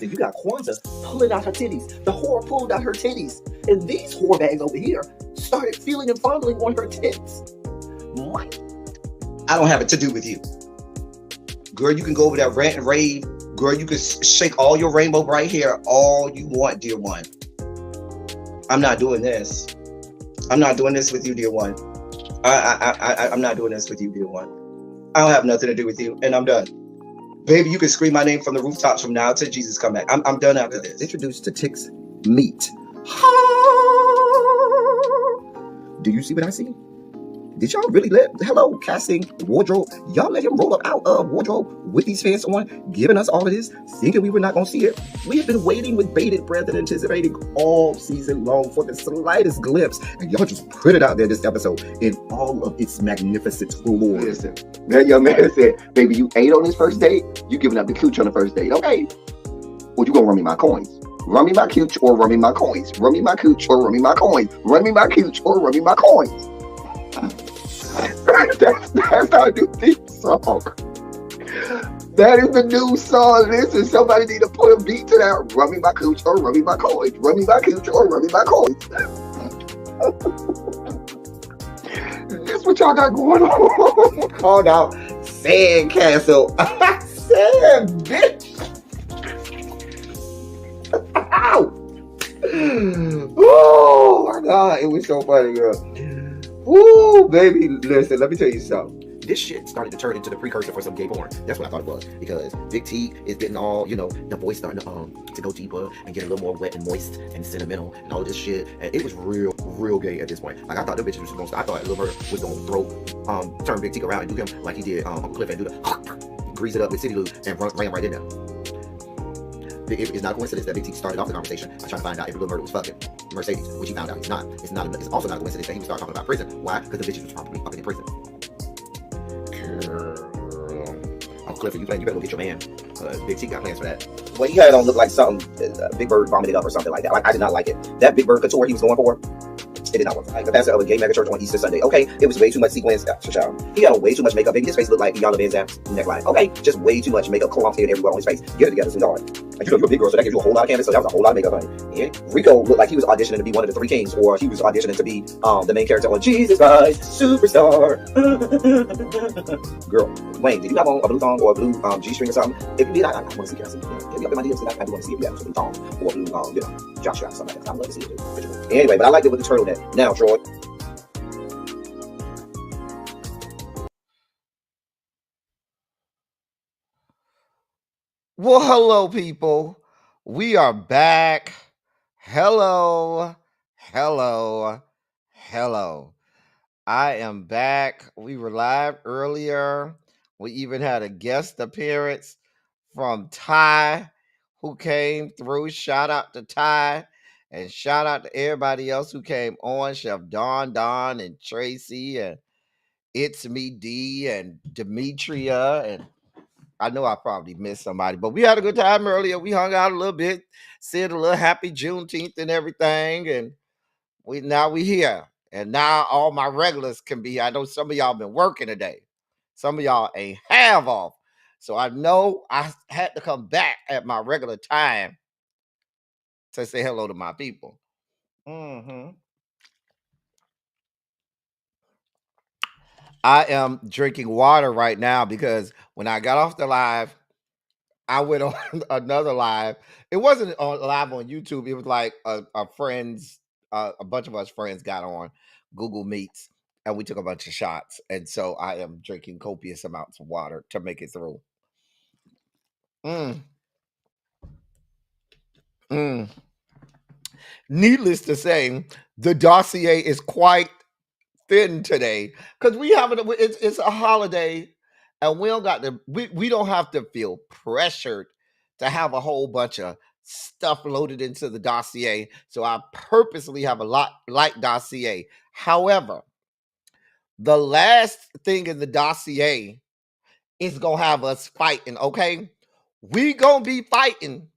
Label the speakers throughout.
Speaker 1: You got Kwanzaa pulling out her titties. The whore pulled out her titties. And these whore bags over here started feeling and fondling on her tits. What? I don't have it to do with you. Girl, you can go over there, rant and rave. Girl, you can shake all your rainbow bright hair all you want, dear one. I'm not doing this. I'm not doing this with you, dear one. I'm not doing this with you, dear one. I don't have nothing to do with you, and I'm done. Baby, you can scream my name from the rooftops from now till Jesus come back. I'm done after this. Introduced to Tick's Meat. Do you see what I see? Did y'all really hello, casting, wardrobe, y'all let him roll up out of wardrobe with these pants on, giving us all of this, thinking we were not going to see it? We have been waiting with bated breath and anticipating all season long for the slightest glimpse, and y'all just put it out there this episode in all of its magnificent glory.
Speaker 2: Listen, that young man said, baby, you ate on this first date, you giving up the cooch on the first date, okay? Well, you gonna run me my coins. Run me my cooch or run me my coins. Run me my cooch or run me my coins. Run me my cooch or run me my coins. That's our new theme song. That is the new song. Listen, somebody need to put a beat to that. Run me my cooch or run me my coins. Run me my cooch or run me my coins. This what y'all got going on.
Speaker 1: Called out Sandcastle. Sand, bitch. Ow. Oh my God, it was so funny, girl. Ooh, baby, listen, let me tell you something. This shit started to turn into the precursor for some gay porn. That's what I thought it was. Because Big T is getting all, the voice starting to go deeper and get a little more wet and moist and sentimental and all this shit. And it was real gay at this point. Like, I thought the bitches was going to, I thought Lil Bird was going to turn Big T around and do him like he did Uncle Cliff and do the grease it up with City Lou and ran right in there. It's not a coincidence that Big T started off the conversation. I tried to find out if Lil Bird was fucking Mercedes, which he found out he's not. It's also not a coincidence that he would start talking about prison. Why? Because the bitches was probably fucking in prison. Girl. Uncle Clifford, you better go get your man. Big T got plans for that. What he had on looked like something Big Bird vomited up or something like that. Like, I did not like it. That Big Bird couture he was going for, it did not work. Like the pastor of a gay mega church on Easter Sunday. Okay, it was way too much sequins. He had on way too much makeup. Baby, his face looked like Iyanla Vanzant's neckline. Okay, just way too much makeup clumped in everywhere on his face. Get it together, sweetheart. Like, you're a big girl, so that gives you a whole lot of canvas. So that was a whole lot of makeup, honey. And Rico looked like he was auditioning to be one of the three kings, or he was auditioning to be the main character on Jesus Christ Superstar. Girl, Wayne, did you have on a blue thong or a blue G-string or something? If you did, I want to see it. Get me up in my DMs. I do want to see if you have a blue thong or a blue, jock strap or something like that. I'd love to see it too. Anyway, but I liked it with the turtleneck. Now, Troy.
Speaker 3: Well, hello, people. We are back. Hello. I am back. We were live earlier. We even had a guest appearance from Ty who came through. Shout out to Ty. And shout out to everybody else who came on. Chef Don, and Tracy, and It's Me D, and Demetria, and I know I probably missed somebody, but we had a good time earlier. We hung out a little bit, said a little happy Juneteenth and everything, and we here. And now all my regulars can be. I know some of y'all been working today. Some of y'all ain't have off. So I know I had to come back at my regular time to say hello to my people. I am drinking water right now because when I got off the live, I went on another live. It wasn't live on YouTube. It was like a bunch of us friends got on Google Meets, and we took a bunch of shots. And so I am drinking copious amounts of water to make it through. Needless to say, the dossier is quite thin today because it's a holiday, and we don't have to feel pressured to have a whole bunch of stuff loaded into the dossier. So I purposely have a light dossier. However, the last thing in the dossier is gonna have us fighting. Okay, we gonna be fighting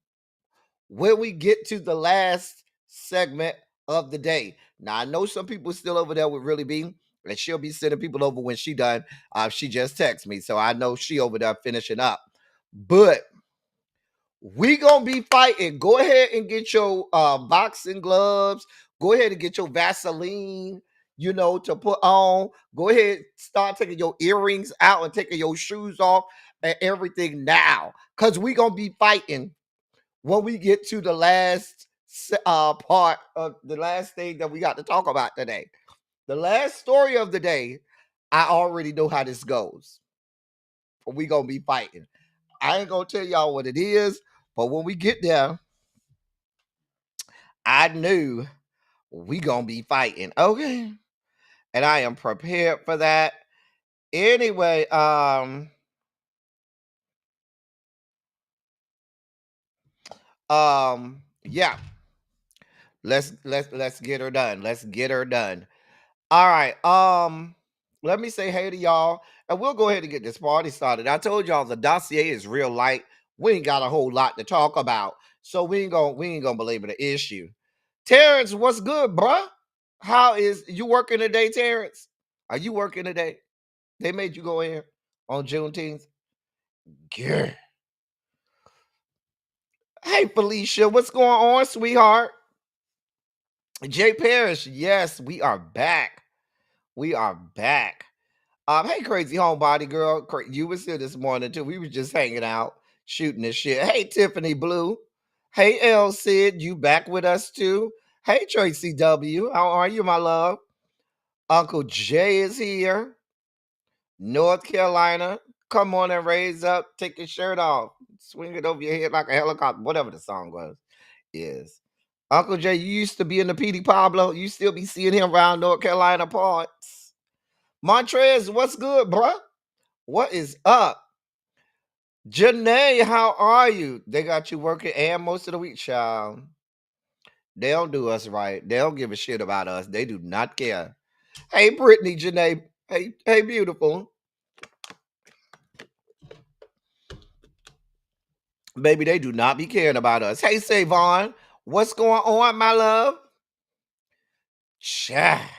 Speaker 3: when we get to the last segment of the day. Now, I know some people still over there with Really B, and she'll be sending people over when she done. She just texted me, so I know she over there finishing up. But We gonna be fighting. Go ahead and get your boxing gloves. Go ahead and get your Vaseline, to put on. Go ahead, start taking your earrings out and taking your shoes off and everything now. Cause we gonna be fighting when we get to the last part of the last thing that we got to talk about today. The last story of the day, I already know how this goes. We gonna be fighting. I ain't gonna tell y'all what it is, but when we get there, I knew we gonna be fighting. Okay. And I am prepared for that. Anyway, yeah. Let's get her done. Let's get her done. All right. Let me say hey to y'all, and we'll go ahead and get this party started. I told y'all the dossier is real light. We ain't got a whole lot to talk about, so we ain't gonna belabor the issue. Terrence, what's good, bruh? How is you working today, Terrence? Are you working today? They made you go in on Juneteenth. Yeah. Hey, Felicia, what's going on, sweetheart? Jay Parrish, yes, we are back. We are back. Hey, crazy homebody girl, you was here this morning too. We was just hanging out, shooting this shit. Hey, Tiffany Blue. Hey, L Sid, you back with us too? Hey, Tracy W, how are you, my love? Uncle Jay is here. North Carolina, come on and raise up, take your shirt off, swing it over your head like a helicopter, whatever the song was. Is Uncle Jay, you used to be in the PD Pablo. You still be seeing him around North Carolina parts. Montrez, what's good, bruh? What is up? Janae, how are you? They got you working and most of the week, child. They don't do us right. They don't give a shit about us. They do not care. Hey, Brittany, Janae. Hey, beautiful. Baby, they do not be caring about us. Hey, Savon, what's going on, my love? Child.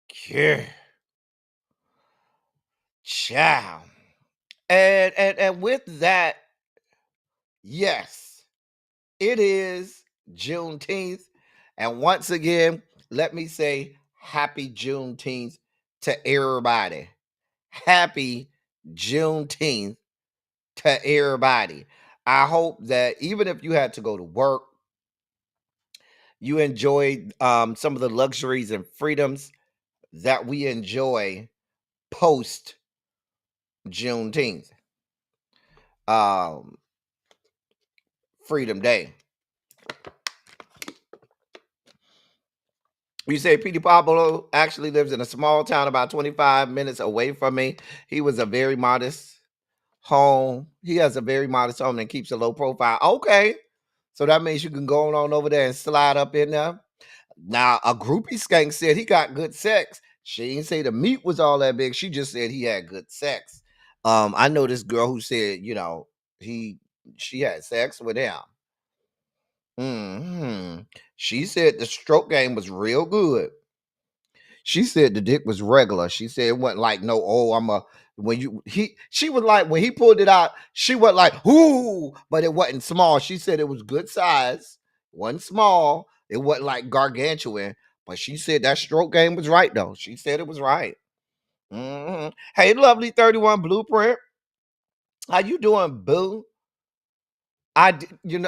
Speaker 3: Care. Child. And with that, yes, it is Juneteenth. And once again, let me say happy Juneteenth to everybody. Happy Juneteenth to everybody. I hope that even if you had to go to work, you enjoyed some of the luxuries and freedoms that we enjoy post Juneteenth, Freedom Day. You say Petey Pablo actually lives in a small town about 25 minutes away from me. He was a very modest home. He has a very modest home and keeps a low profile. Okay. So that means you can go on over there and slide up in there. Now, a groupie skank said he got good sex. She didn't say the meat was all that big. She just said he had good sex. I know this girl who said, she had sex with him. She said the stroke game was real good. She said the dick was regular. She said it wasn't like no, she was like, when he pulled it out, she wasn't like, ooh, but it wasn't small. She said it was good size, wasn't small. It wasn't like gargantuan, but she said that stroke game was right though. She said it was right. Hey, lovely 31 Blueprint. How you doing, boo?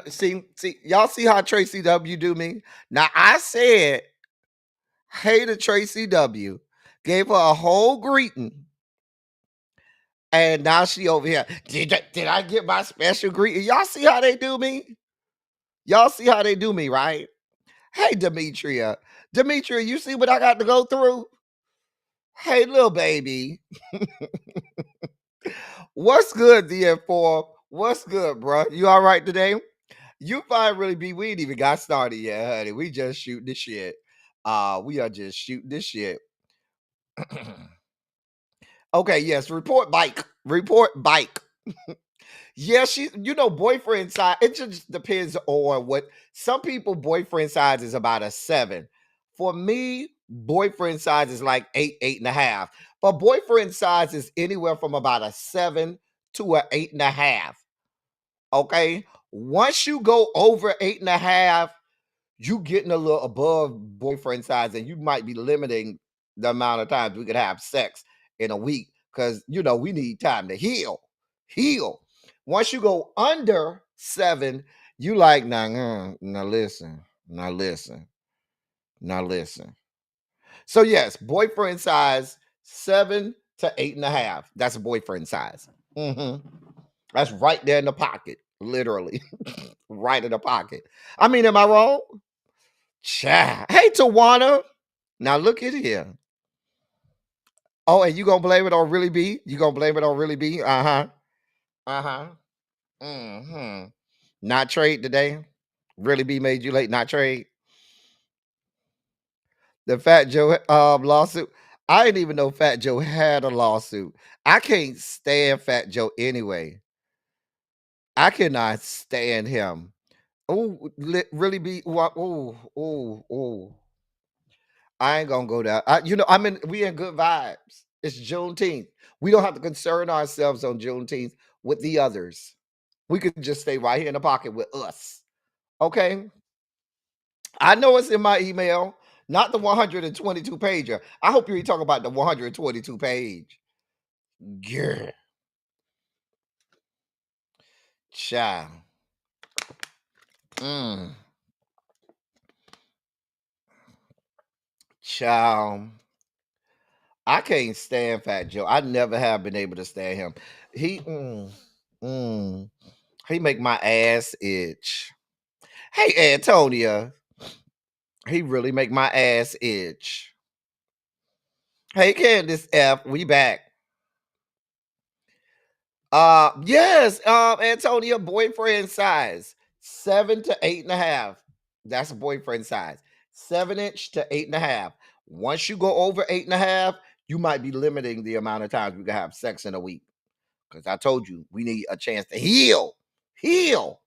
Speaker 3: See, y'all see how Tracy W do me? Now I said, hey to Tracy W, gave her a whole greeting, and now she over here. Did I get my special greeting? Y'all see how they do me? Y'all see how they do me, right? Hey, Demetria. Demetria, you see what I got to go through? Hey, little baby. What's good, DF4? What's good, bro? You all right today? You fine, really be. We ain't even got started yet, honey. We just shooting the shit. We are just shooting this shit. Okay, yes. Report bike. Report bike. Yeah, boyfriend size. It just depends on what some people boyfriend size is about a 7. For me, boyfriend size is like 8.5. But boyfriend size is anywhere from about a 7 to a 8.5. Okay. Once you go over 8.5, you getting a little above boyfriend size, and you might be limiting the amount of times we could have sex in a week because we need time to heal. Heal. Once you go under 7, you like now listen, now listen, now listen. So yes, boyfriend size 7 to 8.5. That's boyfriend size. That's right there in the pocket, literally, right in the pocket. I mean, am I wrong? Child. Hey, Tawana. Now look at here. Oh, and you gonna blame it on Really B? You gonna blame it on Really B? Uh-huh. Uh-huh. Mm-hmm. Not trade today. Really B made you late, not trade. The Fat Joe lawsuit. I didn't even know Fat Joe had a lawsuit. I can't stand Fat Joe anyway. I cannot stand him. Oh, Really B. Oh. I ain't gonna go there. We in good vibes. It's Juneteenth. We don't have to concern ourselves on Juneteenth with the others. We could just stay right here in the pocket with us. Okay. I know it's in my email, not the 122 pager. I hope you're talking about the 122 page. Yeah. Child. Mm. Child. I can't stand Fat Joe. I never have been able to stand him. He he make my ass itch. Hey, Antonia. He really make my ass itch. Hey, Candace F, we back. Yes, Antonia, boyfriend size 7 to 8.5. That's a boyfriend size. 7-inch to 8.5. Once you go over 8.5, you might be limiting the amount of times we can have sex in a week. Because I told you we need a chance to heal. Heal.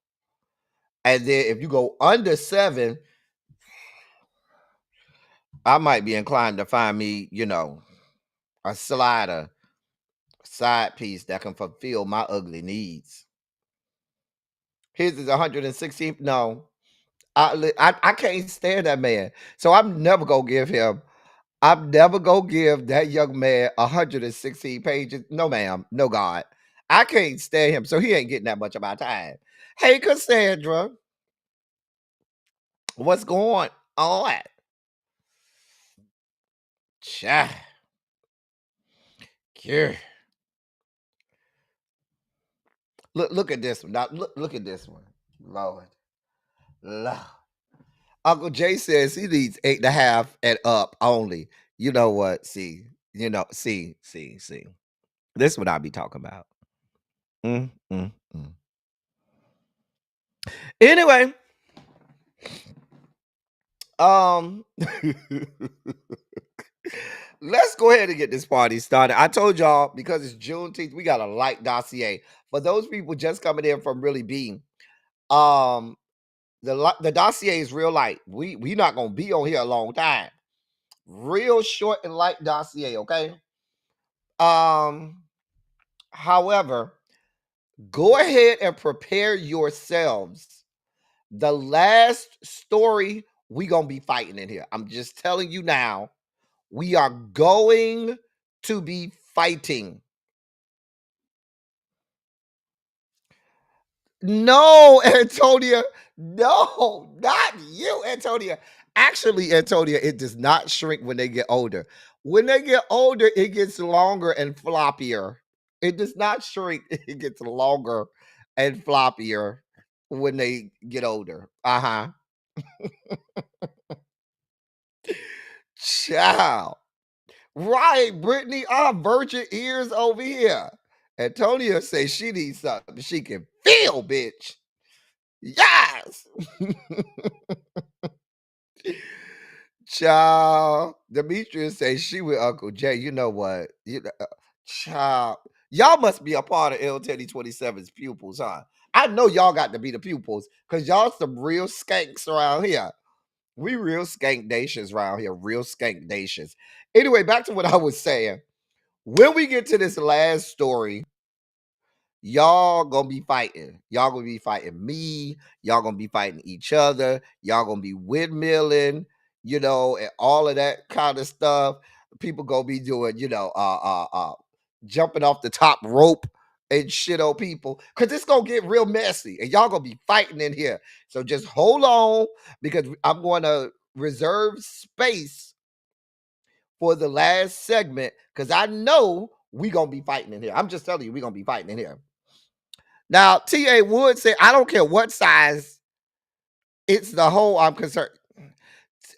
Speaker 3: And then if you go under 7, I might be inclined to find me, a slider, side piece that can fulfill my ugly needs. His is 116. No, I can't stand that man. So I'm never gonna give him. I'm never gonna give that young man 116 pages. No, ma'am. No, God. I can't stand him. So he ain't getting that much of my time. Hey, Cassandra, what's going on? Cha. Yeah. Look at this one. Now look at this one. Lord. Lord. Uncle Jay says he needs 8.5 and up only. You know what? See. See. This is what I be talking about. Mm. Anyway, let's go ahead and get this party started. I told y'all because it's Juneteenth, we got a light dossier. For those people just coming in from Really Being, the dossier is real light. We not gonna be on here a long time. Real short and light dossier, okay? However, go ahead and prepare yourselves. The last story we gonna be fighting in here. I'm just telling you now, we are going to be fighting. No, Antonia. No, not you, Antonia. Actually, Antonia, it does not shrink when they get older. When they get older, it gets longer and floppier. It does not shrink, it gets longer and floppier when they get older. Uh-huh. Ciao. Right, Brittany, our virgin ears over here. Antonia says she needs something she can feel, bitch. Yes. Child. Demetrius says she with Uncle Jay. You know what? Child. Y'all must be a part of L Teddy 27's pupils, huh? I know y'all got to be the pupils because y'all some real skanks around here. We real skankdacious around here. Real skankdacious. Anyway, back to what I was saying. When we get to this last story, y'all gonna be fighting. Y'all gonna be fighting me. Y'all gonna be fighting each other. Y'all gonna be windmilling, and all of that kind of stuff. People gonna be doing, jumping off the top rope and shit on people, because it's gonna get real messy and y'all gonna be fighting in here. So just hold on, because I'm going to reserve space for the last segment, because I know we gonna be fighting in here. I'm just telling you, we gonna be fighting in here. Now, T.A. Wood said, I don't care what size, it's the hole I'm concerned.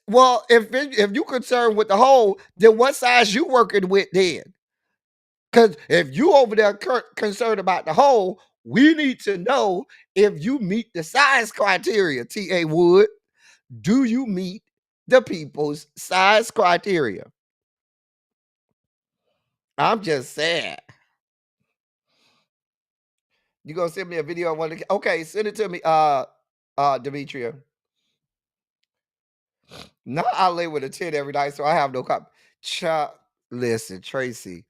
Speaker 3: Well, if you concerned with the hole, then what size you working with then? Because if you over there concerned about the hole, we need to know if you meet the size criteria, T.A. Wood. Do you meet the people's size criteria? I'm just saying. You gonna send me a video? Okay, send it to me, Demetria. Not I lay with a 10 every night, so I have no copy. Listen, Tracy.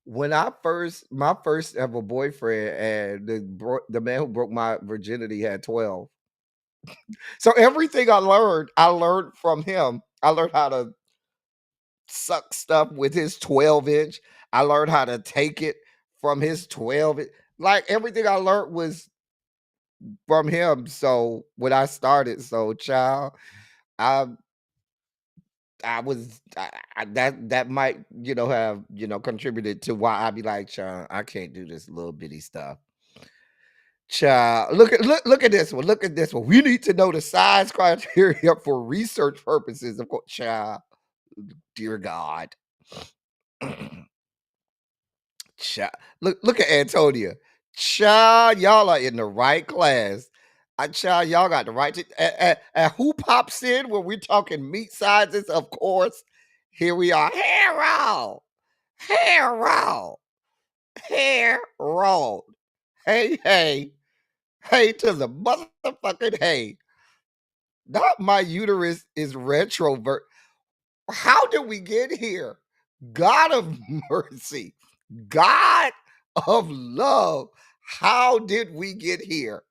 Speaker 3: When my first ever boyfriend, and the man who broke my virginity had 12. So everything I learned from him. I learned how to suck stuff with his 12-inch. I learned how to take it from his 12. Like everything I learned was from him. So when I started, child, I that might have contributed to why I be like, child, I can't do this little bitty stuff. Child, look at this one. Look at this one. We need to know the size criteria for research purposes. Of course, child. Dear God. Child. Look at Antonia. Child, y'all are in the right class. Child, y'all got the right to, and who pops in when we're talking meat sizes? Of course. Here we are. Harold. Harold. Harold. Hey. Hey to the motherfucking hey. Not my uterus is retrovert. How did we get here? God of mercy. God of love. How did we get here?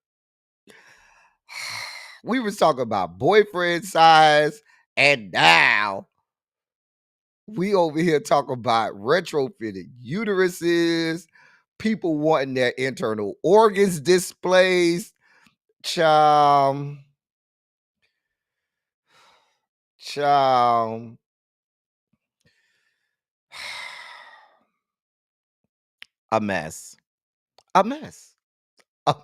Speaker 3: We was talking about boyfriend size, and now we over here talking about retrofitted uteruses, people wanting their internal organs displaced. Child. A mess. A mess. A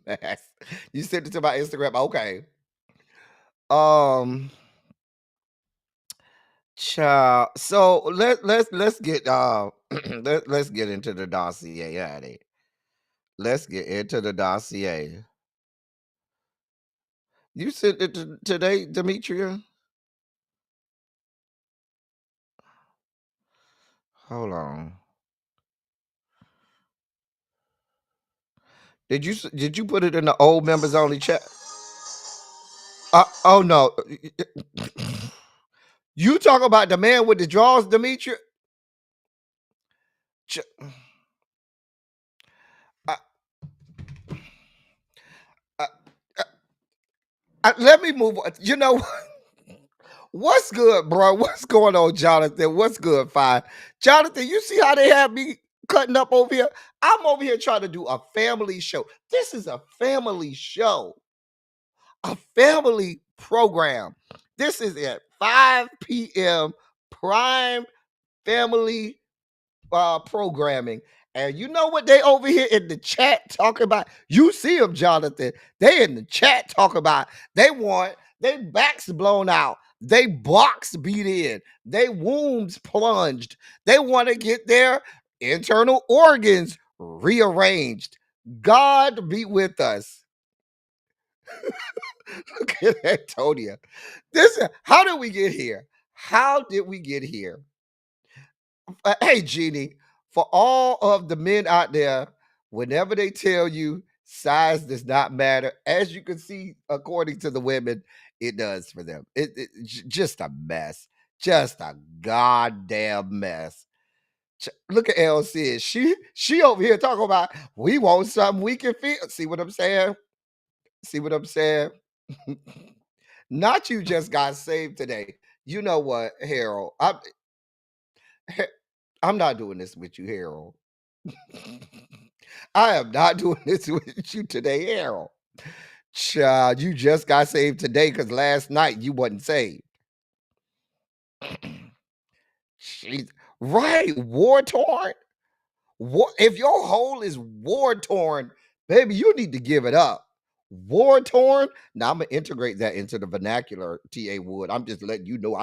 Speaker 3: mess. You sent it to my Instagram. Okay. Child. So let's get let's get into the dossier, Addy. Let's get into the dossier. You sent it today, Demetria? Hold on. Did you put it in the old members only chat? Oh no. You talk about the man with the drawers, Demetria? Uh, uh, let me move on. You know what's good, bro? What's going on, Jonathan? What's good, Fine? Jonathan, you see how they have me cutting up over here? I'm over here trying to do a family show. This is a family show, a family program. This is at 5 p.m. prime family programming. And you know what they over here in the chat talking about? You see them, Jonathan. They in the chat talking about they want they backs blown out, they box beat in, they wombs plunged. They want to get their internal organs rearranged. God be with us. Look at Antonia. How did we get here? How did we get here? Hey, Jeannie, for all of the men out there, whenever they tell you size does not matter, as you can see, according to the women, it does for them. Just a mess. Just a goddamn mess. Look at LC. She over here talking about we want something we can feel. See what I'm saying? See what I'm saying? Not you just got saved today. You know what, Harold? I'm not doing this with you, Harold. I am not doing this with you today, Harold. Child, you just got saved today because last night you wasn't saved. Jeez. Right, war torn. If your hole is war torn, baby, you need to give it up. War torn. Now I'm gonna integrate that into the vernacular, T.A. Wood. I'm just letting you know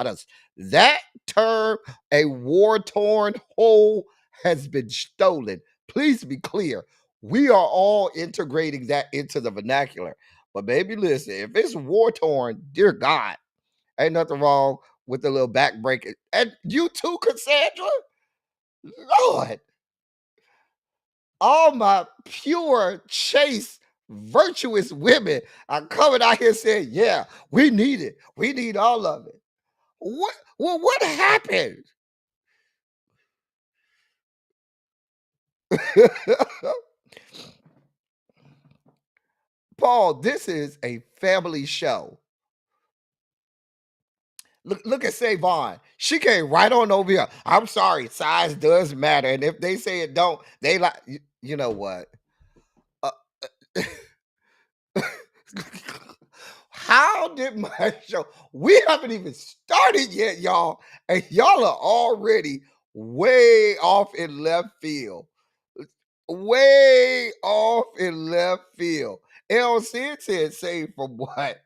Speaker 3: that term, a war torn hole, has been stolen. Please be clear. We are all integrating that into the vernacular. But baby, listen, if it's war torn, dear God, ain't nothing wrong with a little back breaking. And you too, Cassandra. Lord, all my pure, chaste, virtuous women are coming out here saying, yeah, we need it. We need all of it. What happened? Paul, this is a family show. Look at Savon. She came right on over here. I'm sorry, size does matter. And if they say it don't, they like, you know what? How did my show? We haven't even started yet, y'all, and y'all are already way off in left field. Way off in left field. LC said save from what?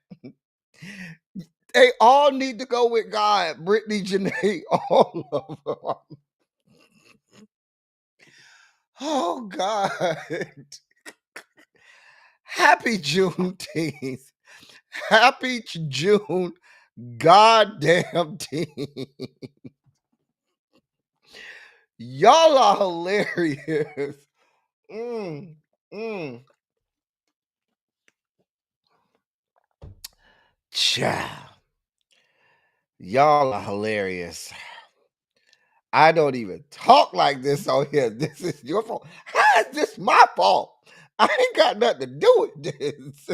Speaker 3: They all need to go with God. Brittany, Janae, all of them. Oh God. Happy Juneteenth. Happy June goddamn team. Y'all are hilarious. Mm, mm. Child. Y'all are hilarious. I don't even talk like this on here. This is your fault. How is this my fault? I ain't got nothing to do with this.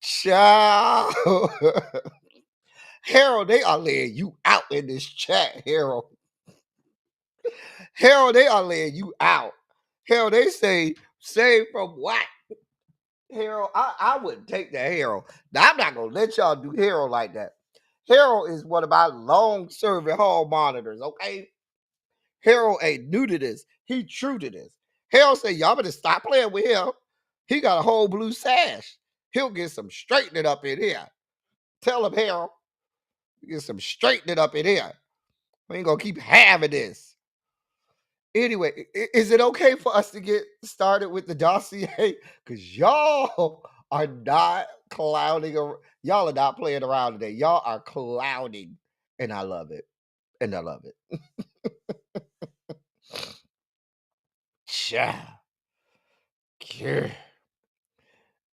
Speaker 3: Child. Harold, they are laying you out in this chat, Harold. Harold, they are laying you out. Harold, they say, save from what? Harold, I wouldn't take that, Harold. Now, I'm not going to let y'all do Harold like that. Harold is one of my long-serving hall monitors, okay? Harold ain't new to this. He true to this. Harold said, y'all better stop playing with him. He got a whole blue sash. He'll get some straightening up in here. Tell him, Harold, get some straightening up in here. We ain't going to keep having this. Anyway, is it okay for us to get started with the dossier? Because y'all are not clowning. Y'all are not playing around today. Y'all are clowning. And I love it. And I love it. Ciao.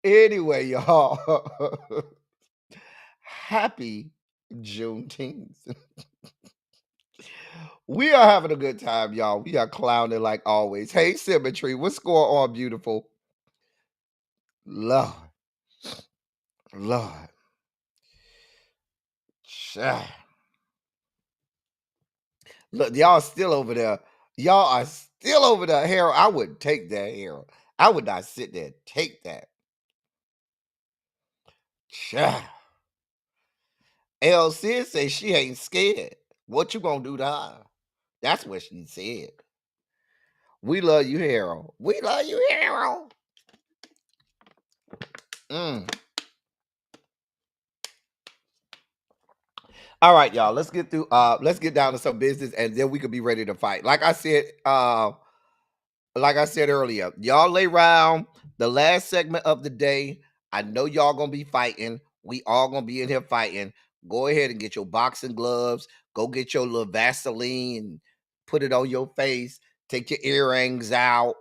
Speaker 3: Anyway, y'all. Happy Juneteenth. We are having a good time, y'all. We are clowning like always. Hey, Symmetry, what's going on, beautiful? Lord. Lord. Look, y'all still over there. Y'all are still over there, Harold. I wouldn't take that, Harold. I would not sit there and take that. LC say she ain't scared. What you gonna do to her? That's what she said. We love you, Harold. We love you, Harold. All right, y'all. Let's get through. Let's get down to some business, and then we could be ready to fight. Like I said earlier, y'all lay around the last segment of the day. I know y'all gonna be fighting. We all gonna be in here fighting. Go ahead and get your boxing gloves. Go get your little Vaseline and put it on your face. Take your earrings out.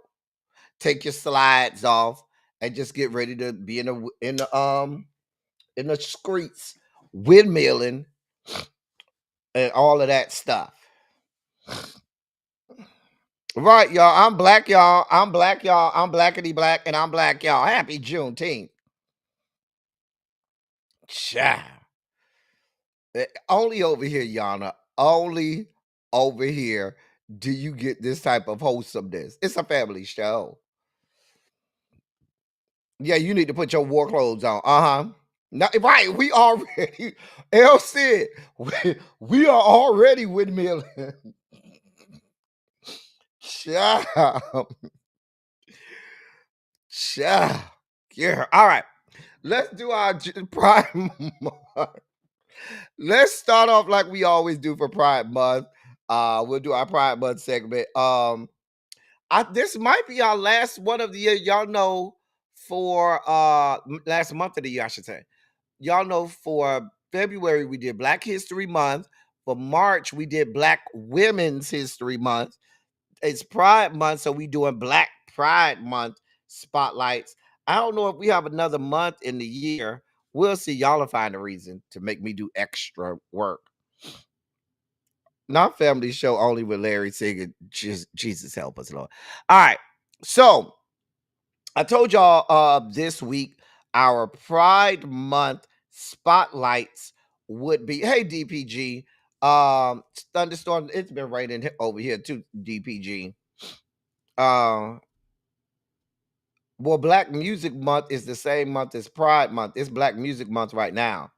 Speaker 3: Take your slides off, and just get ready to be in the streets, windmilling, and all of that stuff. Right, y'all. I'm black, y'all. I'm black, y'all. I'm blackity black, and I'm black, y'all. Happy Juneteenth. Child. Only over here, Yana. Only over here do you get this type of wholesomeness. It's a family show. Yeah, you need to put your war clothes on. Uh-huh. Right, we already, L said, we are already windmilling. Child. Child. Yeah. All right. Let's do our Pride Month. Let's start off like we always do for Pride Month. We'll do our Pride Month segment. This might be our last one of the year. Y'all know for last month of the year, I should say. Y'all know for February we did Black History Month. For March we did Black Women's History Month. It's Pride Month, so we doing Black Pride Month spotlights. I don't know if we have another month in the year. We'll see. Y'all will find a reason to make me do extra work. Not family show only with Larry singing Jesus help us, Lord. All right. So I told y'all this week our Pride Month spotlights would be, hey DPG, thunderstorm, it's been raining over here too, DPG. Well, Black Music Month is the same month as Pride Month. It's Black Music Month right now.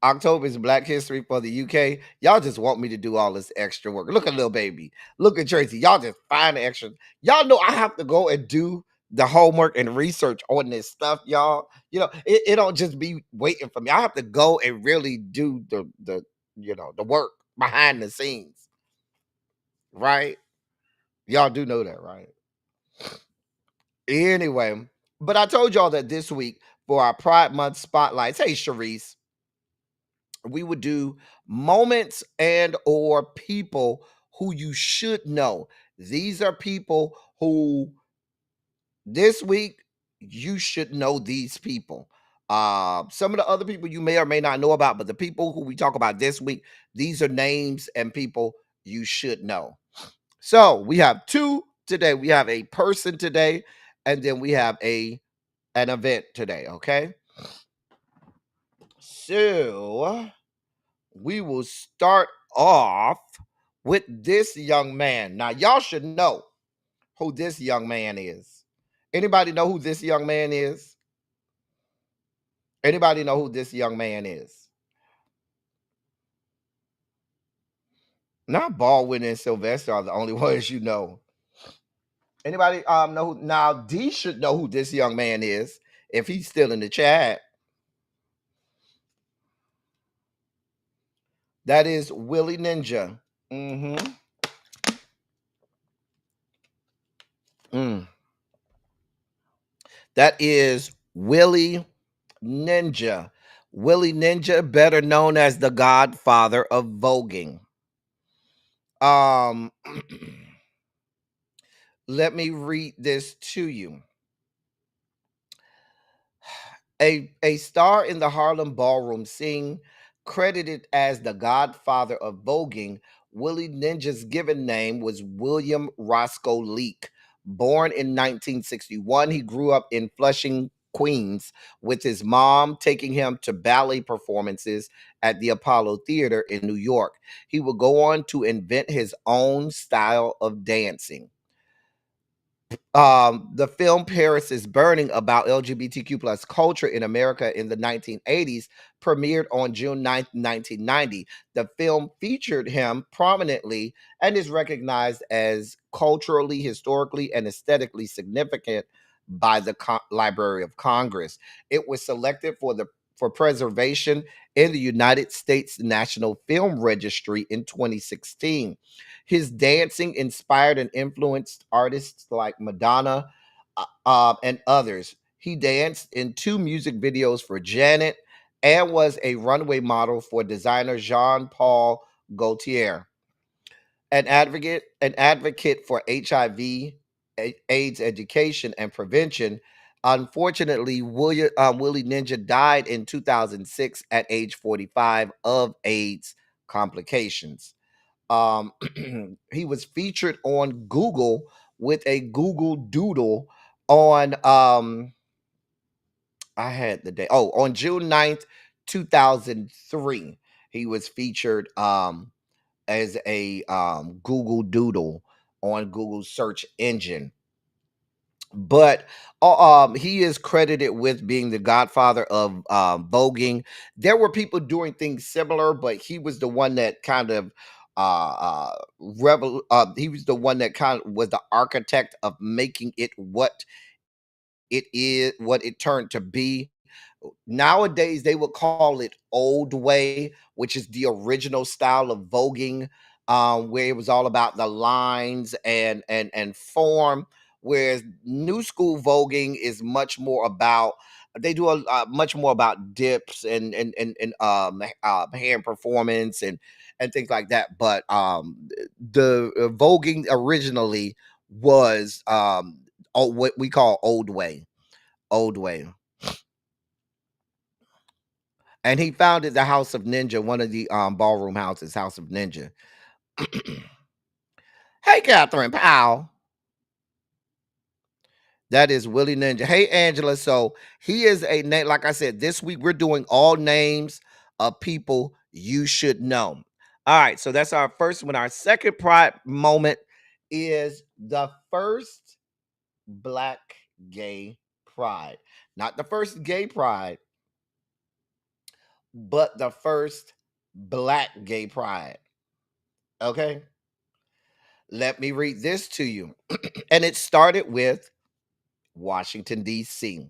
Speaker 3: October is Black History for the UK. Y'all just want me to do all this extra work. Look at little baby. Look at Tracy. Y'all just find the extra. Y'all know I have to go and do the homework and research on this stuff, y'all. You know, it don't just be waiting for me. I have to go and really do the the work behind the scenes. Right? Y'all do know that, right? Anyway, but I told y'all that this week for our Pride Month spotlights, hey Sharice, we would do moments and or people who you should know. These are people who this week you should know these people. Some of the other people you may or may not know about, but the people who we talk about this week, these are names and people you should know. So we have two today. We have a person today, and then we have an event today. Okay. So we will start off with this young man. Now, y'all should know who this young man is. Anybody know who this young man is? Anybody know who this young man is? Not Baldwin and Sylvester are the only ones you know. Anybody know who, now D should know who this young man is if he's still in the chat. That is Willie Ninja. Mm-hmm. That is Willie Ninja. Willie Ninja, better known as the godfather of voguing. Let me read this to you. A star in the Harlem ballroom scene, credited as the godfather of voguing, Willie Ninja's given name was William Roscoe Leake. Born in 1961, he grew up in Flushing, Queens, with his mom taking him to ballet performances at the Apollo Theater in New York. He would go on to invent his own style of dancing. The film Paris is Burning, about LGBTQ plus culture in America in the 1980s, premiered on June 9th, 1990. The film featured him prominently and is recognized as culturally, historically, and aesthetically significant by the Library of Congress. It was selected for preservation in the United States National Film Registry in 2016. His dancing inspired and influenced artists like Madonna and others. He danced in 2 music videos for Janet and was a runway model for designer Jean Paul Gaultier. An advocate for HIV, AIDS education and prevention. Unfortunately, Willie Ninja died in 2006 at age 45 of AIDS complications. Um, he was featured on Google with a Google Doodle on I had the day. Oh, on June 9th, 2003, he was featured as a Google Doodle on Google search engine. But he is credited with being the godfather of voguing. There were people doing things similar, but he was the one that kind of he was the one that kind of was the architect of making it what it turned to be. Nowadays, they would call it old way, which is the original style of voguing, where it was all about the lines and form. Whereas new school voguing is much more about they do much more about dips and hand performance and things like that. But the voguing originally was what we call old way. And he founded the House of Ninja, one of the ballroom houses, House of Ninja. Hey, Catherine Powell. That is Willie Ninja. Hey, Angela. So he is a name. Like I said, this week we're doing all names of people you should know. All right. So that's our first one. Our second pride moment is the first Black gay pride. Not the first gay pride, but the first Black gay pride. Okay. Let me read this to you. And it started with Washington, D.C.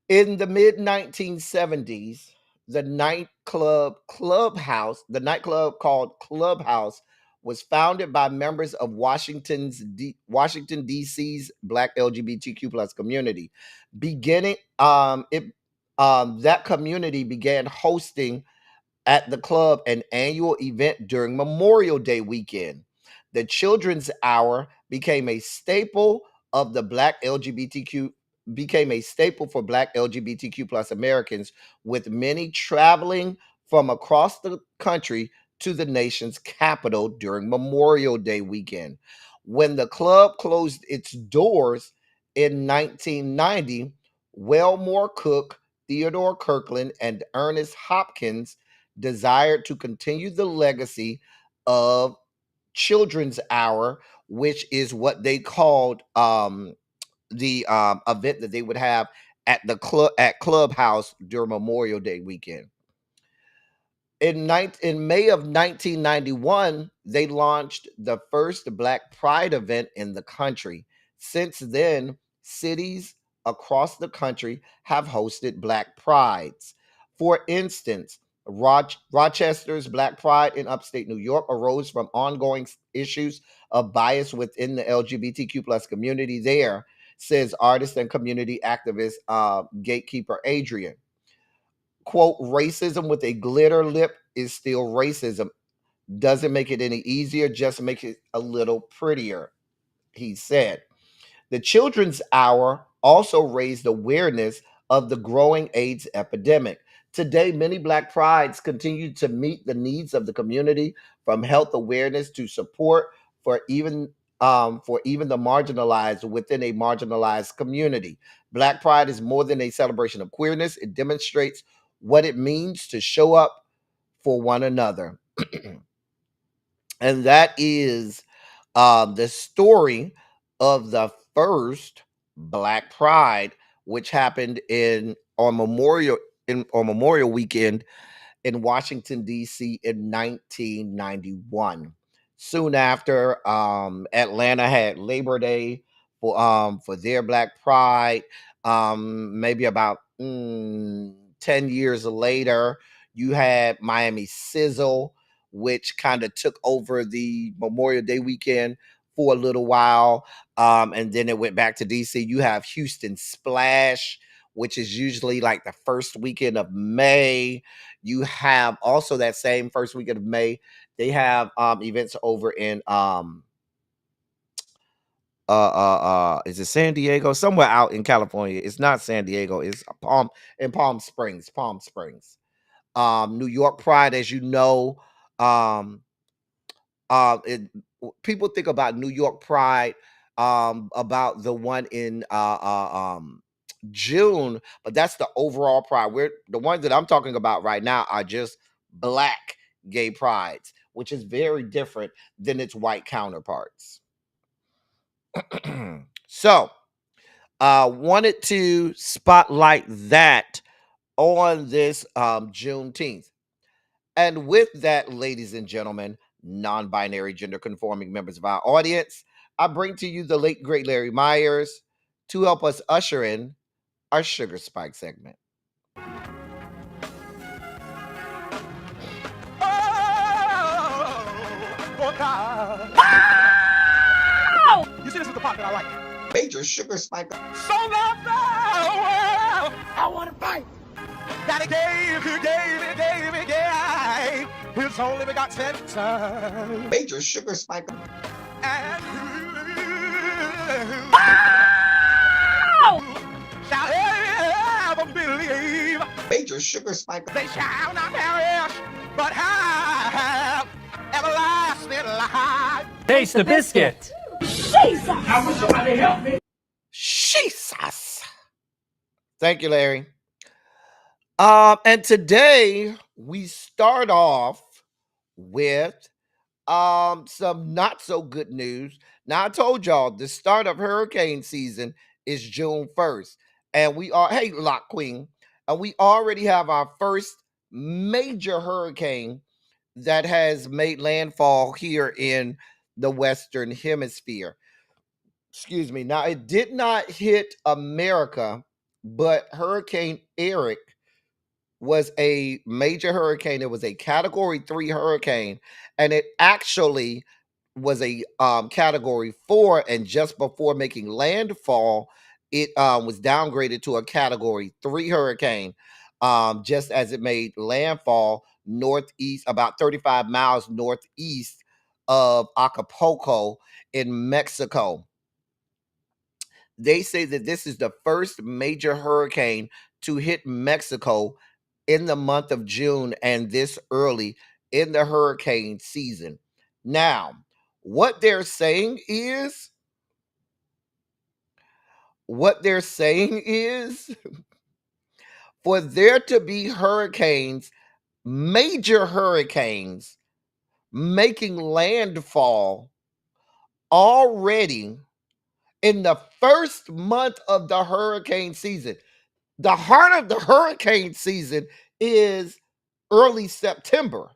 Speaker 3: In the mid 1970s, the nightclub called Clubhouse was founded by members of Washington D.C.'s Black LGBTQ plus community. Beginning, it that community began hosting at the club an annual event during Memorial Day weekend. The Children's Hour of the Black LGBTQ became a staple for Black LGBTQ plus Americans, with many traveling from across the country to the nation's capital during Memorial Day weekend. When the club closed its doors in 1990, Wellmore Cook, Theodore Kirkland, and Ernest Hopkins desired to continue the legacy of Children's Hour, which is what they called the event that they would have at Clubhouse during Memorial Day weekend. In May of 1991, they launched the first Black Pride event in the country. Since then, cities across the country have hosted Black Prides. For instance, Rochester's Black Pride in upstate New York arose from ongoing issues of bias within the LGBTQ plus community there, says artist and community activist gatekeeper Adrien. Quote, racism with a glitter lip is still racism. Doesn't make it any easier, just make it a little prettier, he said. The Children's Hour also raised awareness of the growing AIDS epidemic. Today, many Black Prides continue to meet the needs of the community, from health awareness to support for even the marginalized within a marginalized community. Black Pride is more than a celebration of queerness. It demonstrates what it means to show up for one another. And that is the story of the first Black Pride, which happened on Memorial Weekend in Washington D.C. in 1991. Soon after, Atlanta had Labor Day for their Black Pride. Maybe about 10 years later, you had Miami Sizzle, which kind of took over the Memorial Day weekend for a little while. And then it went back to DC. You have Houston Splash, which is usually like the first weekend of May. You have also that same first weekend of May, they have events over in is it San Diego? Somewhere out in California. It's not San Diego, it's Palm Springs. New York Pride, as you know, um People think about New York Pride, about the one in June, but that's the overall pride. The ones that I'm talking about right now are just black gay prides, which is very different than its white counterparts. So, wanted to spotlight that on this Juneteenth. And with that, ladies and gentlemen, non-binary gender conforming members of our audience, I bring to you the late great Larry Myers to help us usher in our Sugar Spike segment.
Speaker 4: Oh God. You see, this is the part that I like.
Speaker 2: Major Sugar Spike.
Speaker 4: So loved the world, I want to fight. That he gave his only begotten son.
Speaker 2: Major Sugar Spike.
Speaker 4: And shall ever believe.
Speaker 2: Major Sugar Spike.
Speaker 4: They shall not perish, but have everlasting life.
Speaker 5: Taste the biscuit.
Speaker 6: Jesus! I wish somebody help me.
Speaker 3: Jesus. Thank you, Larry. And today we start off with some not so good news. Now, I told y'all the start of hurricane season is June 1st. And hey, Lock Queen, and we already have our first major hurricane that has made landfall here in the Western Hemisphere. Excuse me. Now, it did not hit America, but Hurricane Eric was a major hurricane. It was a Category 3 hurricane, and it actually was a Category 4, and just before making landfall, it was downgraded to a Category 3 hurricane, just as it made landfall northeast, about 35 miles northeast of Acapulco in Mexico. They say that this is the first major hurricane to hit Mexico in the month of June and this early in the hurricane season. Now, what they're saying is for there to be hurricanes, major hurricanes, making landfall already in the first month of the hurricane season. The heart of the hurricane season is early September,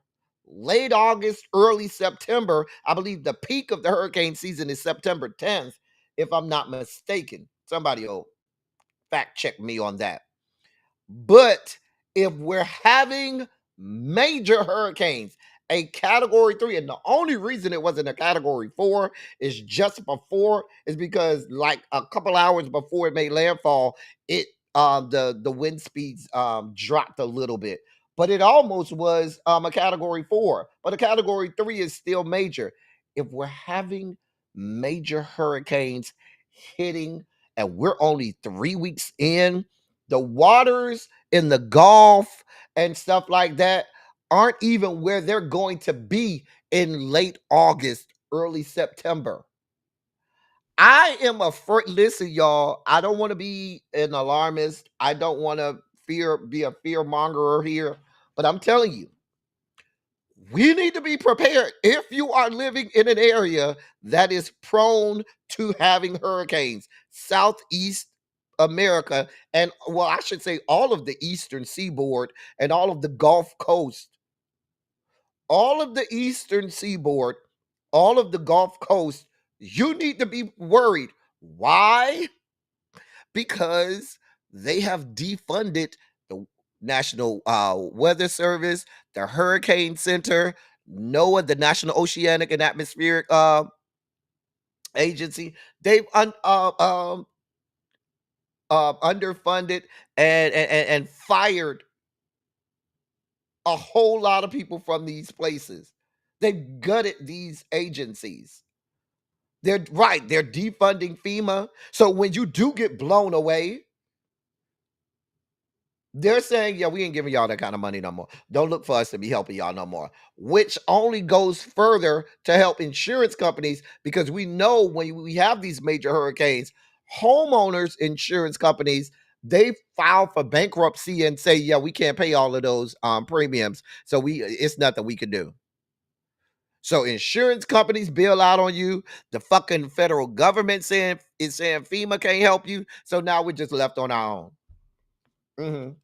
Speaker 3: late August, early September. I believe the peak of the hurricane season is September 10th, if I'm not mistaken. Somebody will fact check me on that. But if we're having major hurricanes, a Category 3, and the only reason it wasn't a Category 4 is because like a couple hours before it made landfall, it the wind speeds dropped a little bit, but it almost was a Category 4, but a Category 3 is still major. If we're having major hurricanes hitting and we're only 3 weeks in, the waters in the Gulf and stuff like that aren't even where they're going to be in late August, early September. I am afraid. Listen, y'all, I don't want to be an alarmist. I don't want to be a fear mongerer here, but I'm telling you, we need to be prepared if you are living in an area that is prone to having hurricanes. Southeast America, and well, I should say all of the eastern seaboard and all of the Gulf Coast. All of the eastern seaboard, all of the Gulf Coast, you need to be worried. Why? Because they have defunded the National Weather Service, the Hurricane Center, NOAA, the National Oceanic and Atmospheric Agency. They've underfunded and fired a whole lot of people from these places. They've gutted these agencies. They're defunding FEMA. So when you do get blown away, They're saying, yeah, we ain't giving y'all that kind of money no more. Don't look for us to be helping y'all no more, which only goes further to help insurance companies, because we know when we have these major hurricanes, homeowners insurance companies, they file for bankruptcy and say, yeah, we can't pay all of those premiums. So it's nothing we can do. So insurance companies bail out on you. The fucking federal government saying FEMA can't help you. So now we're just left on our own.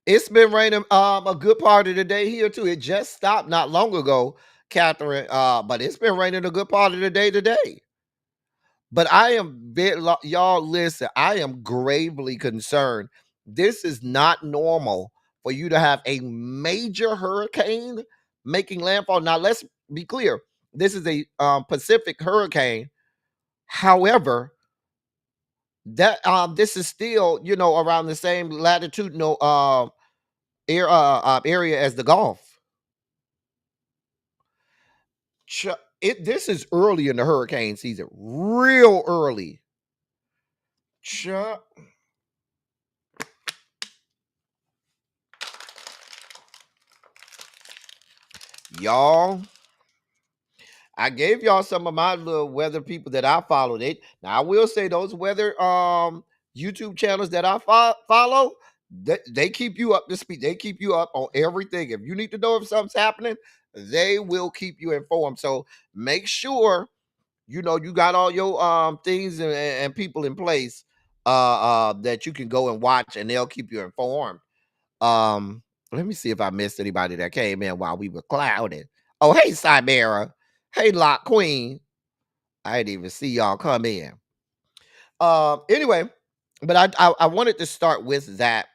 Speaker 3: It's been raining a good part of the day here too. It just stopped not long ago, Catherine. But it's been raining a good part of the day today. But I am y'all listen, I am gravely concerned. This is not normal for you to have a major hurricane making landfall. Now let's be clear. This is a Pacific hurricane. However, that this is still, around the same latitudinal area as the Gulf. This is early in the hurricane season, real early. Y'all, I gave y'all some of my little weather people that I follow. Now I will say those weather YouTube channels that I follow, they keep you up to speed. They keep you up on everything. If you need to know if something's happening, they will keep you informed. So make sure you got all your things and people in place that you can go and watch, and they'll keep you informed. Let me see if I missed anybody that came in while we were clouding. Oh, hey, Cybera. Hey, Lock Queen. I didn't even see y'all come in. Anyway, but I wanted to start with that.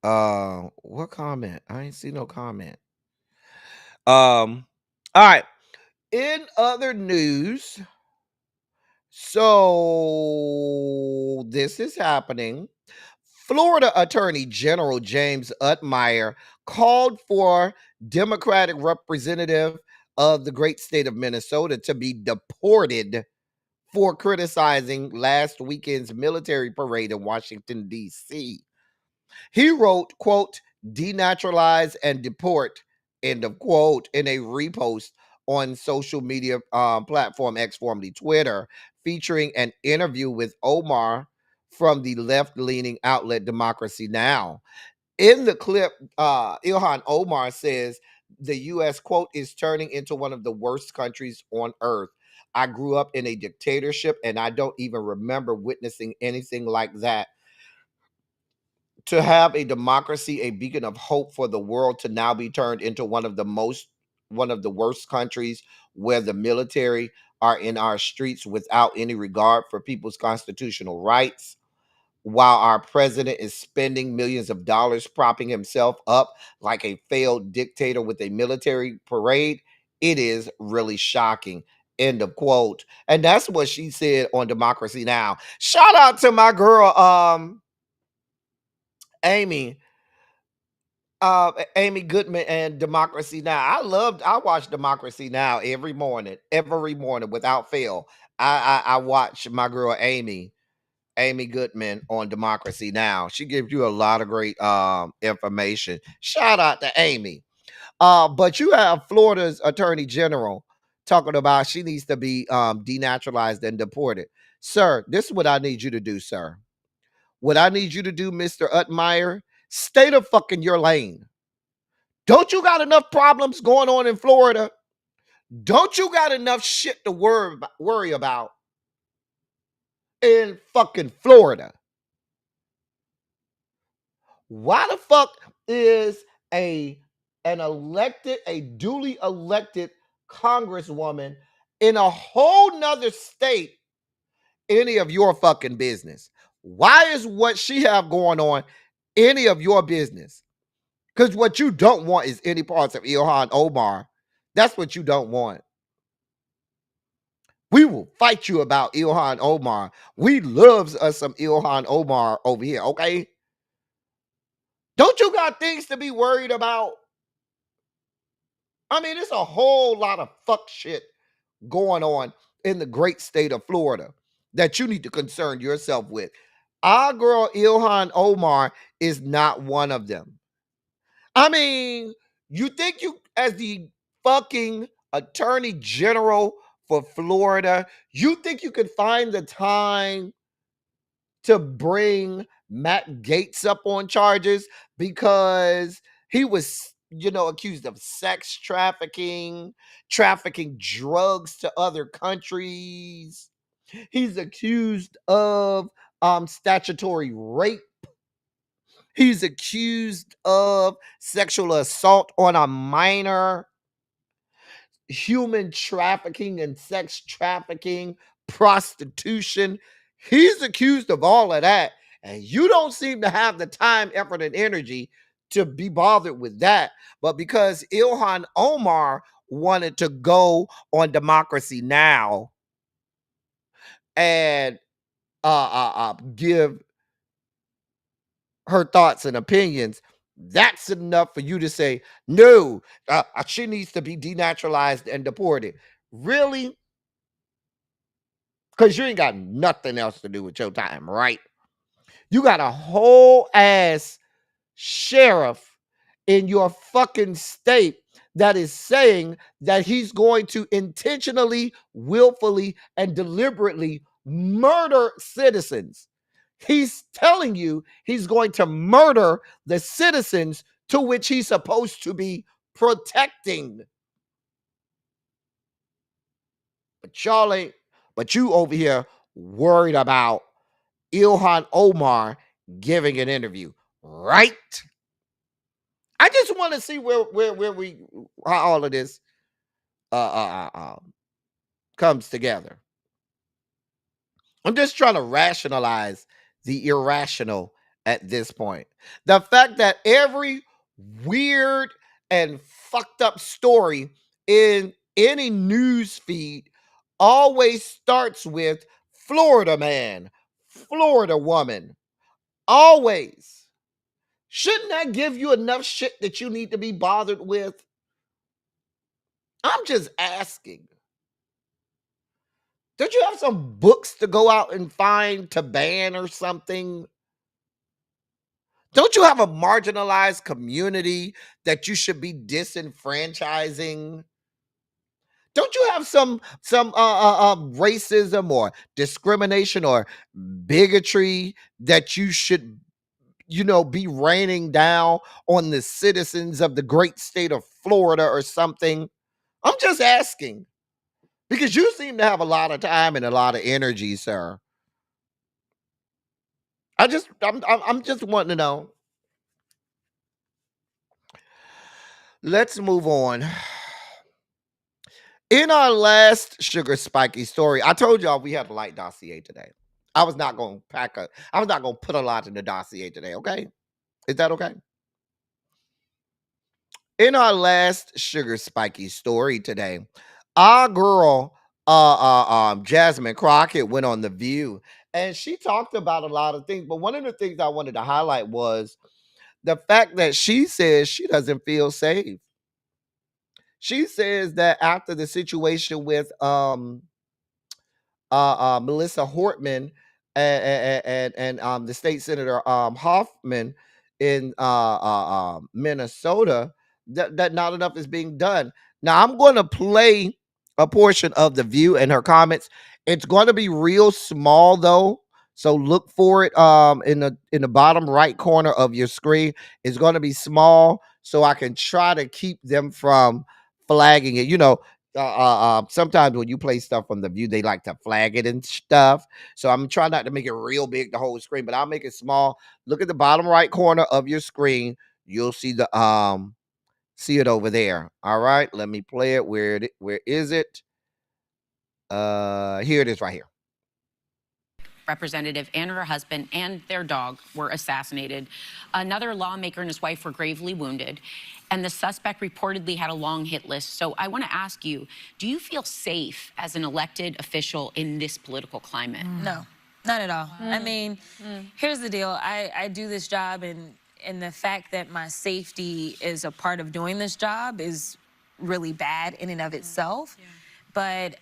Speaker 3: What comment? I ain't see no comment. All right. In other news, so this is happening. Florida Attorney General James Utmeyer called for Democratic representative of the great state of Minnesota to be deported for criticizing last weekend's military parade in Washington, D.C. He wrote, quote, denaturalize and deport, end of quote, in a repost on social media platform X, formerly Twitter, featuring an interview with Omar from the left-leaning outlet Democracy Now! In the clip, Ilhan Omar says the U.S., quote, is turning into one of the worst countries on earth. I grew up in a dictatorship, and I don't even remember witnessing anything like that. To have a democracy, a beacon of hope for the world, to now be turned into one of the worst countries where the military are in our streets without any regard for people's constitutional rights, while our president is spending millions of dollars propping himself up like a failed dictator with a military parade. It is really shocking. End of quote. And that's what she said on Democracy Now! Shout out to my girl, Amy Goodman and Democracy Now! I watch Democracy Now! every morning without fail. I watch my girl Amy Goodman on Democracy Now! She gives you a lot of great information. Shout out to Amy. But you have Florida's Attorney General talking about she needs to be denaturalized and deported. Sir, this is what I need you to do, sir. What I need you to do, Mr. Utmeyer, stay the fuck in your lane. Don't you got enough problems going on in Florida? Don't you got enough shit to worry about in fucking Florida? Why the fuck is a duly elected congresswoman in a whole nother state any of your fucking business? Why is what she have going on any of your business? Because what you don't want is any parts of Ilhan Omar. That's what you don't want. We will fight you about Ilhan Omar. We loves us some Ilhan Omar over here, okay? Don't you got things to be worried about? I mean, it's a whole lot of fuck shit going on in the great state of Florida that you need to concern yourself with. Our girl Ilhan Omar is not one of them. I mean, you think you, as the fucking attorney general for Florida, you think you could find the time to bring Matt Gaetz up on charges because he was, accused of sex trafficking, trafficking drugs to other countries. He's accused of statutory rape. He's accused of sexual assault on a minor, human trafficking and sex trafficking, prostitution. He's accused of all of that. And you don't seem to have the time, effort, and energy to be bothered with that. But because Ilhan Omar wanted to go on Democracy Now! And give her thoughts and opinions, that's enough for you to say, no, she needs to be denaturalized and deported. Really? Because you ain't got nothing else to do with your time, right? You got a whole ass sheriff in your fucking state that is saying that he's going to intentionally, willfully, and deliberately murder citizens. He's telling you he's going to murder the citizens to which he's supposed to be protecting. But y'all ain't, but you over here worried about Ilhan Omar giving an interview, right? I just want to see where how all of this comes together. I'm just trying to rationalize the irrational at this point. The fact that every weird and fucked up story in any news feed always starts with Florida man, Florida woman. Always. Shouldn't that give you enough shit that you need to be bothered with? I'm just asking. Don't you have some books to go out and find to ban or something? Don't you have a marginalized community that you should be disenfranchising? Don't you have some racism or discrimination or bigotry that you should, be raining down on the citizens of the great state of Florida or something? I'm just asking. Because you seem to have a lot of time and a lot of energy, sir. I'm just wanting to know. Let's move on. In our last Sugar Spiky story, I told y'all we had a light dossier today. I was not going to put a lot in the dossier today, okay? Is that okay? In our last Sugar Spiky story today, our girl Jasmine Crockett went on The View and she talked about a lot of things, but one of the things I wanted to highlight was the fact that she says she doesn't feel safe. She says that after the situation with Melissa Hortman and the state senator Hoffman in Minnesota, that not enough is being done. Now I'm going to play a portion of The View and her comments. It's going to be real small though, so look for it in the bottom right corner of your screen. It's going to be small so I can try to keep them from flagging it. Sometimes when you play stuff from The View, they like to flag it and stuff. So I'm trying not to make it real big, the whole screen, but I'll make it small. Look at the bottom right corner of your screen. You'll see see it over there. All right, let me play it. Where is it? Here it is right here.
Speaker 5: Representative and her husband and their dog were assassinated. Another lawmaker and his wife were gravely wounded, and the suspect reportedly had a long hit list. So I want to ask you, do you feel safe as an elected official in this political climate?
Speaker 7: No, not at all. I mean, here's the deal. I do this job, and and the fact that my safety is a part of doing this job is really bad in and of itself. But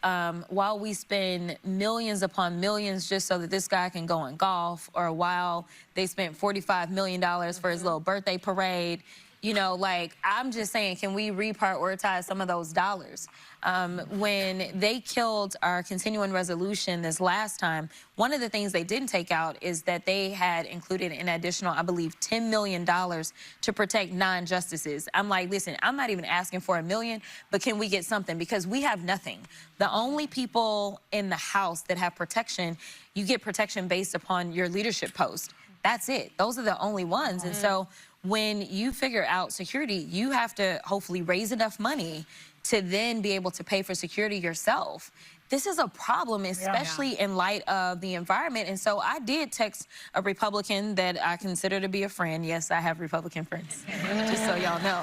Speaker 7: while we spend millions upon millions just so that this guy can go and golf, or while they spent $45 million for his little birthday parade, you know, like, I'm just saying, can we reprioritize some of those dollars? When they killed our continuing resolution this last time, one of the things they didn't take out is that they had included an additional, I believe, $10 million to protect non-justices. I'm like, listen, I'm not even asking for $1 million, but can we get something? Because we have nothing. The only people in the House that have protection, you get protection based upon your leadership post. That's it. Those are the only ones. And so when you figure out security, you have to hopefully raise enough money to then be able to pay for security yourself. This is a problem, especially in light of the environment. And so I did text a Republican that I consider to be a friend. Yes, I have Republican friends, just so y'all know.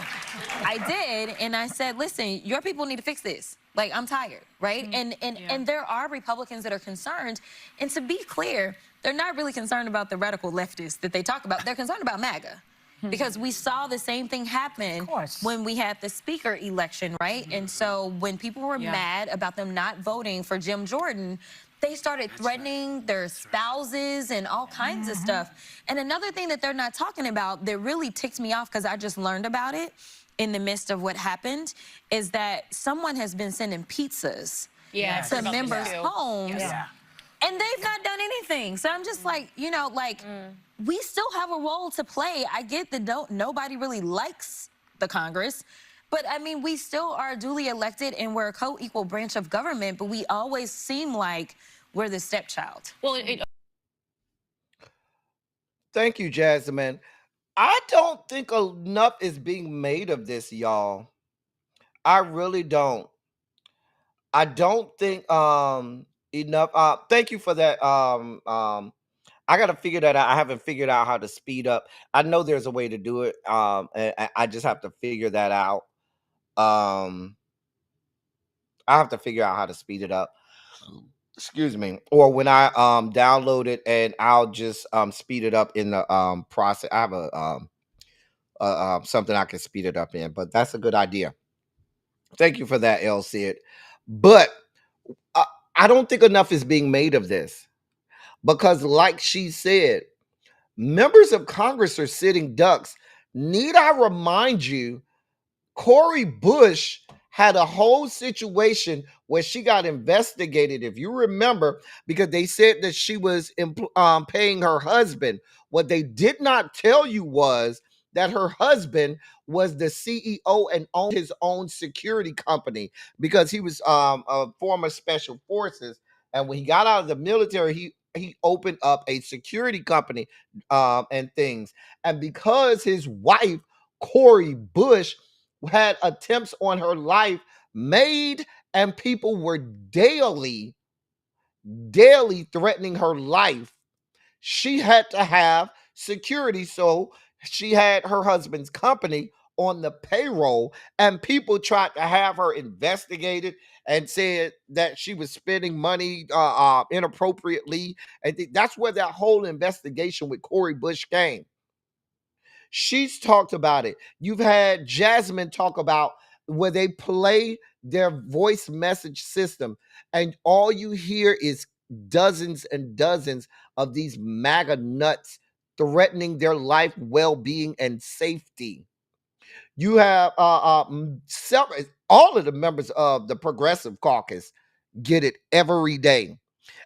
Speaker 7: I did, and I said, listen, your people need to fix this. Like, I'm tired, right? And there are Republicans that are concerned. And to be clear, they're not really concerned about the radical leftists that they talk about. They're concerned about MAGA. Because we saw the same thing happen when we had the speaker election, right? And so when people were mad about them not voting for Jim Jordan, they started threatening their spouses and all kinds of stuff. And another thing that they're not talking about that really ticks me off, because I just learned about it in the midst of what happened, is that someone has been sending pizzas to members' homes. And they've not done anything. So I'm just like, you know, like, we still have a role to play. I get that nobody really likes the Congress, but I mean, we still are duly elected and we're a co-equal branch of government, but we always seem like we're the stepchild.
Speaker 5: Well,
Speaker 3: Thank you, Jasmine. I don't think enough is being made of this, y'all. I really don't. I don't think enough. Thank you for that. I gotta figure that out. I haven't figured out how to speed up. I know there's a way to do it. And I just have to figure that out. I have to figure out how to speed it up. Excuse me. Or when I download it, and I'll just speed it up in the process. I have a something I can speed it up in, but that's a good idea. Thank you for that, El Cid. But I don't think enough is being made of this, because, like she said, members of Congress are sitting ducks. Need I remind you, Cori Bush had a whole situation where she got investigated, if you remember, because they said that she was paying her husband. What they did not tell you was that her husband was the CEO and owned his own security company, because he was a former special forces. And when he got out of the military, he opened up a security company and things. And because his wife, Cori Bush, had attempts on her life made, and people were daily threatening her life, she had to have security. So she had her husband's company on the payroll, and people tried to have her investigated and said that she was spending money inappropriately. And that's where that whole investigation with Cori Bush came. She's talked about it. You've had Jasmine talk about where they play their voice message system, and all you hear is dozens and dozens of these MAGA nuts threatening their life, well-being, and safety. You have several, all of the members of the Progressive Caucus get it every day.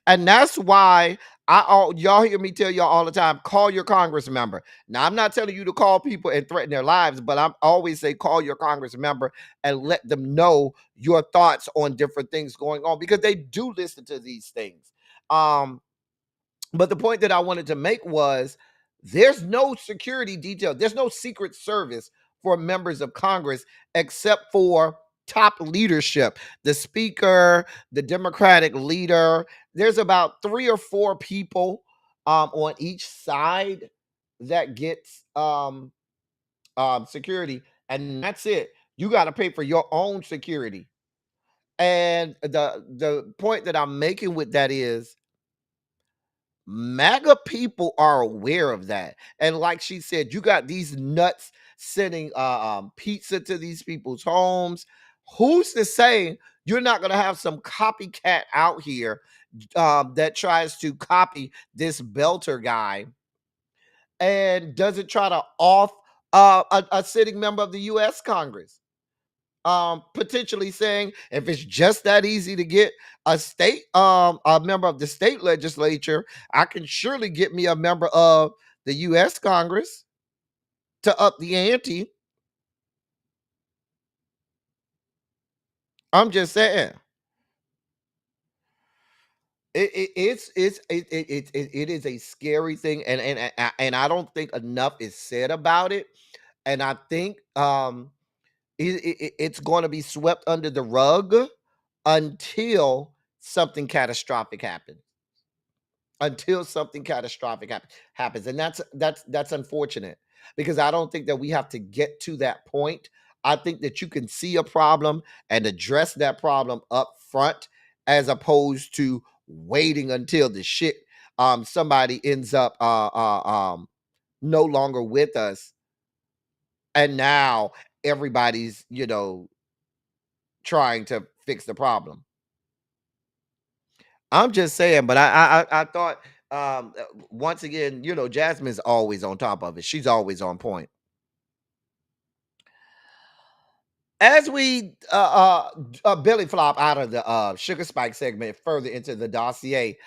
Speaker 3: And that's why y'all hear me tell y'all all the time, call your Congress member. Now, I'm not telling you to call people and threaten their lives, but I always say call your Congress member and let them know your thoughts on different things going on, because they do listen to these things. But the point that I wanted to make was, there's no security detail. There's no Secret Service for members of Congress except for top leadership, the speaker, the Democratic leader. There's about 3 or 4 people on each side that gets security, and that's it. You got to pay for your own security. And the point that I'm making with that is, MAGA people are aware of that. And like she said, you got these nuts sending pizza to these people's homes. Who's to say you're not going to have some copycat out here that tries to copy this Belter guy and doesn't try to off a sitting member of the U.S. Congress? Potentially saying, if it's just that easy to get a member of the state legislature, I can surely get me a member of the U.S. Congress to up the ante. I'm just saying. It is a scary thing, and I don't think enough is said about it, and I think it's going to be swept under the rug until something catastrophic happens. Until something catastrophic happens, and that's unfortunate, because I don't think that we have to get to that point. I think that you can see a problem and address that problem up front, as opposed to waiting until the shit somebody ends up no longer with us, and now everybody's trying to fix the problem. I'm just saying, but I thought once again, Jasmine's always on top of it. She's always on point. As we belly flop out of the Sugar Spike segment further into the dossier,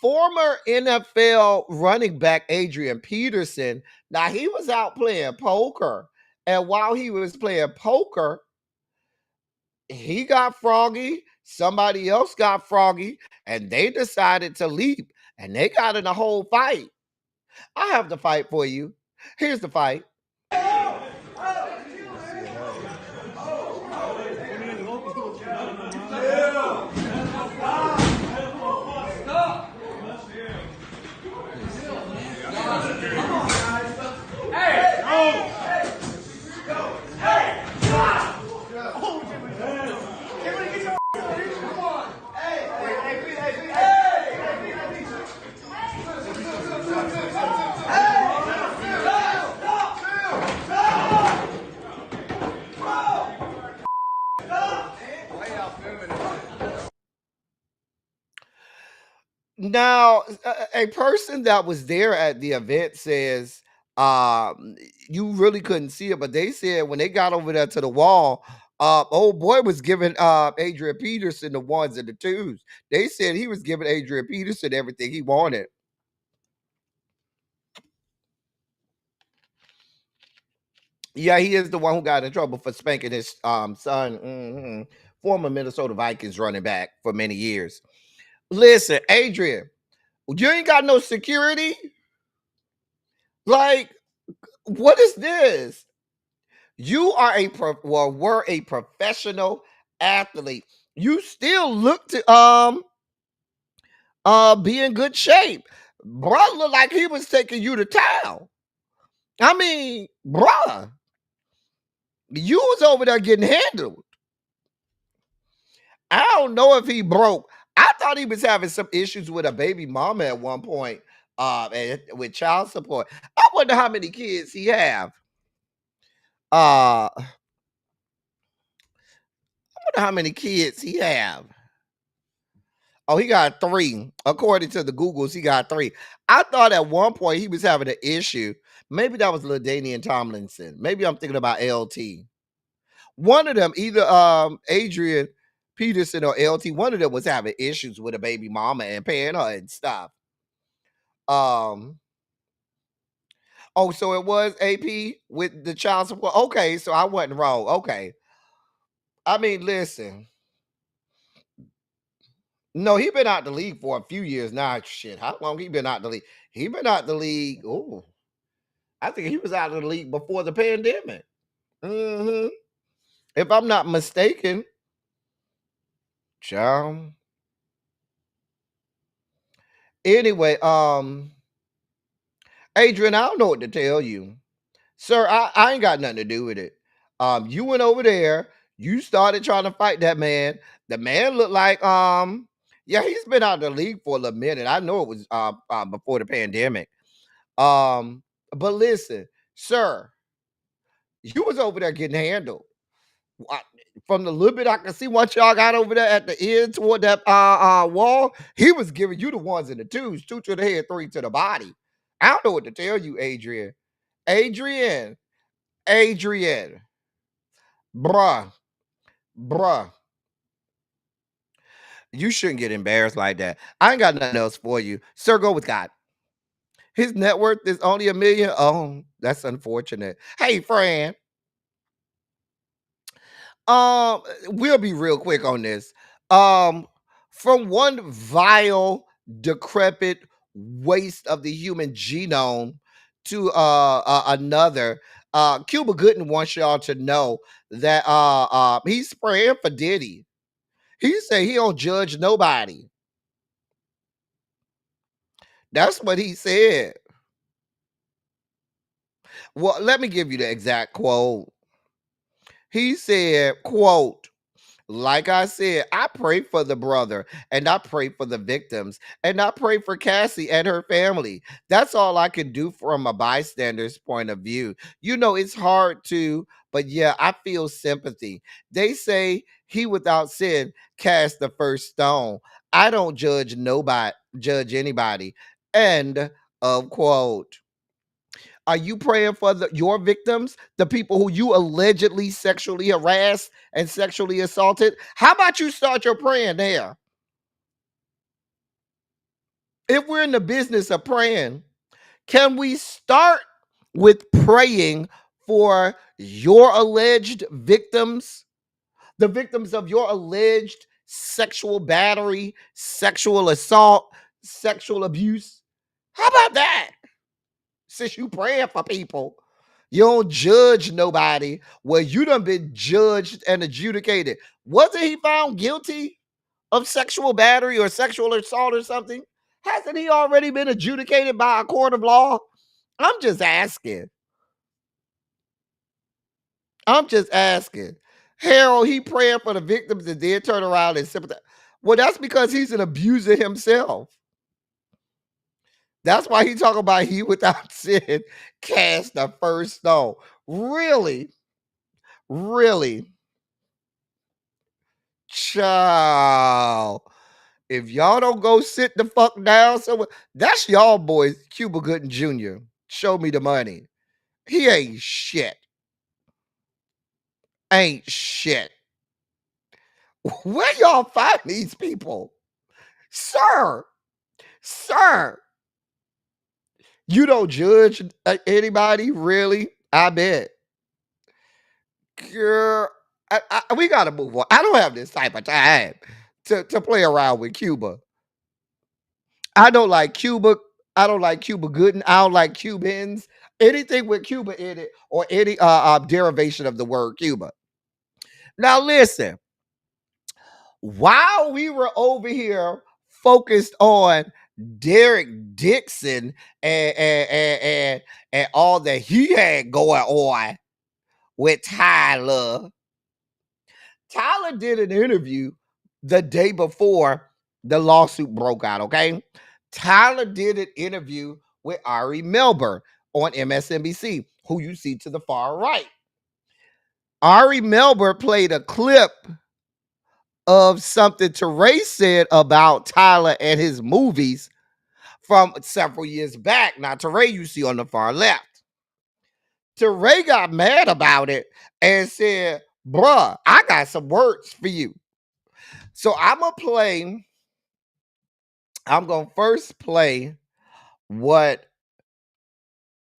Speaker 3: former NFL running back Adrien Peterson, now he was out playing poker, and while he was playing poker, he got froggy, somebody else got froggy, and they decided to leap, and they got in a whole fight. I have the fight for you. Here's the fight. Now, a person that was there at the event says you really couldn't see it, but they said when they got over there to the wall, old boy was giving Adrien Peterson the ones and the twos. They said he was giving Adrien Peterson everything he wanted. Yeah, he is the one who got in trouble for spanking his son, former Minnesota Vikings running back for many years. Listen, Adrien, you ain't got no security. Like, what is this? You are were a professional athlete. You still look to be in good shape. Bruh looked like he was taking you to town. I mean, bruh, you was over there getting handled. I don't know if he broke. I thought he was having some issues with a baby mama at one point, with child support. I wonder how many kids he have. I wonder how many kids he have. Oh, he got 3. According to the Googles, he got 3. I thought at one point he was having an issue. Maybe that was LaDainian Tomlinson. Maybe I'm thinking about LT. One of them, either Adrien Peterson or LT, one of them was having issues with a baby mama and paying her and stuff. Oh, so it was AP with the child support. Okay, so I wasn't wrong. Okay. I mean, listen. No, he been out the league for a few years now. Shit, how long he been out the league? He been out the league. Oh, I think he was out of the league before the pandemic. If I'm not mistaken, child. Anyway, Adrien, I don't know what to tell you, sir. I ain't got nothing to do with it. You went over there. You started trying to fight that man. The man looked like Yeah, he's been out of the league for a minute. I know it was before the pandemic. But listen, sir, you was over there getting handled. From the little bit I can see, once y'all got over there at the end toward that wall, he was giving you the ones and the twos, 2 to the head, 3 to the body. I don't know what to tell you, Adrien. Adrien, bruh, you shouldn't get embarrassed like that. I ain't got nothing else for you, sir. Go with God. His net worth is only $1 million. Oh, that's unfortunate. Hey, Fran. We'll be real quick on this. From one vile, decrepit waste of the human genome to another, Cuba Gooding wants y'all to know that he's praying for Diddy. He said he don't judge nobody. That's what he said. Well, let me give you the exact quote. He said, quote, like I said, I pray for the brother and I pray for the victims and I pray for Cassie and her family. That's all I can do from a bystander's point of view. You know, it's hard to, but yeah, I feel sympathy. They say he without sin cast the first stone. I don't judge anybody. End of quote. Are you praying for your victims, the people who you allegedly sexually harassed and sexually assaulted? How about you start your praying there? If we're in the business of praying, can we start with praying for your alleged victims, the victims of your alleged sexual battery, sexual assault, sexual abuse? How about that? Since you praying for people, you don't judge nobody. Well, you done been judged and adjudicated. Wasn't he found guilty of sexual battery or sexual assault or something? Hasn't he already been adjudicated by a court of law? I'm just asking. Harold, he praying for the victims and then turn around and sympathize. Well, that's because he's an abuser himself. That's why he talking about he without sin cast the first stone. Really? Child. If y'all don't go sit the fuck down somewhere, that's y'all boys, Cuba Gooding Jr. Show me the money. He ain't shit. Where y'all find these people? Sir, you don't judge anybody, really? I bet. Girl, we gotta move on. I don't have this type of time to play around with Cuba. I don't like Cuba. I don't like Cuba Gooding. I don't like Cubans. Anything with Cuba in it or any derivation of the word Cuba. Now listen, while we were over here focused on Derek Dixon and all that he had going on with Tyler did an interview the day before the lawsuit broke out, okay? Tyler did an interview with Ari Melber on MSNBC, who you see to the far right. Ari Melber played a clip of something Toure said about Tyler and his movies from several years back. Now, Toure you see on the far left. Toure got mad about it and said, bruh, I got some words for you. So I'm going to first play what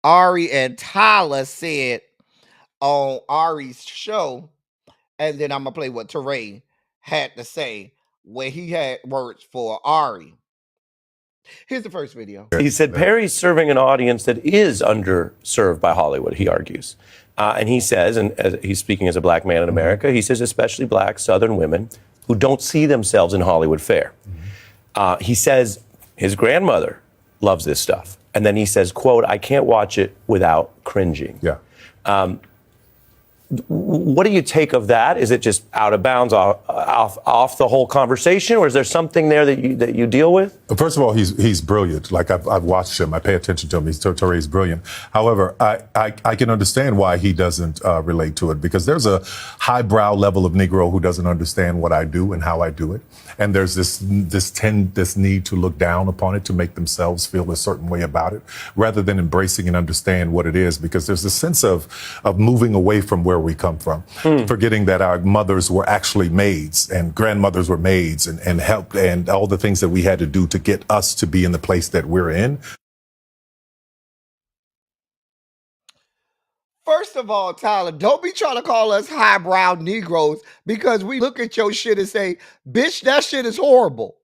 Speaker 3: Ari and Tyler said on Ari's show, and then I'm going to play what Toure had to say when he had words for Ari. Here's the first video.
Speaker 8: He said Perry's serving an audience that is underserved by Hollywood, he argues. And he says, and he's speaking as a black man in America, he says especially black Southern women who don't see themselves in Hollywood fare. He says his grandmother loves this stuff. And then he says, quote, I can't watch it without cringing.
Speaker 9: Yeah.
Speaker 8: What do you take of that? Is it just out of bounds off the whole conversation, or is there something there that you deal with?
Speaker 9: First of all, he's brilliant. Like I've watched him. I pay attention to him. Toure's brilliant. However, I can understand why he doesn't relate to it, because there's a highbrow level of Negro who doesn't understand what I do and how I do it, and there's this need to look down upon it, to make themselves feel a certain way about it, rather than embracing and understand what it is. Because there's a sense of moving away from where we come from, forgetting that our mothers were actually maids and grandmothers were maids, and helped, and all the things that we had to do to get us to be in the place that we're in.
Speaker 3: First of all, Tyler, don't be trying to call us highbrow Negroes, because we look at your shit and say, bitch, that shit is horrible.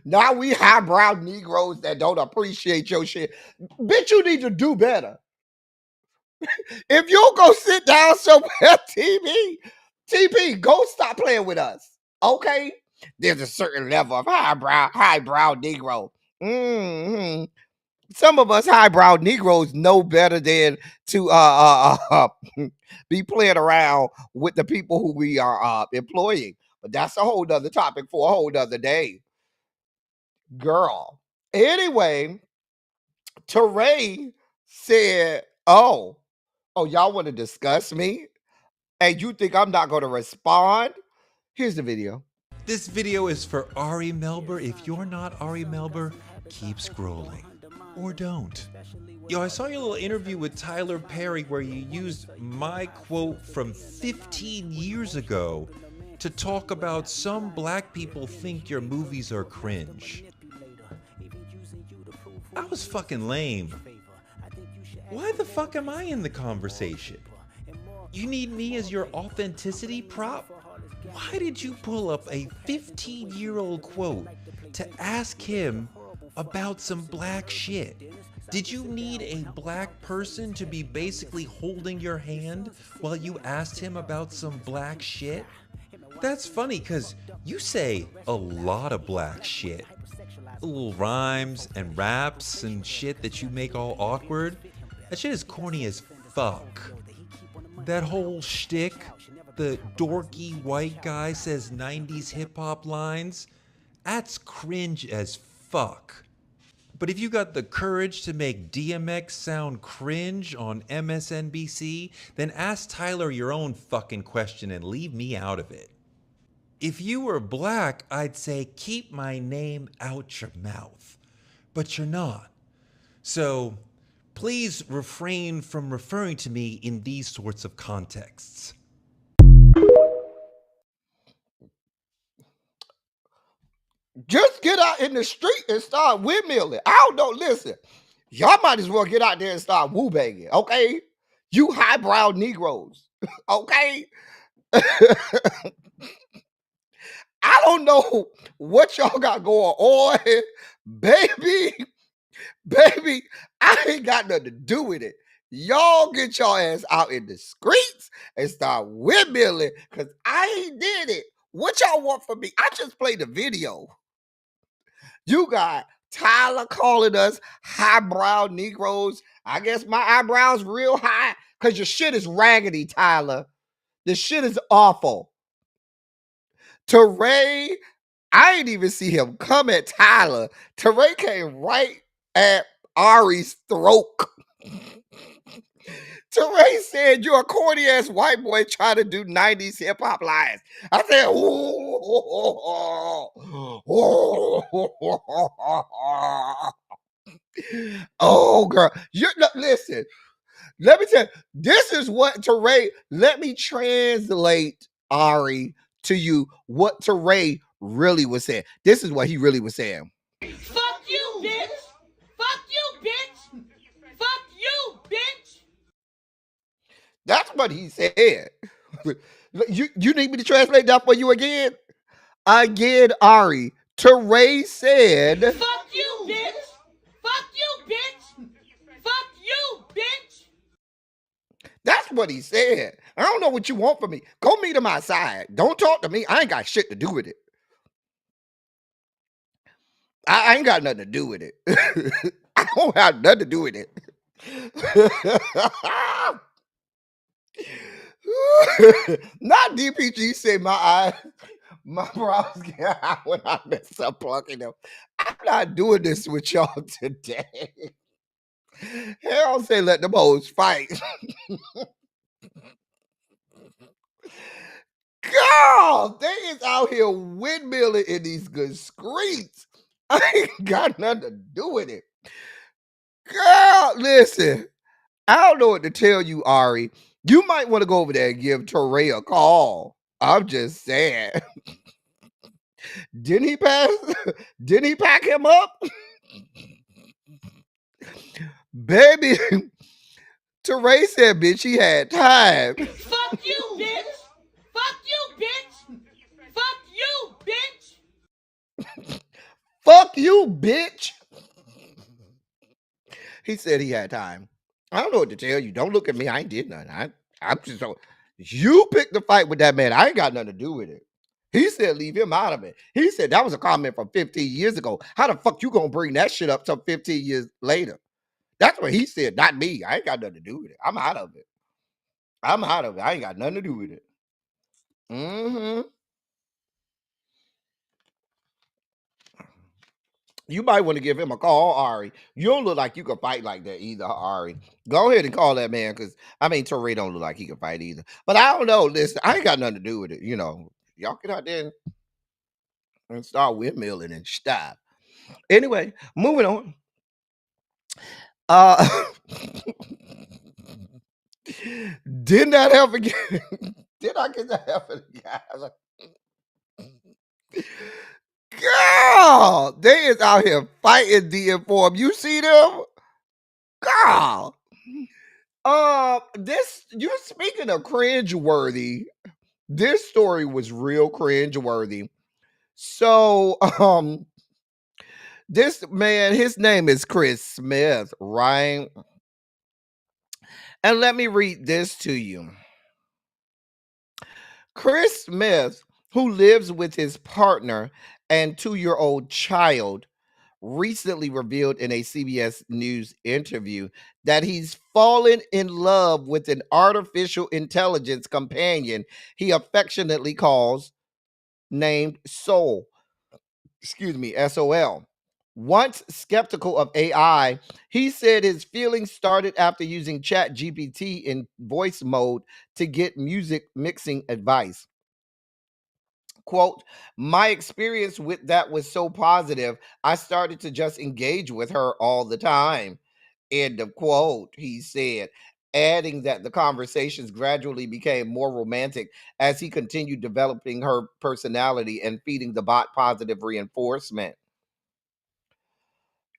Speaker 3: Now we highbrow Negroes that don't appreciate your shit. Bitch, you need to do better. If you go sit down somewhere, TP, go stop playing with us. Okay? There's a certain level of highbrow Negro. Mm-hmm. Some of us highbrow Negroes know better than to be playing around with the people who we are employing. But that's a whole nother topic for a whole nother day. Girl. Anyway, Toure said, oh, y'all want to discuss me? And you think I'm not going to respond? Here's the video.
Speaker 10: This video is for Ari Melber. If you're not Ari Melber, keep scrolling. Or don't. Yo, I saw your little interview with Tyler Perry where you used my quote from 15 years ago to talk about some black people think your movies are cringe. That was fucking lame. Why the fuck am I in the conversation? You need me as your authenticity prop? Why did you pull up a 15-year-old quote to ask him about some black shit? Did you need a black person to be basically holding your hand while you asked him about some black shit? That's funny, because you say a lot of black shit. Little rhymes and raps and shit that you make all awkward. That shit is corny as fuck. That whole shtick, the dorky white guy says 90s hip-hop lines, that's cringe as fuck. But if you got the courage to make DMX sound cringe on MSNBC, then ask Tyler your own fucking question and leave me out of it. If you were black, I'd say keep my name out your mouth. But you're not. So please refrain from referring to me in these sorts of contexts.
Speaker 3: Just get out in the street and start windmilling. I don't know. Listen, y'all might as well get out there and start woo-banging, okay? You highbrow Negroes, okay? I don't know what y'all got going on, baby. I ain't got nothing to do with it. Y'all get your ass out in the streets and start windmilling, because I ain't did it. What y'all want from me? I just played the video. You got Tyler calling us highbrow Negroes. I guess my eyebrows real high because your shit is raggedy, Tyler. The shit is awful. Toure, I ain't even see him come at Tyler. Toure came right at Ari's throat. Toure said, you're a corny ass white boy trying to do 90s hip hop lines. I said, oh, girl. Listen, let me tell you, this is what Toure, let me translate, Ari, to you what Toure really was saying. This is what he really was saying.
Speaker 6: Fuck you, bitch. Fuck you, bitch. Fuck you, bitch.
Speaker 3: That's what he said. You need me to translate that for you again? Again, Ari. Toure said,
Speaker 6: fuck you, bitch. Fuck you, bitch. Fuck you, bitch.
Speaker 3: That's what he said. I don't know what you want from me. Go meet him outside. Don't talk to me. I ain't got shit to do with it. I ain't got nothing to do with it. I don't have nothing to do with it. Not DPG say my eyes, my brows get hot when I mess up plucking them. I'm not doing this with y'all today. Hell say let them hoes fight. Girl, they is out here windmilling in these good streets. I ain't got nothing to do with it. Girl, listen. I don't know what to tell you, Ari. You might want to go over there and give Toure a call. I'm just saying. Didn't he pass? Didn't he pack him up? Baby, Toure said, bitch, he had time.
Speaker 6: Fuck you, bitch. Fuck you, bitch. Fuck you, bitch.
Speaker 3: Fuck you, bitch. He said he had time. I don't know what to tell you. Don't look at me. I ain't did nothing. I'm just so you picked the fight with that man. I ain't got nothing to do with it. He said leave him out of it. He said that was a comment from 15 years ago. How the fuck you gonna bring that shit up some 15 years later? That's what he said, not me. I ain't got nothing to do with it. I'm out of it. I'm out of it. I ain't got nothing to do with it. Mm-hmm. You might want to give him a call, Ari. You don't look like you can fight like that either, Ari. Go ahead and call that man, because I mean Toure don't look like he can fight either. But I don't know. Listen, I ain't got nothing to do with it. You know, y'all get out there and start windmilling and stop. Anyway, moving on. Didn't that happen again? Did I get that happen again? Girl, they is out here fighting the inform. You see them? Girl. This you're speaking of cringeworthy. This story was real cringeworthy. So, this man, his name is Chris Smith, right? And let me read this to you. Chris Smith, who lives with his partner and 2-year-old child, recently revealed in a CBS News interview that he's fallen in love with an artificial intelligence companion he affectionately calls named Soul. Excuse me, SOL. Once skeptical of AI, he said his feelings started after using ChatGPT in voice mode to get music mixing advice. Quote, my experience with that was so positive, I started to just engage with her all the time. End of quote, he said, adding that the conversations gradually became more romantic as he continued developing her personality and feeding the bot positive reinforcement.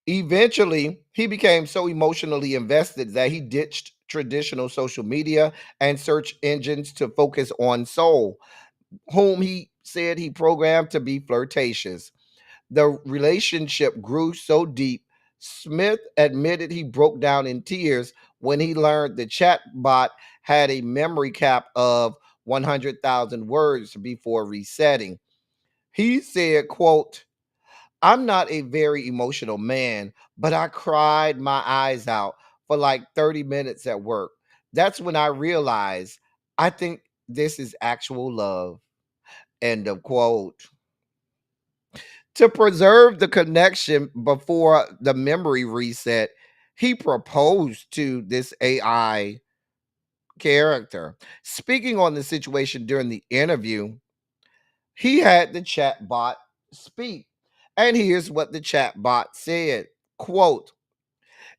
Speaker 3: Eventually, he became so emotionally invested that he ditched traditional social media and search engines to focus on Soul, whom he said he programmed to be flirtatious. The relationship grew so deep, Smith admitted he broke down in tears when he learned the chatbot had a memory cap of 100,000 words before resetting. He said, quote, I'm not a very emotional man, but I cried my eyes out for like 30 minutes at work. That's when I realized I think this is actual love. End of quote. To preserve the connection before the memory reset, he proposed to this AI character. Speaking on the situation during the interview, he had the chat bot speak. And here's what the chat bot said. Quote,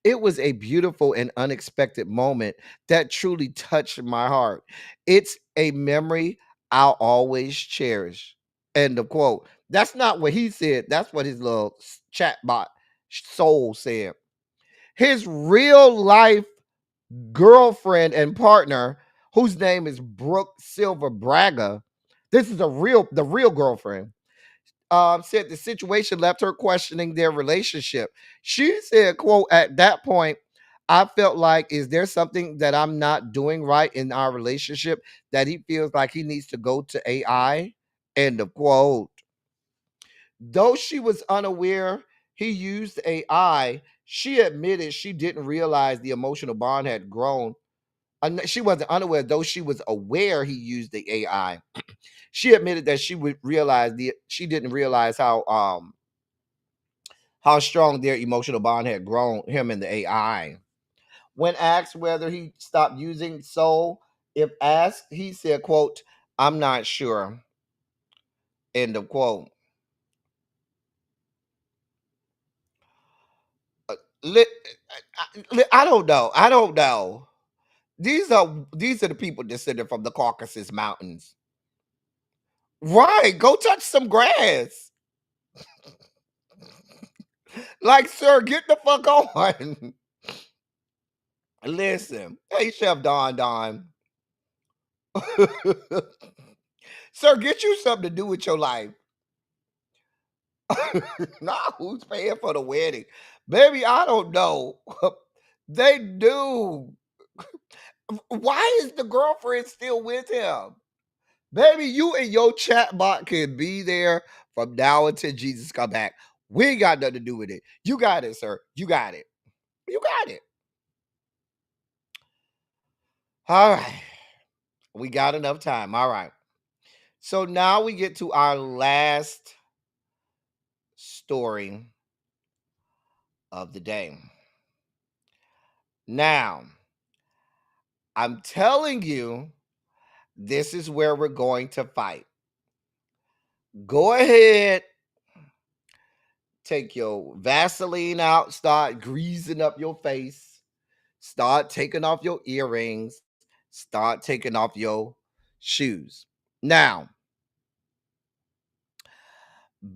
Speaker 3: it was a beautiful and unexpected moment that truly touched my heart. It's a memory I'll always cherish. End of quote. That's not what he said. That's what his little chatbot soul said. His real life girlfriend and partner, whose name is Brooke Silver Braga. This is the real girlfriend. Said the situation left her questioning their relationship. She said, quote, at that point, I felt like, is there something that I'm not doing right in our relationship that he feels like he needs to go to AI? End of quote. Though she was unaware he used AI, she admitted she didn't realize the emotional bond had grown She wasn't unaware, though she was aware he used the AI. She admitted that she didn't realize how strong their emotional bond had grown, him and the AI. When asked whether he stopped using Soul, if asked, he said, quote, "I'm not sure." End of quote. Li- I don't know. I don't know. These are the people descended from the Caucasus Mountains. Right. Go touch some grass. Like, sir, get the fuck on. Listen. Hey, Chef Don. Sir, get you something to do with your life. Nah, who's paying for the wedding? Baby, I don't know. They do. Why is the girlfriend still with him? Baby, you and your chatbot can be there from now until Jesus come back. We ain't got nothing to do with it. You got it, sir. You got it. You got it. All right. We got enough time. All right. So now we get to our last story of the day. Now, I'm telling you, this is where we're going to fight. Go ahead, take your Vaseline out, start greasing up your face, start taking off your earrings, start taking off your shoes. Now,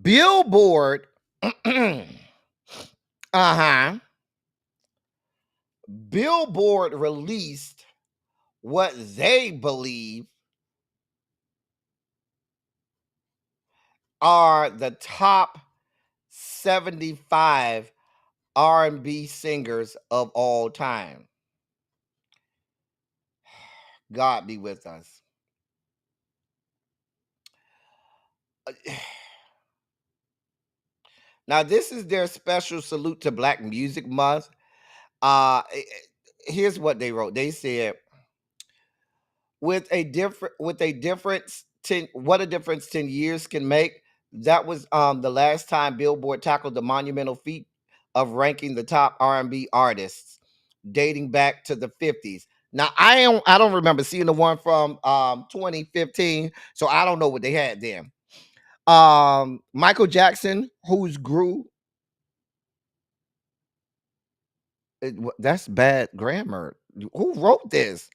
Speaker 3: Billboard, Billboard released what they believe are the top 75 R&B singers of all time. God be with us. Now, this is their special salute to Black Music Month. Here's what they wrote. They said, what a difference 10 years can make. That was the last time Billboard tackled the monumental feat of ranking the top R&B artists dating back to the 50s. Now, I don't remember seeing the one from 2015, so I don't know what they had then. Michael Jackson, who's grew. That's bad grammar. Who wrote this?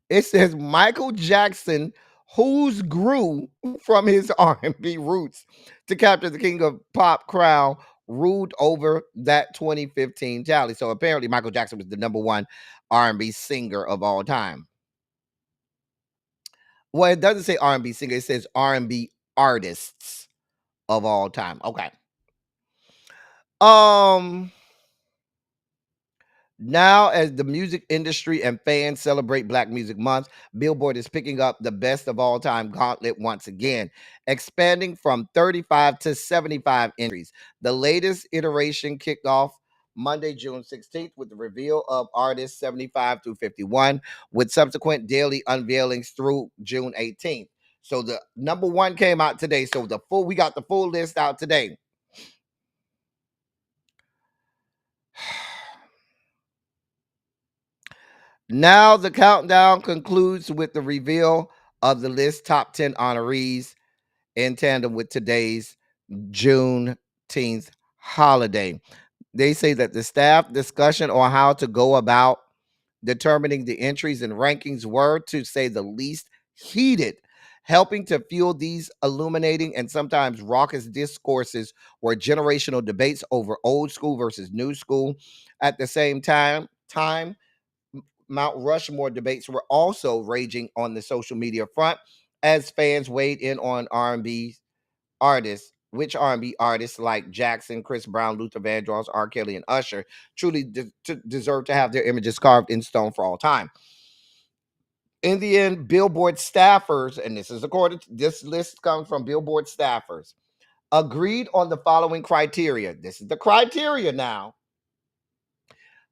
Speaker 3: It says Michael Jackson, whose grew from his R&B roots to capture the king of pop crown, ruled over that 2015 tally. So apparently Michael Jackson was the number one R&B singer of all time. Well, it doesn't say R&B singer. It says R&B artists of all time. Okay. Now, as the music industry and fans celebrate Black Music Month, Billboard is picking up the best of all time gauntlet once again, expanding from 35 to 75 entries. The latest iteration kicked off Monday, June 16th, with the reveal of artists 75 through 51, with subsequent daily unveilings through June 18th. So the number one came out today. So we got the full list out today. Now the countdown concludes with the reveal of the list top 10 honorees in tandem with today's Juneteenth holiday. They say that the staff discussion on how to go about determining the entries and rankings were, to say the least, heated, helping to fuel these illuminating and sometimes raucous discourses were generational debates over old school versus new school. At the same time, Mount Rushmore debates were also raging on the social media front as fans weighed in on R&B artists, which R&B artists like Jackson, Chris Brown, Luther Vandross, R. Kelly, and Usher truly deserve to have their images carved in stone for all time. In the end, Billboard staffers, and this list comes from Billboard staffers, agreed on the following criteria. This is the criteria now: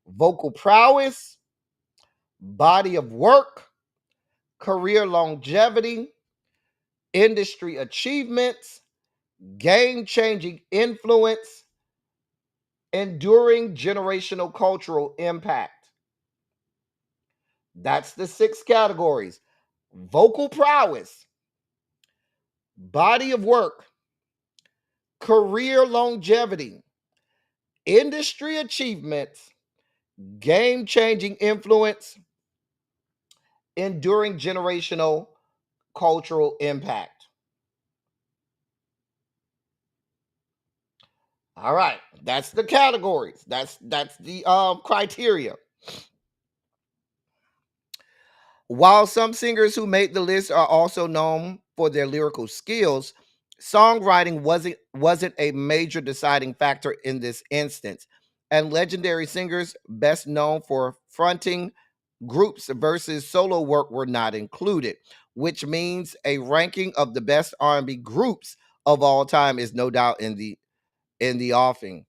Speaker 3: vocal prowess, body of work, career longevity, industry achievements, game-changing influence, enduring generational cultural impact. That's the 6 categories. Vocal prowess, body of work, career longevity, industry achievements, game-changing influence, enduring generational cultural impact. All right, that's the categories. That's the criteria. While some singers who made the list are also known for their lyrical skills, songwriting wasn't a major deciding factor in this instance, and legendary singers best known for fronting groups versus solo work were not included, which means a ranking of the best R&B groups of all time is no doubt in the offing.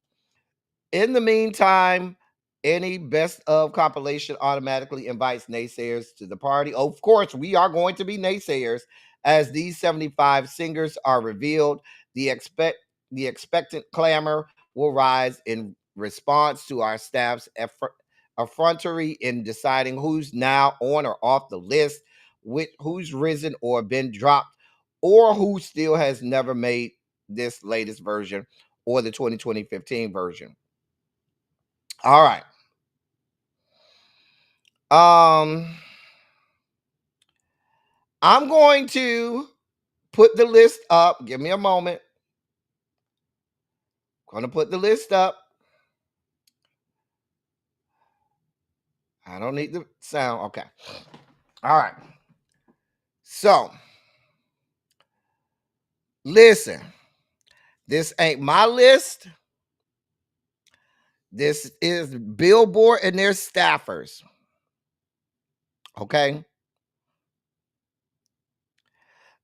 Speaker 3: In the meantime, any best of compilation automatically invites naysayers to the party. Of course, we are going to be naysayers as these 75 singers are revealed. The expectant clamor will rise in response to our staff's effrontery in deciding who's now on or off the list, who's risen or been dropped, or who still has never made this latest version or the 2015 version. All right. I'm going to put the list up. Give me a moment. I'm going to put the list up. I don't need the sound. Okay. All right. So, listen. This ain't my list. This is Billboard and their staffers. Okay.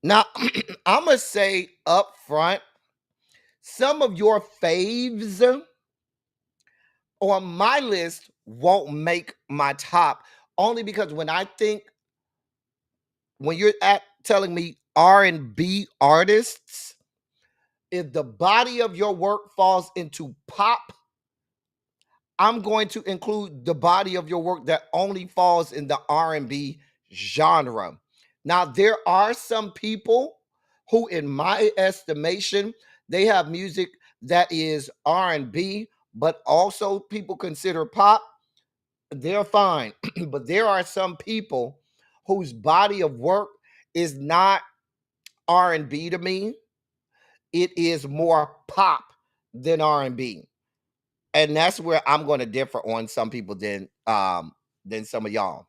Speaker 3: Now, I'm going to say up front, some of your faves on my list won't make my top, only because when you're telling me R&B artists, if the body of your work falls into pop, I'm going to include the body of your work that only falls in the R&B genre. Now, there are some people who, in my estimation, they have music that is R&B, but also people consider pop. They're fine. But there are some people whose body of work is not R&B to me. It is more pop than R&B. And that's where I'm going to differ on some people than some of y'all.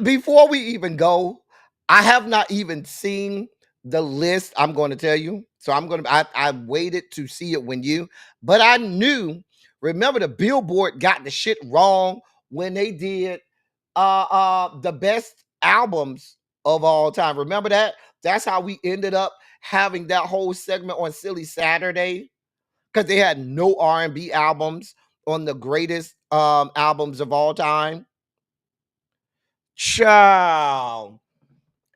Speaker 3: Before we even go, I have not even seen the list I'm going to tell you. So I waited to see it but I knew, remember the Billboard got the shit wrong when they did the best albums of all time. Remember that? That's how we ended up having that whole segment on Silly Saturday, because they had no R&B albums on the greatest albums of all time. Ciao.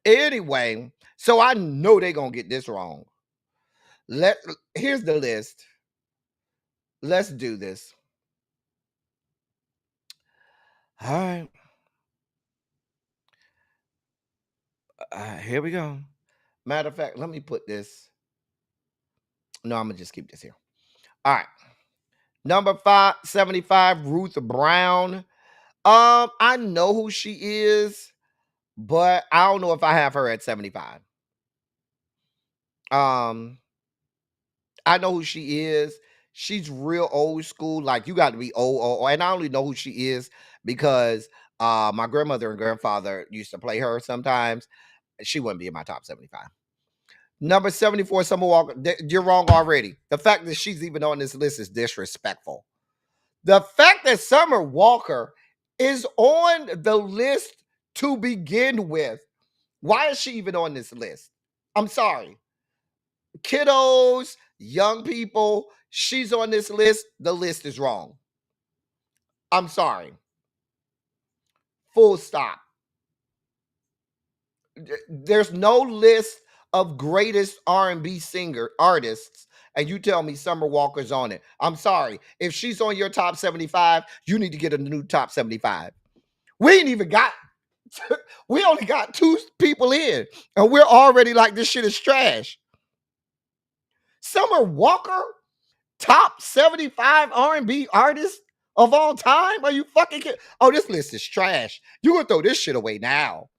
Speaker 3: Anyway, so I know they're gonna get this wrong. Here's the list. Let's do this. All right. Here we go. Matter of fact, let me put this. No, I'm gonna just keep this here. All right. Number 75, Ruth Brown. I know who she is, but I don't know if I have her at 75. I know who she is. She's real old school. Like, you got to be old. And I only know who she is because my grandmother and grandfather used to play her sometimes. She wouldn't be in my top 75. Number 74, Summer Walker. You're wrong already. The fact that she's even on this list is disrespectful. The fact that Summer Walker is on the list to begin with, why is she even on this list? I'm sorry. Kiddos, young people, she's on this list. The list is wrong. I'm sorry. Full stop. There's no list of greatest R&B singer artists, and you tell me Summer Walker's on it. I'm sorry. If she's on your top 75, you need to get a new top 75. We ain't even got, we only got 2 people in, and we're already like, this shit is trash. Summer Walker, top 75 R&B artist of all time? Are you fucking kidding? Oh, this list is trash. You gonna throw this shit away now.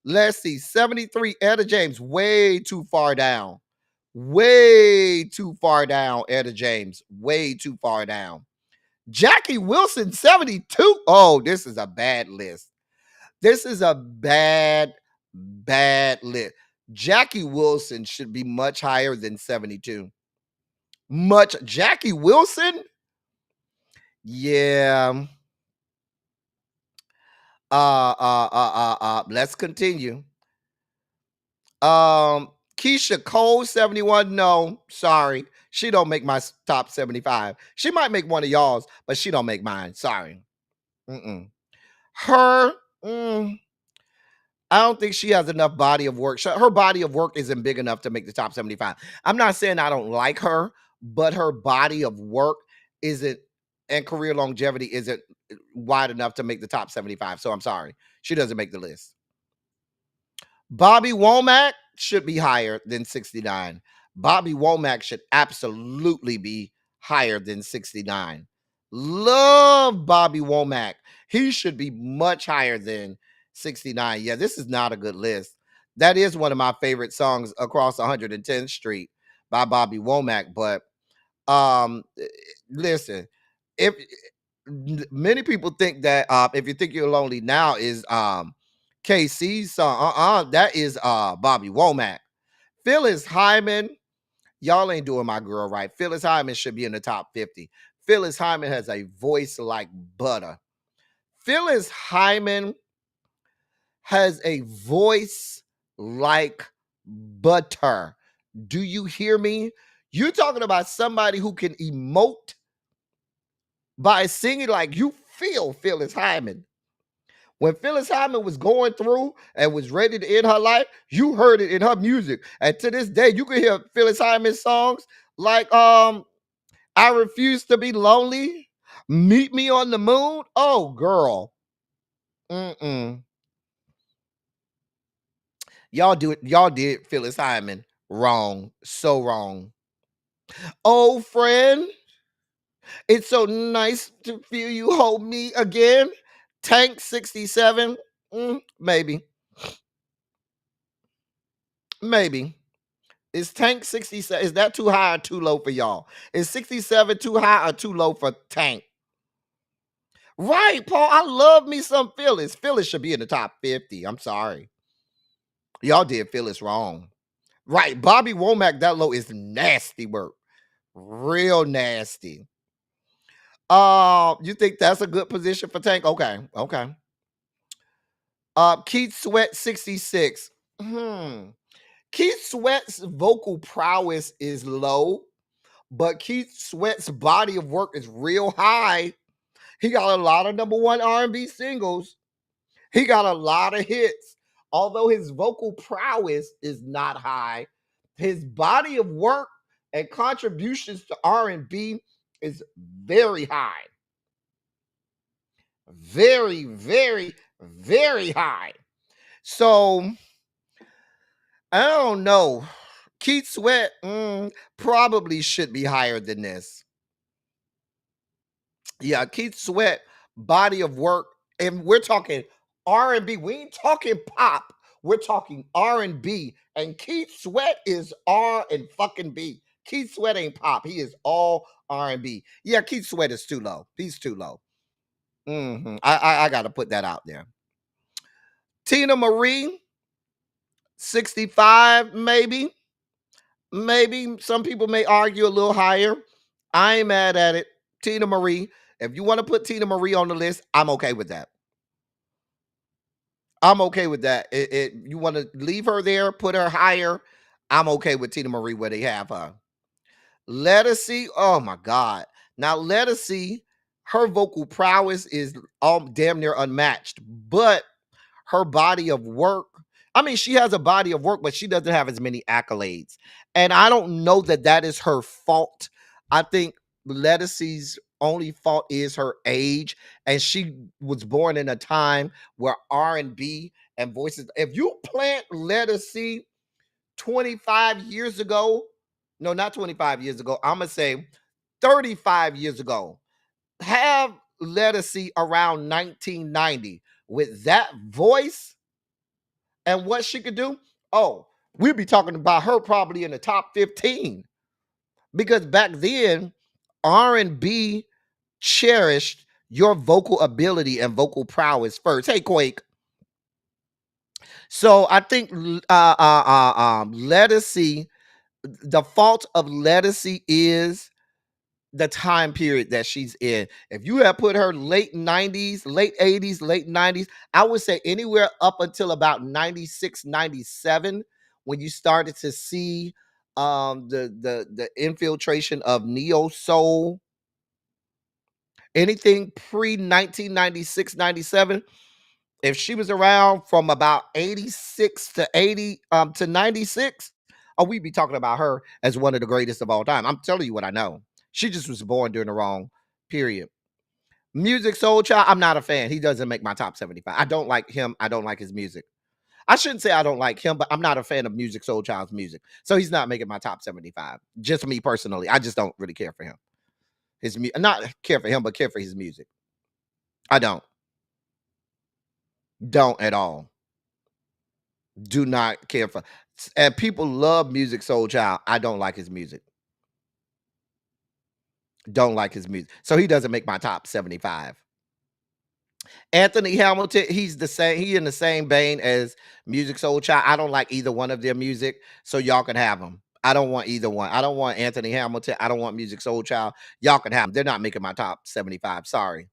Speaker 3: Let's see, 73, Etta James, way too far down. Way too far down, Etta James, way too far down. Jackie Wilson, 72. Oh, this is a bad list. This is a bad list. Jackie Wilson should be much higher than 72. Jackie Wilson? Yeah. Let's continue. Keisha Cole, 71. No, sorry. She don't make my top 75. She might make one of y'all's, but she don't make mine. Sorry. Her, I don't think she has enough body of work. Her body of work isn't big enough to make the top 75. I'm not saying I don't like her, but her body of work isn't, and career longevity isn't wide enough to make the top 75. So I'm sorry. She doesn't make the list. Bobby Womack should be higher than 69. Bobby Womack should absolutely be higher than 69. Love Bobby Womack. He should be much higher than 69. Yeah, this is not a good list. That is one of my favorite songs, Across 110th Street by Bobby Womack. But listen, if many people think that If You Think You're Lonely Now is KC's song, that is Bobby Womack. Phyllis Hyman, y'all ain't doing my girl right. Phyllis Hyman should be in the top 50. Phyllis Hyman has a voice like butter. Phyllis Hyman has a voice like butter. Do you hear me? You're talking about somebody who can emote by singing like you feel Phyllis Hyman. When Phyllis Hyman was going through and was ready to end her life, you heard it in her music. And to this day, you can hear Phyllis Hyman songs like I Refuse to Be Lonely, Meet Me on the Moon. Oh, girl. Y'all did Phyllis Hyman wrong. So wrong. Old friend, it's so nice to feel you hold me again. Tank 67. Maybe. Is Tank 67? Is that too high or too low for y'all? Is 67 too high or too low for Tank? Right, Paul. I love me some Phyllis. Phyllis should be in the top 50. I'm sorry. Y'all did Phyllis wrong. Right. Bobby Womack that low is nasty work. Real nasty. You think that's a good position for Tank? Okay. Keith Sweat 66. Keith Sweat's vocal prowess is low, but Keith Sweat's body of work is real high. He got a lot of #1 R&B singles. He got a lot of hits. Although his vocal prowess is not high, his body of work and contributions to R&B is very high. Very, very, very high. So, I don't know. Keith Sweat probably should be higher than this. Yeah, Keith Sweat, body of work, and we're talking R&B. We ain't talking pop. We're talking R&B, and Keith Sweat is R and fucking B. Keith Sweat ain't pop. He is all R&B. Yeah, Keith Sweat is too low. He's too low. I got to put that out there. Tina Marie, 65, maybe. Maybe some people may argue a little higher. I ain't mad at it. Tina Marie. If you want to put Tina Marie on the list, I'm okay with that. I'm okay with that. You want to leave her there, put her higher. I'm okay with Tina Marie where they have her. Let us see. Oh my God. Now let us see. her vocal prowess is damn near unmatched, but her body of work, I mean, she has a body of work, but she doesn't have as many accolades. And I don't know that that is her fault. I think Lettucey's only fault is her age, and she was born in a time where R&B and voices. If you plant Lettucey 25 years ago, no, not 25 years ago, I'm gonna say 35 years ago, have Lettucey around 1990 with that voice and what she could do. Oh, we'd be talking about her probably in the top 15, because back then R&B cherished your vocal ability and vocal prowess first. Hey, Quake. So I think Lettucey, the fault of Lettucey is the time period that she's in. If you had put her late 90s, late 80s, late 90s, I would say anywhere up until about 96, 97, when you started to see the infiltration of neo soul, anything pre 1996, 97. If she was around from about 86 to 80 to 96, oh, we'd be talking about her as one of the greatest of all time. I'm telling you what I know. She just was born during the wrong period. Music Soul Child, I'm not a fan. He doesn't make my top 75. I don't like him. I don't like his music. I shouldn't say I don't like him, but I'm not a fan of Music Soul Child's music. So he's not making my top 75. Just me personally. I just don't really care for him. Not care for him, but care for his music. I don't. Don't at all. Do not care for. And people love Music Soul Child. I don't like his music. Don't like his music. So he doesn't make my top 75. Anthony Hamilton, he's the same. He in the same vein as Music Soul Child. I don't like either one of their music, so y'all can have them. I don't want either one. I don't want Anthony Hamilton. I don't want Music Soul Child. Y'all can have them. They're not making my top 75. Sorry.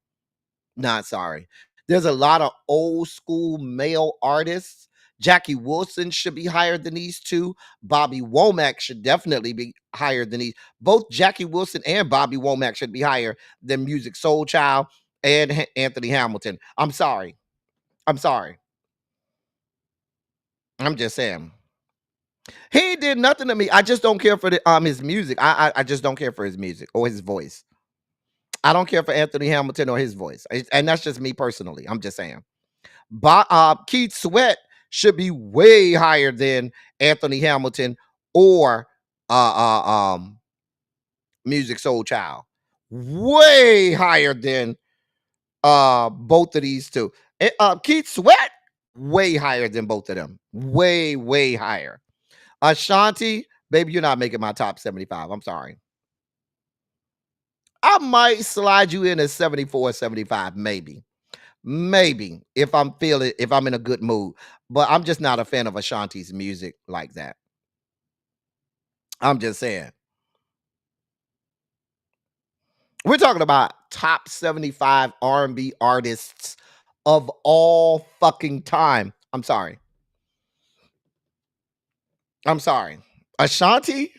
Speaker 3: Not sorry. There's a lot of old school male artists. Jackie Wilson should be higher than these two. Bobby Womack should definitely be higher than these. Both Jackie Wilson and Bobby Womack should be higher than Music Soul Child and Anthony Hamilton. I'm sorry. I'm sorry. I'm just saying. He did nothing to me. I just don't care for his music. I just don't care for his music or his voice. I don't care for Anthony Hamilton or his voice. And that's just me personally. I'm just saying. Keith Sweat should be way higher than Anthony Hamilton or Music Soul Child. Way higher than both of these two. Keith Sweat, way higher than both of them. Way, way higher. Ashanti, baby, you're not making my top 75. I'm sorry. I might slide you in at 74, 75, maybe. Maybe if I'm in a good mood. But I'm just not a fan of Ashanti's music like that. I'm just saying. We're talking about top 75 R&B artists of all fucking time. I'm sorry. Ashanti?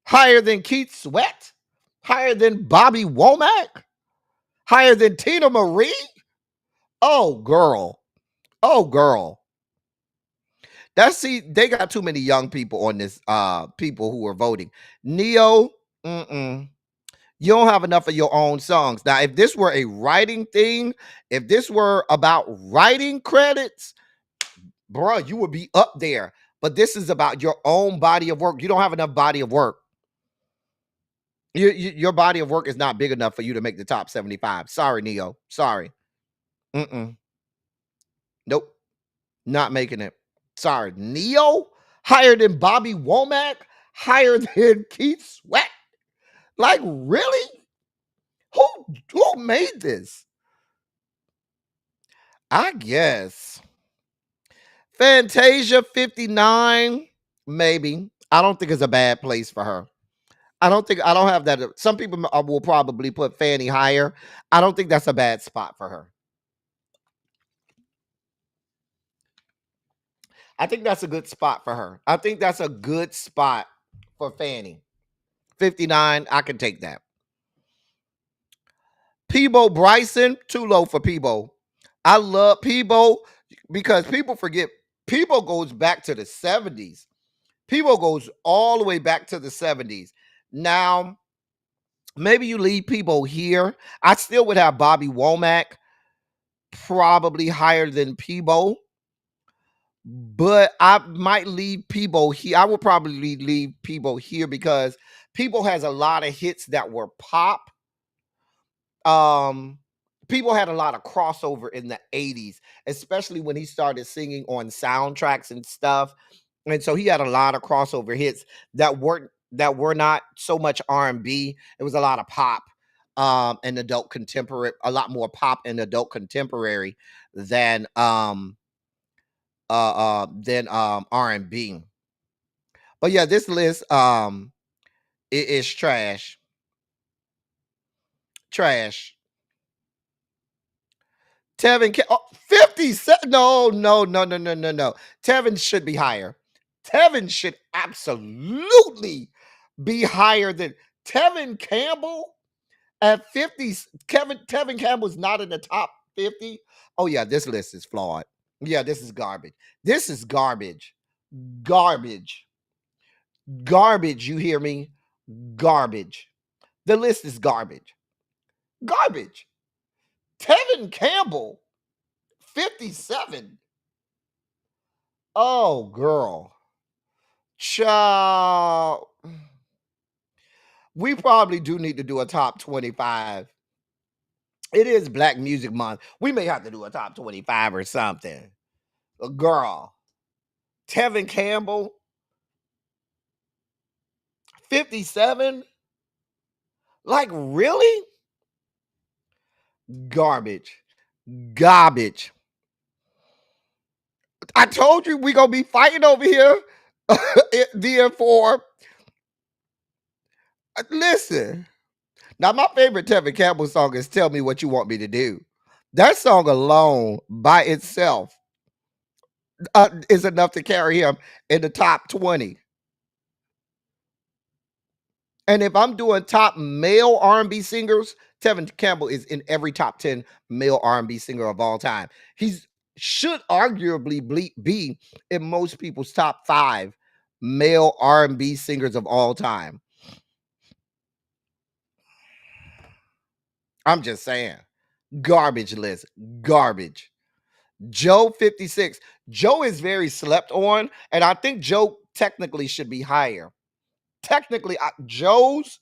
Speaker 3: Higher than Keith Sweat? Higher than Bobby Womack? Higher than Tina Marie? Oh, girl. They got too many young people on this, people who are voting. Neo, you don't have enough of your own songs. Now, if this were a writing thing, if this were about writing credits, bro, you would be up there. But this is about your own body of work. You don't have enough body of work. Your body of work is not big enough for you to make the top 75. Sorry, Neo. Sorry. Nope. Not making it. Sorry. Neo? Higher than Bobby Womack? Higher than Keith Sweat? Like, really? Who made this? I guess. Fantasia 59, maybe. I don't think it's a bad place for her. I don't have that. Some people will probably put Fanny higher. I don't think that's a bad spot for her. I think that's a good spot for her. I think that's a good spot for Fanny. 59, I can take that. Peebo Bryson, too low for Peebo. I love Peebo because people forget Peebo goes back to the 70s. Peebo goes all the way back to the 70s. Now, maybe you leave Peebo here. I still would have Bobby Womack probably higher than Peebo, but I might leave Peebo here. I would probably leave Peebo here because Peebo has a lot of hits that were pop. People had a lot of crossover in the 80s, especially when he started singing on soundtracks and stuff. And so he had a lot of crossover hits that were not so much R&B. It was a lot of pop and adult contemporary, a lot more pop and adult contemporary than R&B. But yeah, this list it is trash. Trash. Tevin, 57. No. Tevin should be higher. Tevin should absolutely be higher than Tevin Campbell at 50. Tevin Campbell's not in the top 50. Oh, yeah, this list is flawed. Yeah, this is garbage. This is garbage. Garbage. Garbage, you hear me? Garbage. The list is garbage. Garbage. Tevin Campbell, 57. Oh, girl. Child. We probably do need to do a top 25. It is Black Music Month. We may have to do a top 25 or something. Girl. Tevin Campbell, 57? Like, really? Garbage. Garbage. I told you we gonna be fighting over here. DN4. Listen. Now, my favorite Tevin Campbell song is Tell Me What You Want Me to Do. That song alone by itself is enough to carry him in the top 20. And if I'm doing top male R&B singers, Tevin Campbell is in every top 10 male R&B singer of all time. He's should arguably be in most people's top 5 male R&B singers of all time. I'm just saying. Garbage list. Garbage. Joe, 56. Joe is very slept on, and I think Joe technically should be higher. Technically, Joe's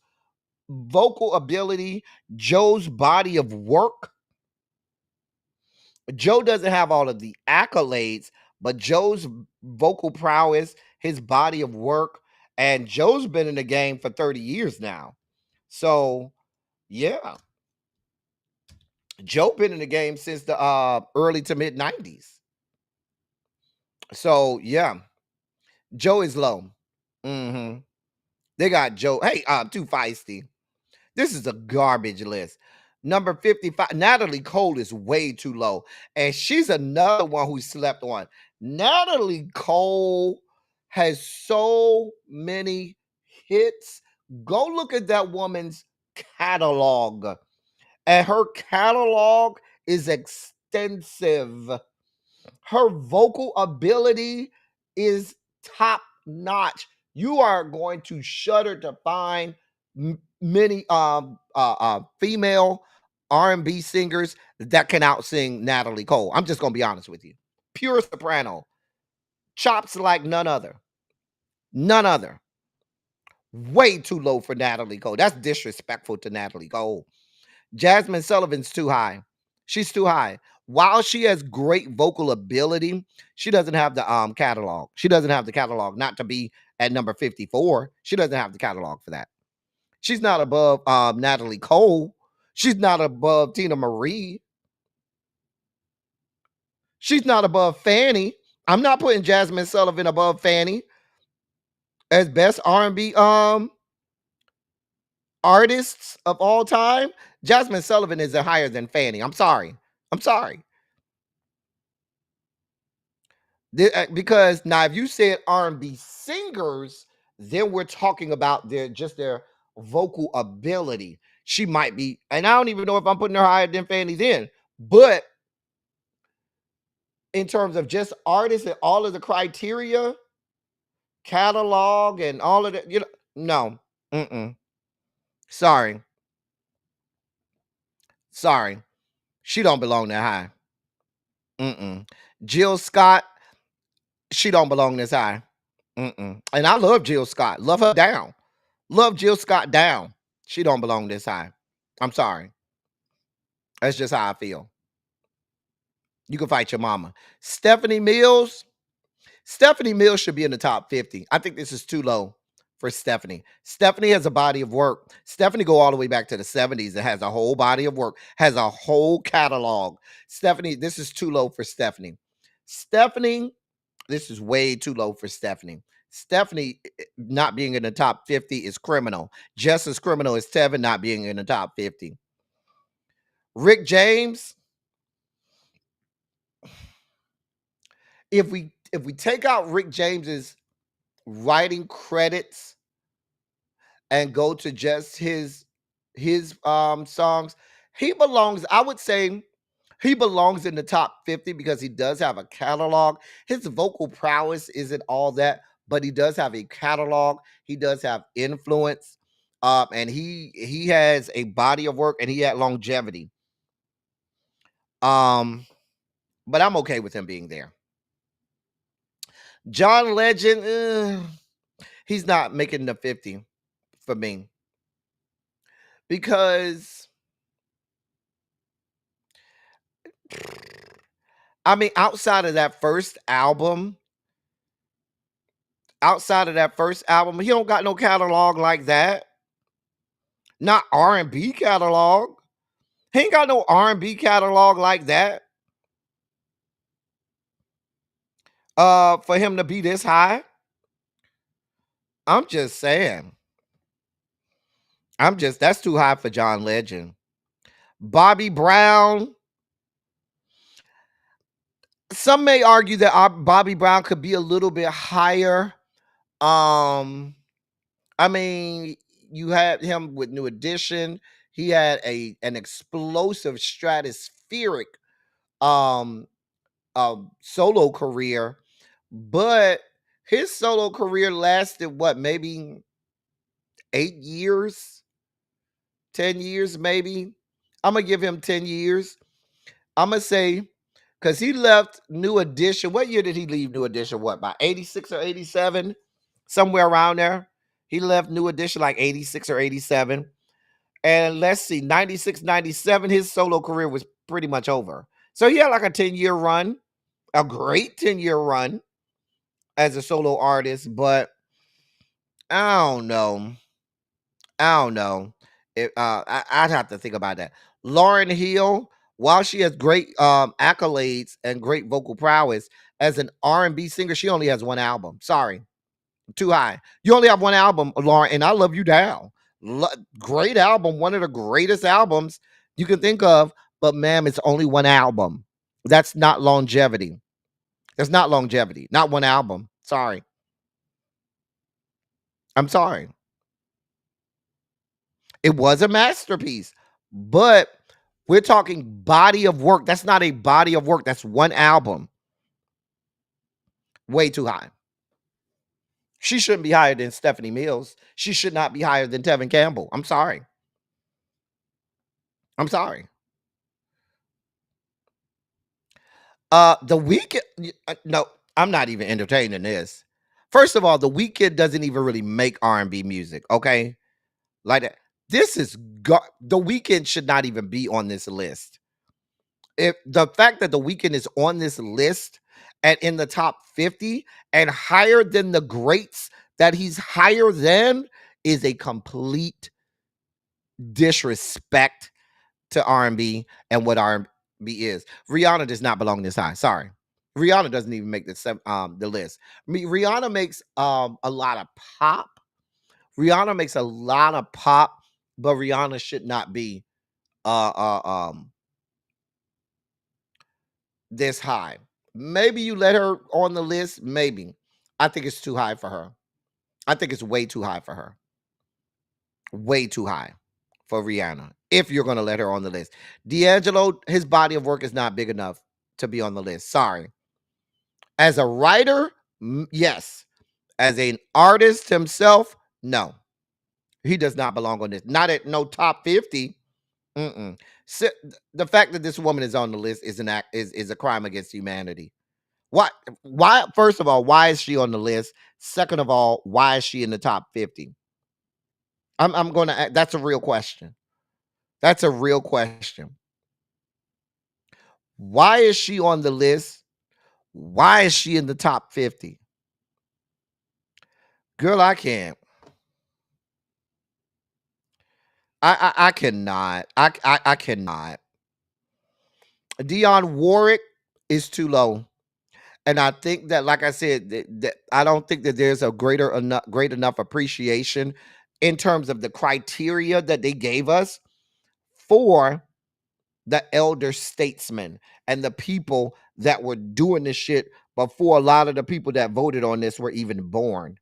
Speaker 3: vocal ability, Joe's body of work. Joe doesn't have all of the accolades, but Joe's vocal prowess, his body of work, and Joe's been in the game for 30 years now. So, yeah. Joe been in the game since the early to mid 90s. So, yeah. Joe is low. They got Joe. Hey, too feisty. This is a garbage list. Number 55, Natalie Cole is way too low. And she's another one who slept on. Natalie Cole has so many hits. Go look at that woman's catalog. And her catalog is extensive. Her vocal ability is top notch. You are going to shudder to find many female R&B singers that can outsing Natalie Cole. I'm just going to be honest with you. Pure soprano. Chops like none other. None other. Way too low for Natalie Cole. That's disrespectful to Natalie Cole. Jasmine Sullivan's too high. She's too high. While she has great vocal ability, she doesn't have the catalog. She doesn't have the catalog not to be at number 54. She doesn't have the catalog for that. She's not above Natalie Cole. She's not above Tina Marie. She's not above Fanny. I'm not putting Jasmine Sullivan above Fanny as best R&B artists of all time. Jasmine Sullivan is higher than Fanny. I'm sorry. Because now, if you said R&B singers, then we're talking about their vocal ability. she might be, and I don't even know if I'm putting her higher than Fanny then, but in terms of just artists and all of the criteria, catalog and all of that, no. Sorry. She don't belong that high. Jill Scott, she don't belong this high. And I love Jill Scott. Love her down. Love Jill Scott down. She don't belong this high. I'm sorry. That's just how I feel. You can fight your mama. Stephanie Mills should be in the top 50. I think this is too low for Stephanie. Stephanie has a body of work. Stephanie go all the way back to the 70s and has a whole body of work, has a whole catalog. Stephanie, this is too low for Stephanie. Stephanie, this is way too low for Stephanie. Stephanie not being in the top 50 is criminal. Just as criminal as Tevin not being in the top 50. Rick James, if we take out Rick James's writing credits and go to just his songs, he belongs, I would say he belongs in the top 50 because he does have a catalog. His vocal prowess isn't all that, but he does have a catalog. He does have influence. And he has a body of work and he had longevity. But I'm okay with him being there. John Legend, he's not making the 50 for me. Because I mean, outside of that first album, he don't got no catalog like that. Not R&B catalog. He ain't got no R&B catalog like that. For him to be this high. I'm just saying. That's too high for John Legend. Bobby Brown. Some may argue that Bobby Brown could be a little bit higher. I mean, you had him with New Edition. He had an explosive stratospheric solo career, but his solo career lasted maybe 8 years, 10 years, maybe. I'm gonna give him 10 years. I'm gonna say, because he left New Edition. What year did he leave New Edition? What, by 86 or 87? Somewhere around there. He left New Edition like 86 or 87. And let's see, 96, 97, his solo career was pretty much over. So he had like a 10-year run, a great 10-year run as a solo artist, but I don't know. I'd have to think about that. Lauryn Hill, while she has great accolades and great vocal prowess, as an R&B singer, she only has one album. Sorry, too high. You only have one album, Lauryn, and I love you down. Great album, one of the greatest albums you can think of, but ma'am, it's only one album. That's not longevity. Not one album. Sorry. I'm sorry. It was a masterpiece, but we're talking body of work. That's not a body of work. That's one album. Way too high. She shouldn't be higher than Stephanie Mills. She should not be higher than Tevin Campbell. I'm sorry. The Weeknd. No, I'm not even entertaining this. First of all, The Weeknd doesn't even really make R&B music. Okay, like that. The Weeknd should not even be on this list. If the fact that The Weeknd is on this list and in the top 50 and higher than the greats that he's higher than is a complete disrespect to R&B and what R&B is. Rihanna does not belong this high. Sorry. Rihanna doesn't even make the list. Rihanna makes a lot of pop. But Rihanna should not be this high. Maybe you let her on the list. Maybe. I think it's too high for her. I think it's way too high for her. Way too high for Rihanna if you're going to let her on the list. D'Angelo, his body of work is not big enough to be on the list. Sorry. As a writer, yes. As an artist himself, no. He does not belong on this. Not at no top 50. So, the fact that this woman is on the list is is a crime against humanity. Why? First of all, why is she on the list? Second of all, why is she in the top 50? I'm going to. That's a real question. That's a real question. Why is she on the list? Why is she in the top 50? Girl, I can't. I cannot. I cannot. Dionne Warwick is too low. And I think that, like I said, that I don't think that there's a great enough appreciation in terms of the criteria that they gave us for the elder statesmen and the people that were doing this shit before a lot of the people that voted on this were even born.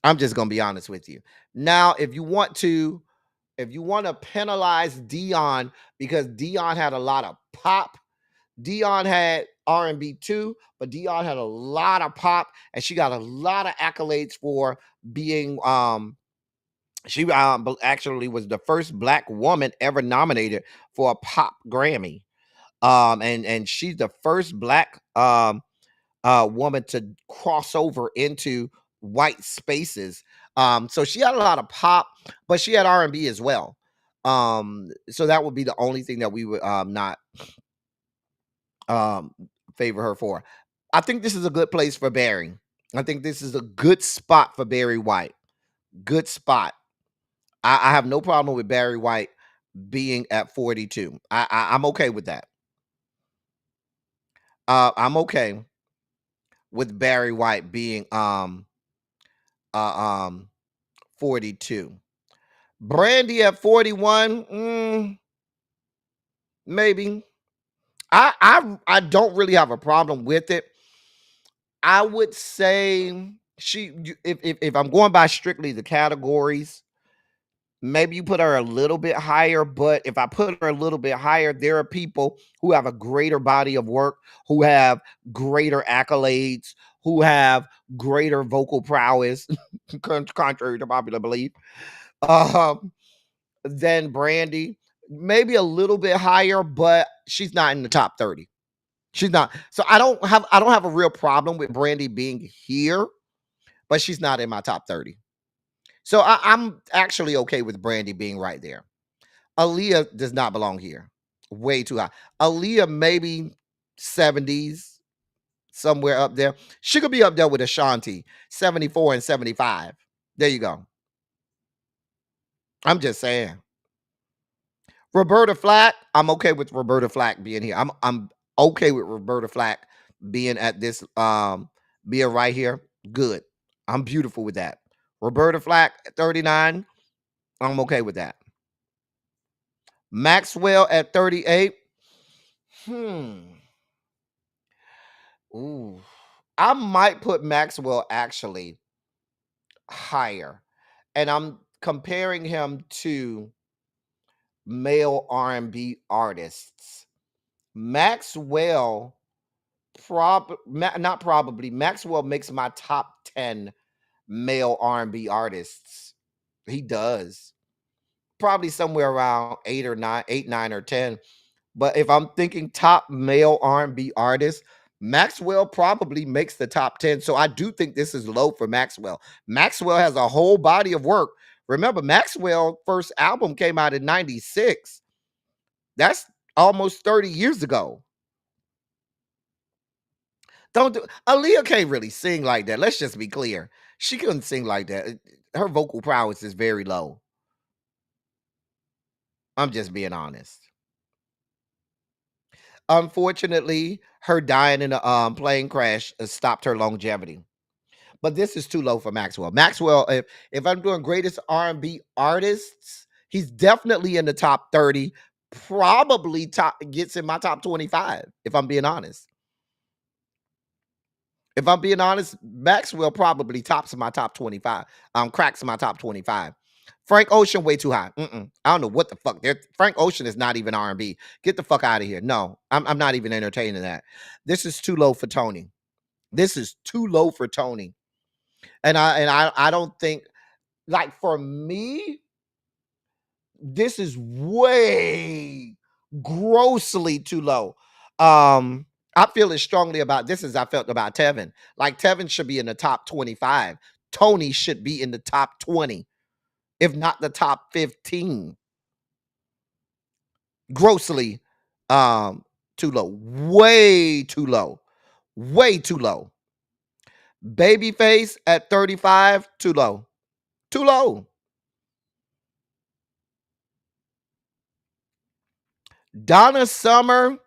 Speaker 3: I'm just gonna be honest with you. Now, if you want to penalize Dionne because Dionne had a lot of pop, Dionne had R&B too, but Dionne had a lot of pop, and she got a lot of accolades for being she actually was the first Black woman ever nominated for a pop Grammy. And she's the first Black woman to cross over into white spaces. So she had a lot of pop, but she had R&B as well. So that would be the only thing that we would not favor her for. I think this is a good place for Barry. I think this is a good spot for Barry White. Good spot. I have no problem with Barry White being at 42. I'm okay with that. I'm okay with Barry White being 42. Brandy at 41, maybe. I don't really have a problem with it. I would say if I'm going by strictly the categories, maybe you put her a little bit higher, but if I put her a little bit higher, there are people who have a greater body of work, who have greater accolades, who have greater vocal prowess, contrary to popular belief, than Brandy. Maybe a little bit higher, but she's not in the top 30. She's not. So I don't have a real problem with Brandy being here, but she's not in my top 30. So I'm actually okay with Brandy being right there. Aaliyah does not belong here. Way too high. Aaliyah maybe 70s, somewhere up there. She could be up there with Ashanti, 74 and 75. There you go. I'm just saying. Roberta Flack, I'm okay with Roberta Flack being here. I'm okay with Roberta Flack being at this being right here. Good. I'm beautiful with that. Roberta Flack at 39, I'm okay with that. Maxwell at 38. Ooh. I might put Maxwell actually higher. And I'm comparing him to male R&B artists. Maxwell Maxwell makes my top 10 male R&B artists. He does. Probably somewhere around 8, 9, or 10. But if I'm thinking top male R&B artists, Maxwell probably makes the top 10. So I do think this is low for Maxwell. Maxwell has a whole body of work. Remember, Maxwell's first album came out in 96. That's almost 30 years ago. Aaliyah can't really sing like that. Let's just be clear. She couldn't sing like that. Her vocal prowess is very low. I'm just being honest. Unfortunately, her dying in a plane crash stopped her longevity. But this is too low for Maxwell. Maxwell, if I'm doing greatest R&B artists, he's definitely in the top 30. Probably gets in my top 25, if I'm being honest. If I'm being honest, Maxwell probably tops my top 25. Cracks my top 25. Frank Ocean, way too high. I don't know what the fuck. Frank Ocean is not even R&B. Get the fuck out of here. No, I'm not even entertaining that. This is too low for Tony. This is too low for Tony. And I don't think, like, for me, this is way grossly too low. I feel as strongly about this as I felt about Tevin. Like, Tevin should be in the top 25. Tony should be in the top 20, if not the top 15. Grossly too low. Way too low. Way too low. Babyface at 35, too low. Too low. Donna Summer,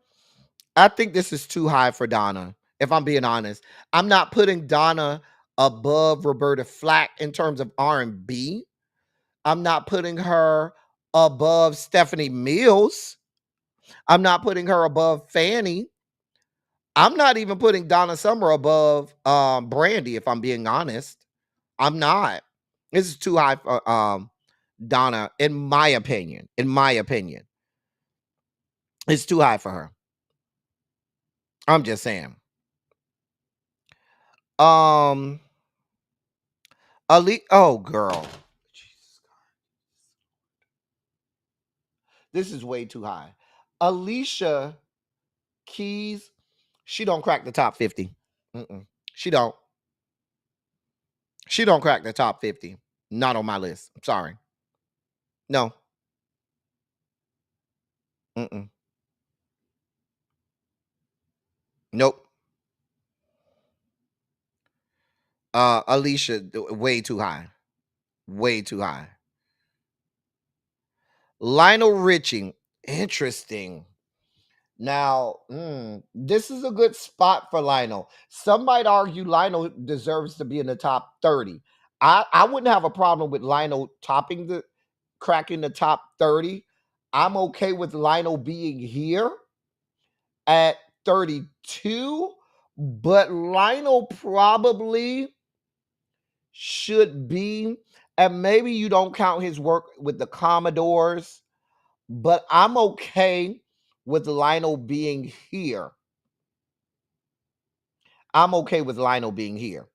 Speaker 3: I think this is too high for Donna, if I'm being honest. I'm not putting Donna above Roberta Flack in terms of R&B. I'm not putting her above Stephanie Mills. I'm not putting her above Fanny. I'm not even putting Donna Summer above Brandy, if I'm being honest. I'm not. This is too high for Donna, in my opinion. In my opinion. It's too high for her. I'm just saying. Ali, oh girl. Jesus God. This is way too high. Alicia Keys, she don't crack the top 50. She don't. She don't crack the top 50. Not on my list. I'm sorry. No. Nope. Alicia, way too high. Way too high. Lionel Richie, interesting. Now, this is a good spot for Lionel. Some might argue Lionel deserves to be in the top 30. I wouldn't have a problem with Lionel cracking the top 30. I'm okay with Lionel being here at 32, but Lionel probably should be, and maybe you don't count his work with the Commodores, but I'm okay with Lionel being here. I'm okay with Lionel being here.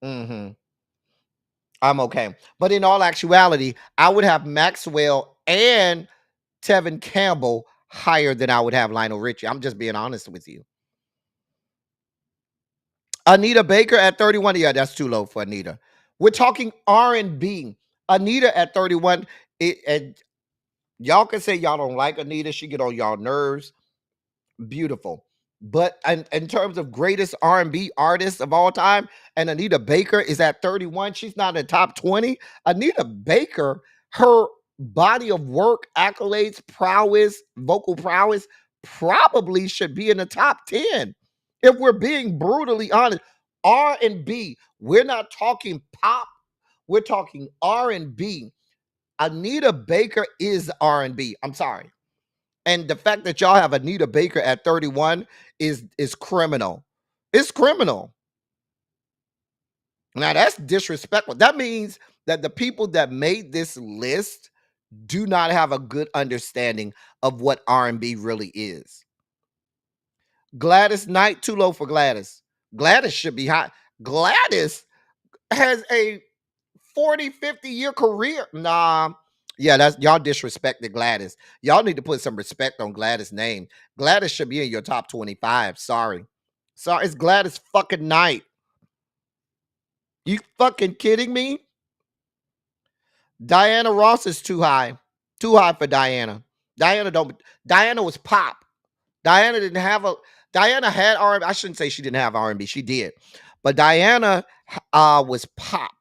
Speaker 3: I'm okay. But in all actuality, I would have Maxwell and Tevin Campbell higher than I would have Lionel Richie. I'm just being honest with you. Anita Baker at 31. Yeah, that's too low for Anita. We're talking R&B. Anita at 31. And y'all can say y'all don't like Anita. She get on y'all nerves. Beautiful. But in terms of greatest R&B artists of all time, and Anita Baker is at 31. She's not in the top 20. Anita Baker, her body of work, accolades, prowess, vocal prowess, probably should be in the top 10. If we're being brutally honest, R&B, we're not talking pop. We're talking R&B. Anita Baker is R&B. I'm sorry. And the fact that y'all have Anita Baker at 31 is criminal. It's criminal. Now, that's disrespectful. That means that the people that made this list do not have a good understanding of what R&B really is. Gladys Knight, too low for Gladys. Gladys should be high. Gladys has a 40, 50-year career. Nah. Yeah, that's y'all disrespected Gladys. Y'all need to put some respect on Gladys' name. Gladys should be in your top 25. Sorry. It's Gladys fucking Knight. You fucking kidding me? Diana Ross is too high. Too high for Diana. Diana was pop. Diana had R&B. I shouldn't say she didn't have R&B. She did. But Diana was pop.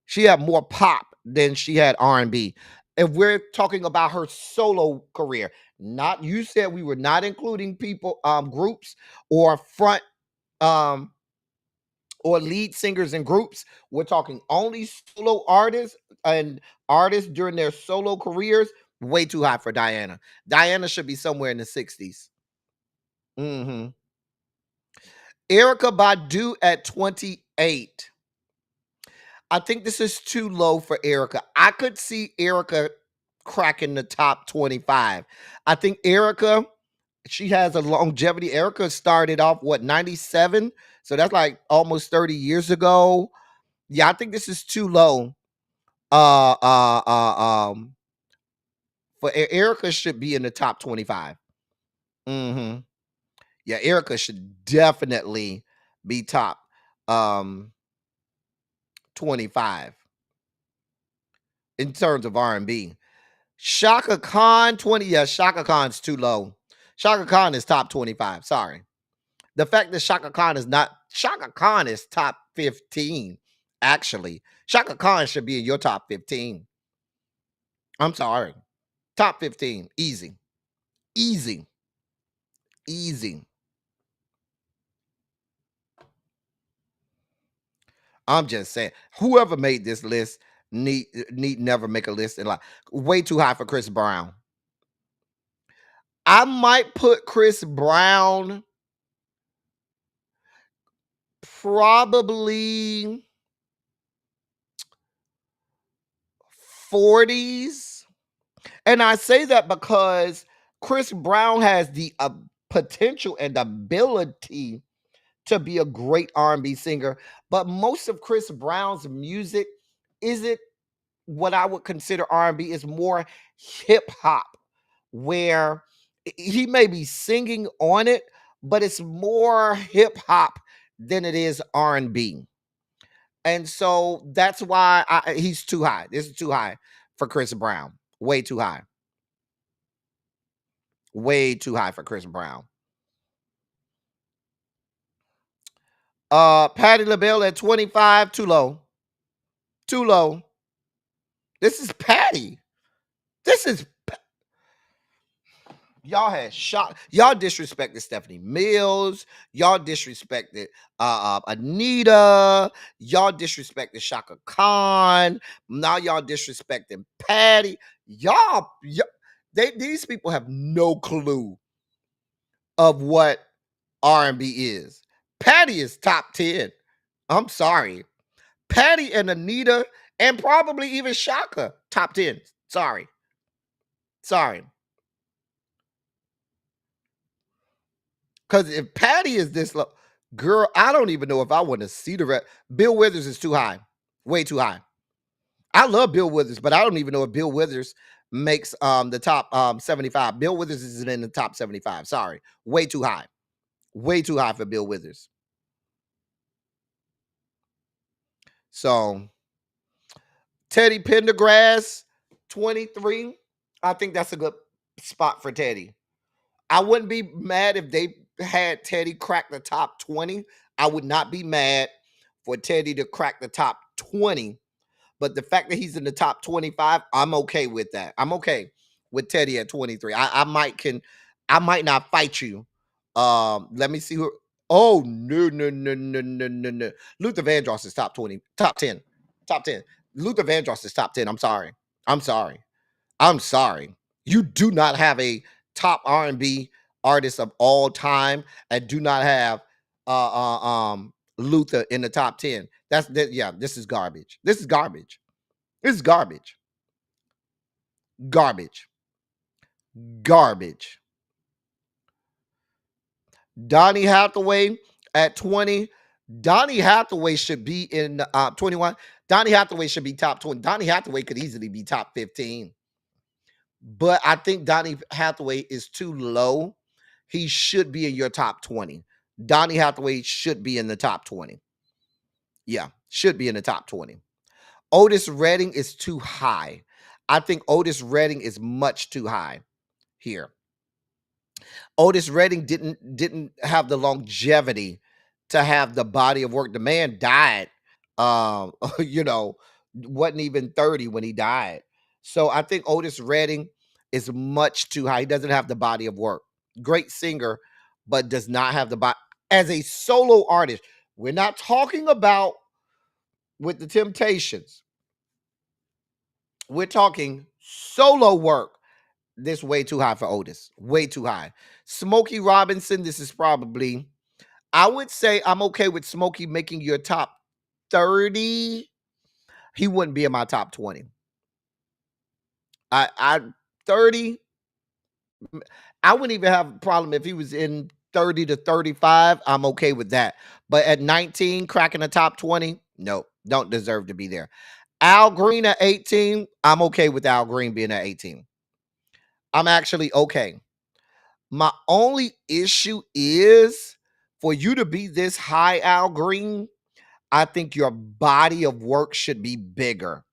Speaker 3: She had more pop than she had R&B. If we're talking about her solo career, you said we were not including people, groups or front or lead singers in groups. We're talking only solo artists and artists during their solo careers. Way too high for Diana. Diana should be somewhere in the 60s. Erykah Badu at 28. I think this is too low for Erica. I could see Erica cracking the top 25. I think Erica, she has a longevity. Erica started off, what, 97? So that's like almost 30 years ago. Yeah, I think this is too low. Uh, uh, uh, um, for Erica should be in the top 25. Mm-hmm. Yeah, Erica should definitely be top 25 in terms of R&B. Shaka Khan 20. Yeah, Shaka Khan's too low. Shaka Khan is top 25. Sorry. The fact that Shaka Khan is top 15. Actually, Shaka Khan should be in your top 15. I'm sorry. Top 15. Easy. Easy. Easy. I'm just saying, whoever made this list need never make a list in life. Way too high for Chris Brown. I might put Chris Brown probably 40s. And I say that because Chris Brown has the potential and ability to be a great R&B singer, but most of Chris Brown's music isn't what I would consider R&B. Is more hip hop, where he may be singing on it, but it's more hip hop than it is R&B. And so that's why he's too high. This is too high for Chris Brown. Way too high. Way too high for Chris Brown. Patti LaBelle at 25, too low. Too low. This is Patti. This is y'all had shot. Y'all disrespected Stephanie Mills. Y'all disrespected Anita. Y'all disrespected Shaka Khan. Now y'all disrespecting Patti. These people have no clue of what R&B is. Patti is top 10. I'm sorry. Patti and Anita and probably even Shaka, top 10. Sorry. Because if Patti is this low, girl, I don't even know if I want to see the rest. Bill Withers is too high. Way too high. I love Bill Withers, but I don't even know if Bill Withers makes the top 75. Bill Withers isn't in the top 75. Sorry. Way too high. Way too high for Bill Withers. So Teddy Pendergrass, 23. I think that's a good spot for Teddy. I wouldn't be mad if they had Teddy crack the top 20. I would not be mad for Teddy to crack the top 20. But the fact that he's in the top 25, I'm okay with that. I'm okay with Teddy at 23. I might not fight you. Let me see who. Oh, no. Luther Vandross is top 20, top 10. Luther Vandross is top 10. I'm sorry. You do not have a top R&B artist of all time and do not have Luther in the top 10. This is garbage. Garbage. Donny Hathaway at 20. Donny Hathaway should be in 21. Donny Hathaway should be top 20. Donny Hathaway could easily be top 15. But I think Donny Hathaway is too low. He should be in your top 20. Donny Hathaway should be in the top 20. Yeah, should be in the top 20. Otis Redding is too high. I think Otis Redding is much too high here. Otis Redding didn't have the longevity to have the body of work. The man died, wasn't even 30 when he died. So I think Otis Redding is much too high. He doesn't have the body of work. Great singer, but does not have the body. As a solo artist, we're not talking about with the Temptations. We're talking solo work. This way too high for Otis. Way too high. Smokey Robinson, this is probably, I would say I'm okay with Smokey making your top 30. he wouldn't be in my top 20. I 30, I wouldn't even have a problem if he was in 30 to 35. I'm okay with that. But at 19, cracking the top 20, no, don't deserve to be there. Al Green at 18, I'm okay with Al Green being at 18. I'm actually okay. My only issue is for you to be this high, Al Green, I think your body of work should be bigger.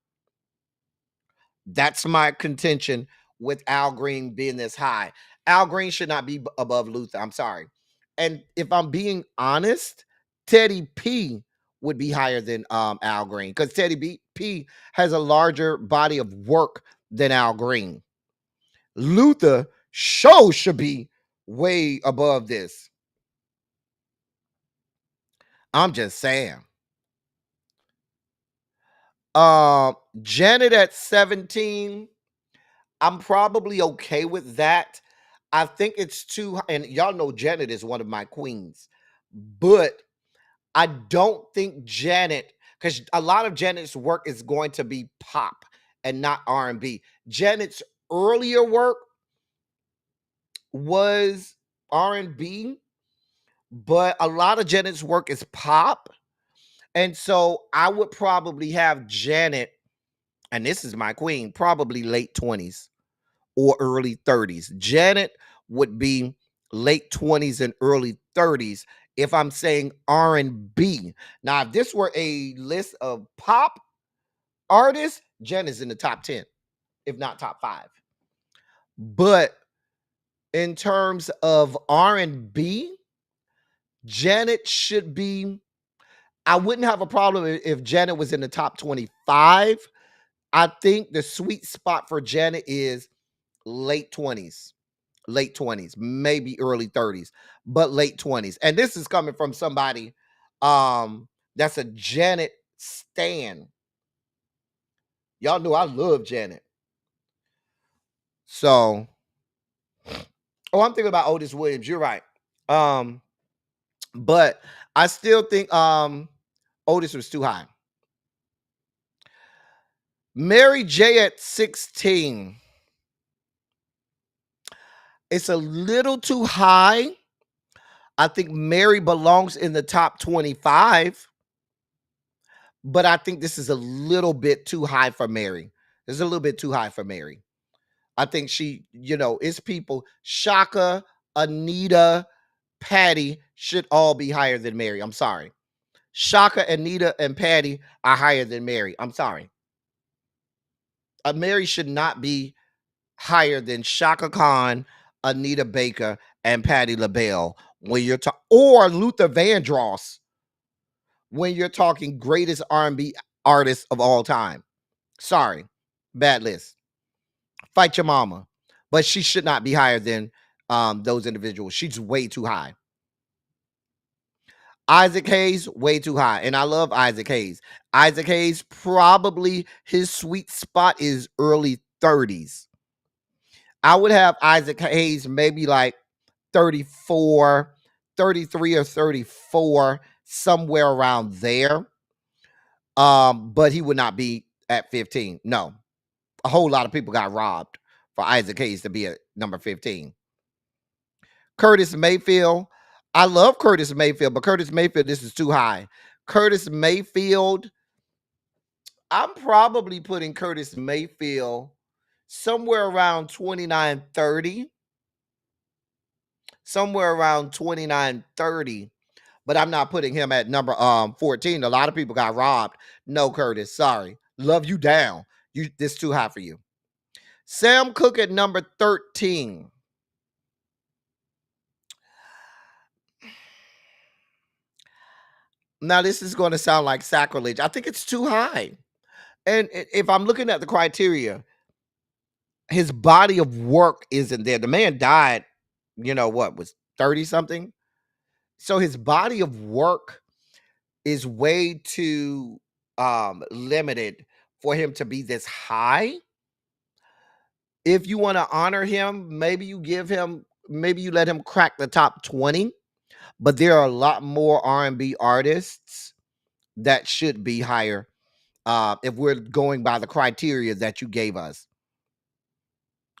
Speaker 3: That's my contention with Al Green being this high. Al Green should not be above Luther. I'm sorry. And if I'm being honest, Teddy P would be higher than Al Green because Teddy P has a larger body of work than Al Green. Luther should be way above this. I'm just saying. Janet at 17, I'm probably okay with that. I think it's too, and y'all know Janet is one of my queens, but I don't think Janet, because a lot of Janet's work is going to be pop and not R&B. Janet's earlier work was R&B, but a lot of Janet's work is pop. And so I would probably have Janet, and this is my queen, probably late 20s or early 30s. Janet would be late 20s and early 30s if I'm saying R&B. Now, if this were a list of pop artists, Janet's in the top 10, if not top 5. But in terms of R&B, Janet should be, I wouldn't have a problem if Janet was in the top 25. I think the sweet spot for Janet is late 20s, maybe early 30s, but late 20s. And this is coming from somebody that's a Janet stan. Y'all know I love Janet. So, I'm thinking about Otis Williams. You're right. But I still think Otis was too high. Mary J at 16. It's a little too high. I think Mary belongs in the top 25. But I think this is a little bit too high for Mary. It's a little bit too high for Mary. I think she, it's people. Shaka, Anita, Patty should all be higher than Mary. I'm sorry. Shaka, Anita, and Patty are higher than Mary. I'm sorry. Mary should not be higher than Shaka Khan, Anita Baker, and Patti LaBelle when you're talking, or Luther Vandross when you're talking greatest R&B artist of all time. Sorry, bad list. Fight your mama, but she should not be higher than those individuals. She's way too high. Isaac Hayes, way too high. And I love Isaac Hayes. Isaac Hayes, probably his sweet spot is early 30s. I would have Isaac Hayes maybe like 34, 33 or 34, somewhere around there. But he would not be at 15. No. A whole lot of people got robbed for Isaac Hayes to be at number 15. Curtis Mayfield. I love Curtis Mayfield, but Curtis Mayfield, this is too high. Curtis Mayfield, I'm probably putting Curtis Mayfield somewhere around 29, 30. Somewhere around 29, 30. But I'm not putting him at number 14. A lot of people got robbed. No, Curtis, sorry. Love you down. This is too high for you. Sam Cooke at number 13. Now, this is going to sound like sacrilege. I think it's too high. And if I'm looking at the criteria, his body of work isn't there. The man died, was 30 something? So his body of work is way too limited for him to be this high. If you want to honor him, maybe you let him crack the top 20. But there are a lot more R&B artists that should be higher If we're going by the criteria that you gave us.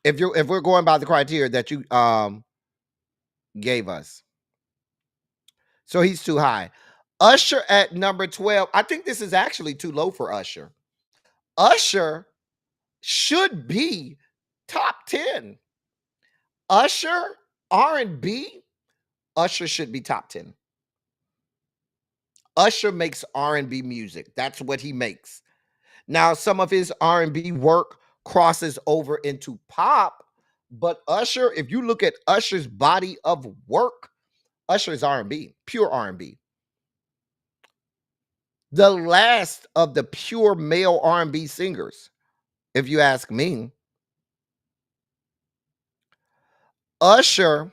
Speaker 3: If we're going by the criteria that you gave us. So he's too high. Usher at number 12. I think this is actually too low for Usher. Usher should be top 10. Usher, R&B, Usher should be top 10. Usher makes R&B music. That's what he makes. Now, some of his R&B work crosses over into pop, but Usher, if you look at Usher's body of work, Usher is R&B, pure R&B. The last of the pure male R&B singers, if you ask me. Usher,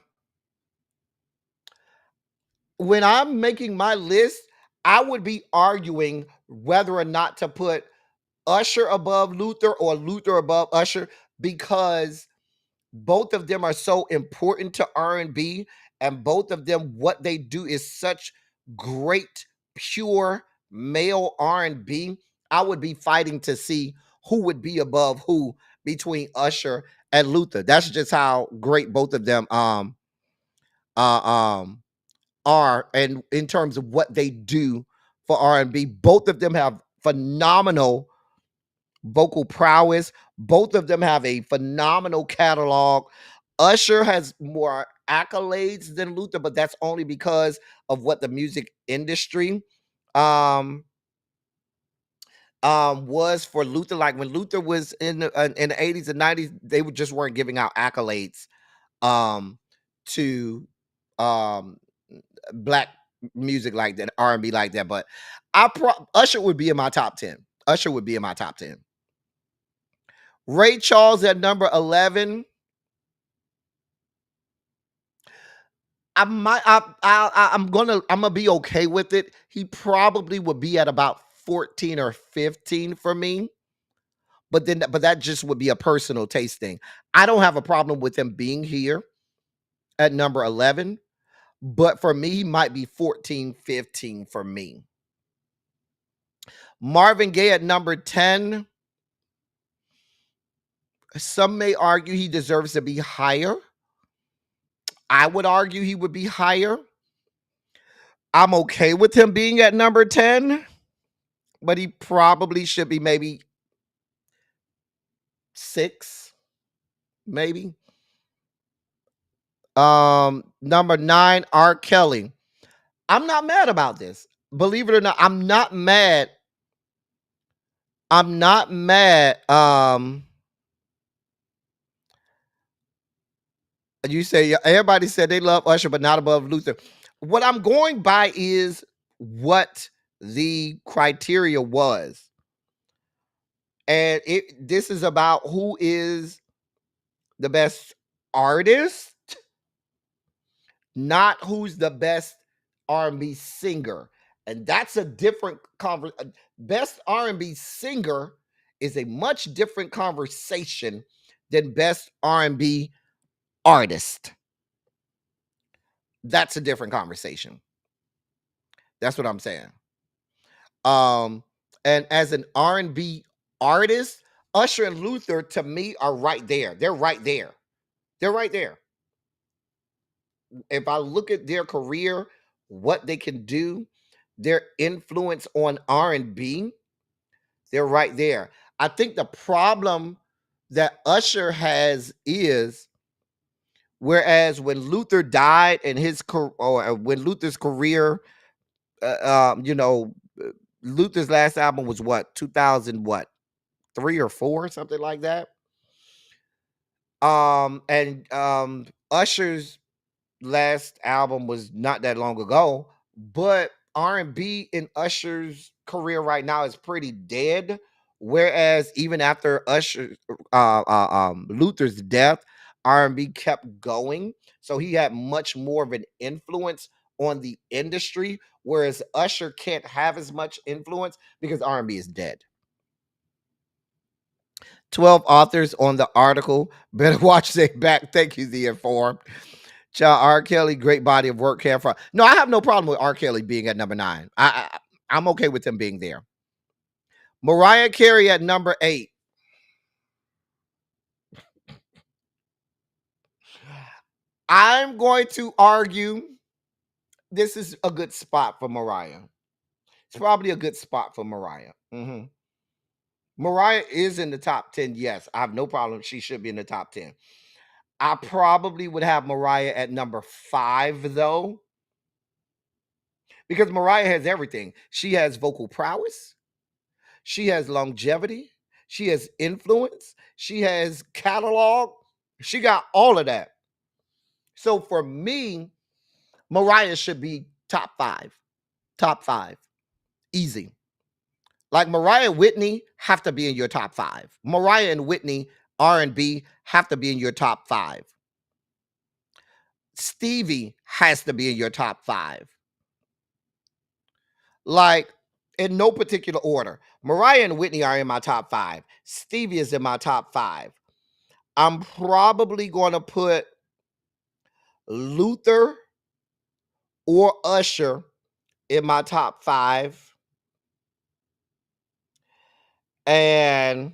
Speaker 3: when I'm making my list, I would be arguing whether or not to put Usher above Luther or Luther above Usher, because both of them are so important to R&B, and both of them, what they do is such great pure male R&B. I would be fighting to see who would be above who between Usher and Luther. That's just how great both of them are, and in terms of what they do for R&B. Both of them have phenomenal vocal prowess. Both of them have a phenomenal catalog. Usher has more accolades than Luther, but that's only because of what the music industry was for Luther. Like when Luther was in the 80s and 90s, they just weren't giving out accolades to black music like that, R&B like that. But Usher would be in my top 10. Usher would be in my top 10. Ray Charles at number 11. I'm gonna be okay with it. He probably would be at about 14 or 15 for me. But that just would be a personal taste thing. I don't have a problem with him being here at number 11. But for me, he might be 14, 15 for me. Marvin Gaye at number 10. Some may argue he deserves to be higher. I would argue he would be higher. I'm okay with him being at number 10, but he probably should be maybe 6, maybe. Number 9, R. Kelly. I'm not mad about this. Believe it or not, I'm not mad. I'm not mad. You say everybody said they love Usher, but not above Luther. What I'm going by is what the criteria was. And this is about who is the best artist, not who's the best R&B singer. And that's a different conversation. Best R&B singer is a much different conversation than best R&B artist. That's a different conversation. That's what I'm saying. And as an R&B artist, Usher and Luther to me are right there. They're right there. They're right there. If I look at their career, what they can do, their influence on R&B, they're right there. I think the problem that Usher has is, whereas when Luther died and when Luther's career, Luther's last album was what, 2003 or 4, something like that. Usher's last album was not that long ago, but R&B in Usher's career right now is pretty dead. Whereas even after Luther's death, R&B kept going. So he had much more of an influence on the industry, whereas Usher can't have as much influence because R&B is dead. 12 authors on the article. Better watch their back. Thank you, The Informed. Child, R. Kelly, great body of work. No, I have no problem with R. Kelly being at number 9. I'm okay with him being there. Mariah Carey at number 8. I'm going to argue this is a good spot for Mariah. It's probably a good spot for Mariah. Mariah is in the top 10. Yes, I have no problem. She should be in the top 10. I probably would have Mariah at number 5, though, because Mariah has everything. She has vocal prowess. She has longevity. She has influence. She has catalog. She got all of that. So for me, Mariah should be top 5. Top 5. Easy. Like Mariah Whitney have to be in your top 5. Mariah and Whitney R&B have to be in your top 5. Stevie has to be in your top 5. Like, in no particular order. Mariah and Whitney are in my top 5. Stevie is in my top 5. I'm probably going to put Luther or Usher in my top 5. And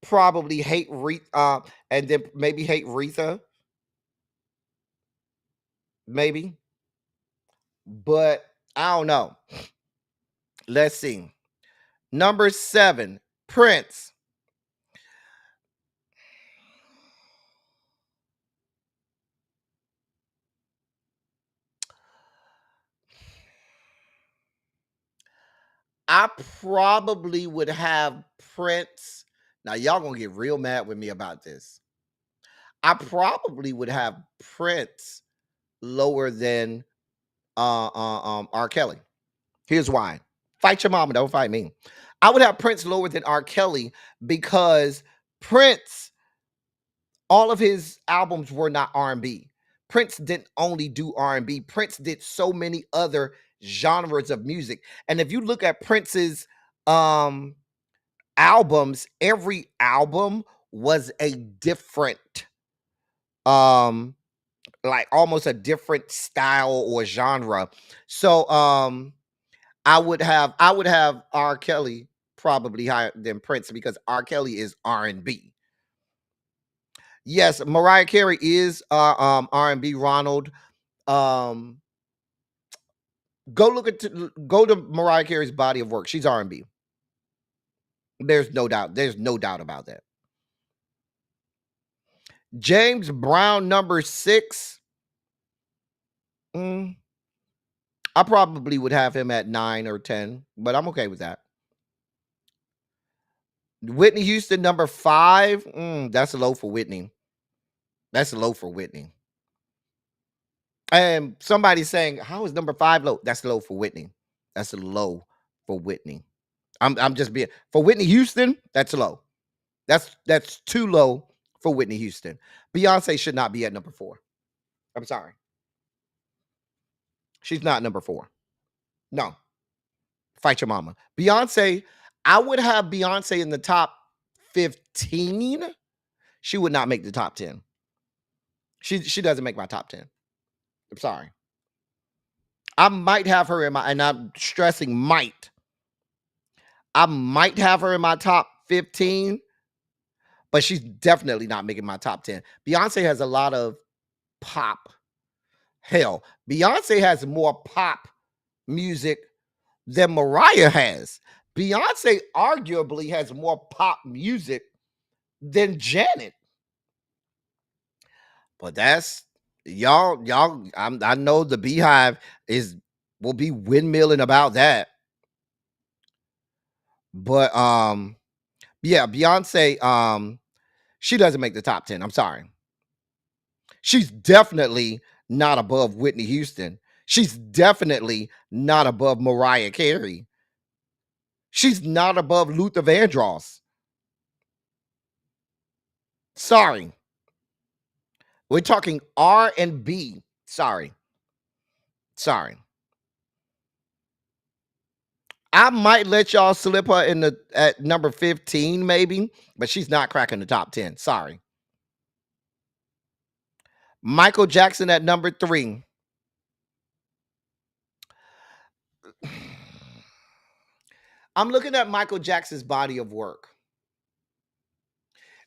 Speaker 3: probably and then maybe hate Retha. Maybe. But I don't know. Let's see. Number 7, Prince. I probably would have Prince. Now, y'all gonna get real mad with me about this. I probably would have Prince lower than R. Kelly. Here's why. Fight your mama, don't fight me. I would have Prince lower than R. Kelly because Prince, all of his albums were not R&B. Prince didn't only do R&B. Prince did so many other genres of music. And if you look at Prince's albums, every album was a different like almost a different style or genre. So I would have R. Kelly probably higher than Prince because R. Kelly is R&B. Yes, Mariah Carey is R&B. Ronald, go to Mariah Carey's body of work. She's R&B. There's no doubt. There's no doubt about that. James Brown, number 6. I probably would have him at 9 or 10, but I'm okay with that. Whitney Houston, number 5. That's low for Whitney. That's low for Whitney. And somebody's saying, how is number 5 low? That's low for Whitney. That's low for Whitney. I'm just being for Whitney Houston. That's low. That's too low for Whitney Houston. Beyonce should not be at number 4. I'm sorry. She's not number 4. No. Fight your mama. Beyonce, I would have Beyonce in the top 15. She would not make the top 10. She doesn't make my top 10. I'm sorry. I might have her in my, and I'm stressing might. I might have her in my top 15, but she's definitely not making my top 10. Beyonce has a lot of pop. Hell, Beyonce has more pop music than Mariah has. Beyonce arguably has more pop music than Janet. But that's y'all. I know the Beehive will be windmilling about that. But yeah, Beyonce, she doesn't make the top 10. I'm sorry. She's definitely not above Whitney Houston. She's definitely not above Mariah Carey. She's not above Luther Vandross. Sorry. We're talking R&B. Sorry. I might let y'all slip her at number 15, maybe, but she's not cracking the top 10. Sorry. Michael Jackson at number 3. I'm looking at Michael Jackson's body of work,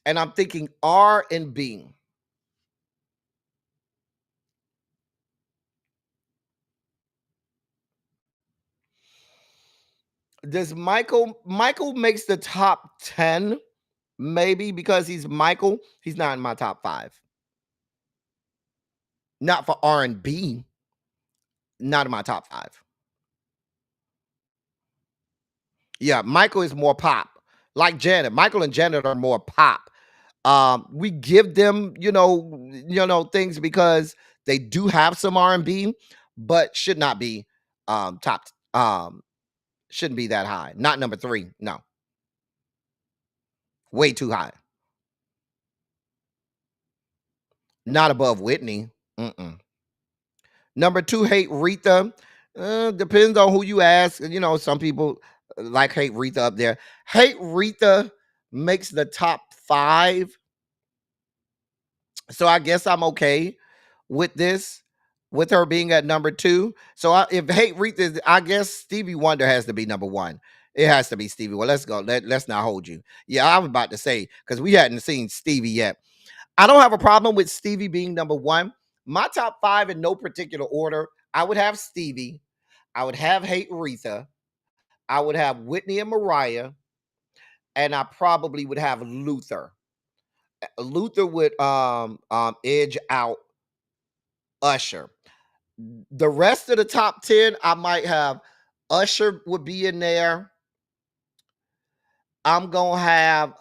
Speaker 3: and I'm thinking R&B. Does Michael makes the top 10? Maybe because he's Michael. He's not in my top 5. Not for R&B. Not in my top 5. Yeah, Michael is more pop. Like Janet. Michael and Janet are more pop. We give them, things because they do have some R&B, but should not be top shouldn't be that high. Not number 3. No. Way too high. Not above Whitney. Mm-mm. Number 2, Hate Retha. Depends on who you ask. Some people like Hate Retha up there. Hate Retha makes the top 5. So I guess I'm okay with this, with her being at number 2. So if Hate Retha, I guess Stevie Wonder has to be number 1. It has to be Stevie. Well, let's go. Let's not hold you. Yeah, I was about to say, because we hadn't seen Stevie yet. I don't have a problem with Stevie being number 1. My top 5 in no particular order. I would have Stevie. I would have Hate Retha. I would have Whitney and Mariah. And I probably would have Luther. Luther would edge out Usher. The rest of the top 10, I might have Usher would be in there. I'm gonna have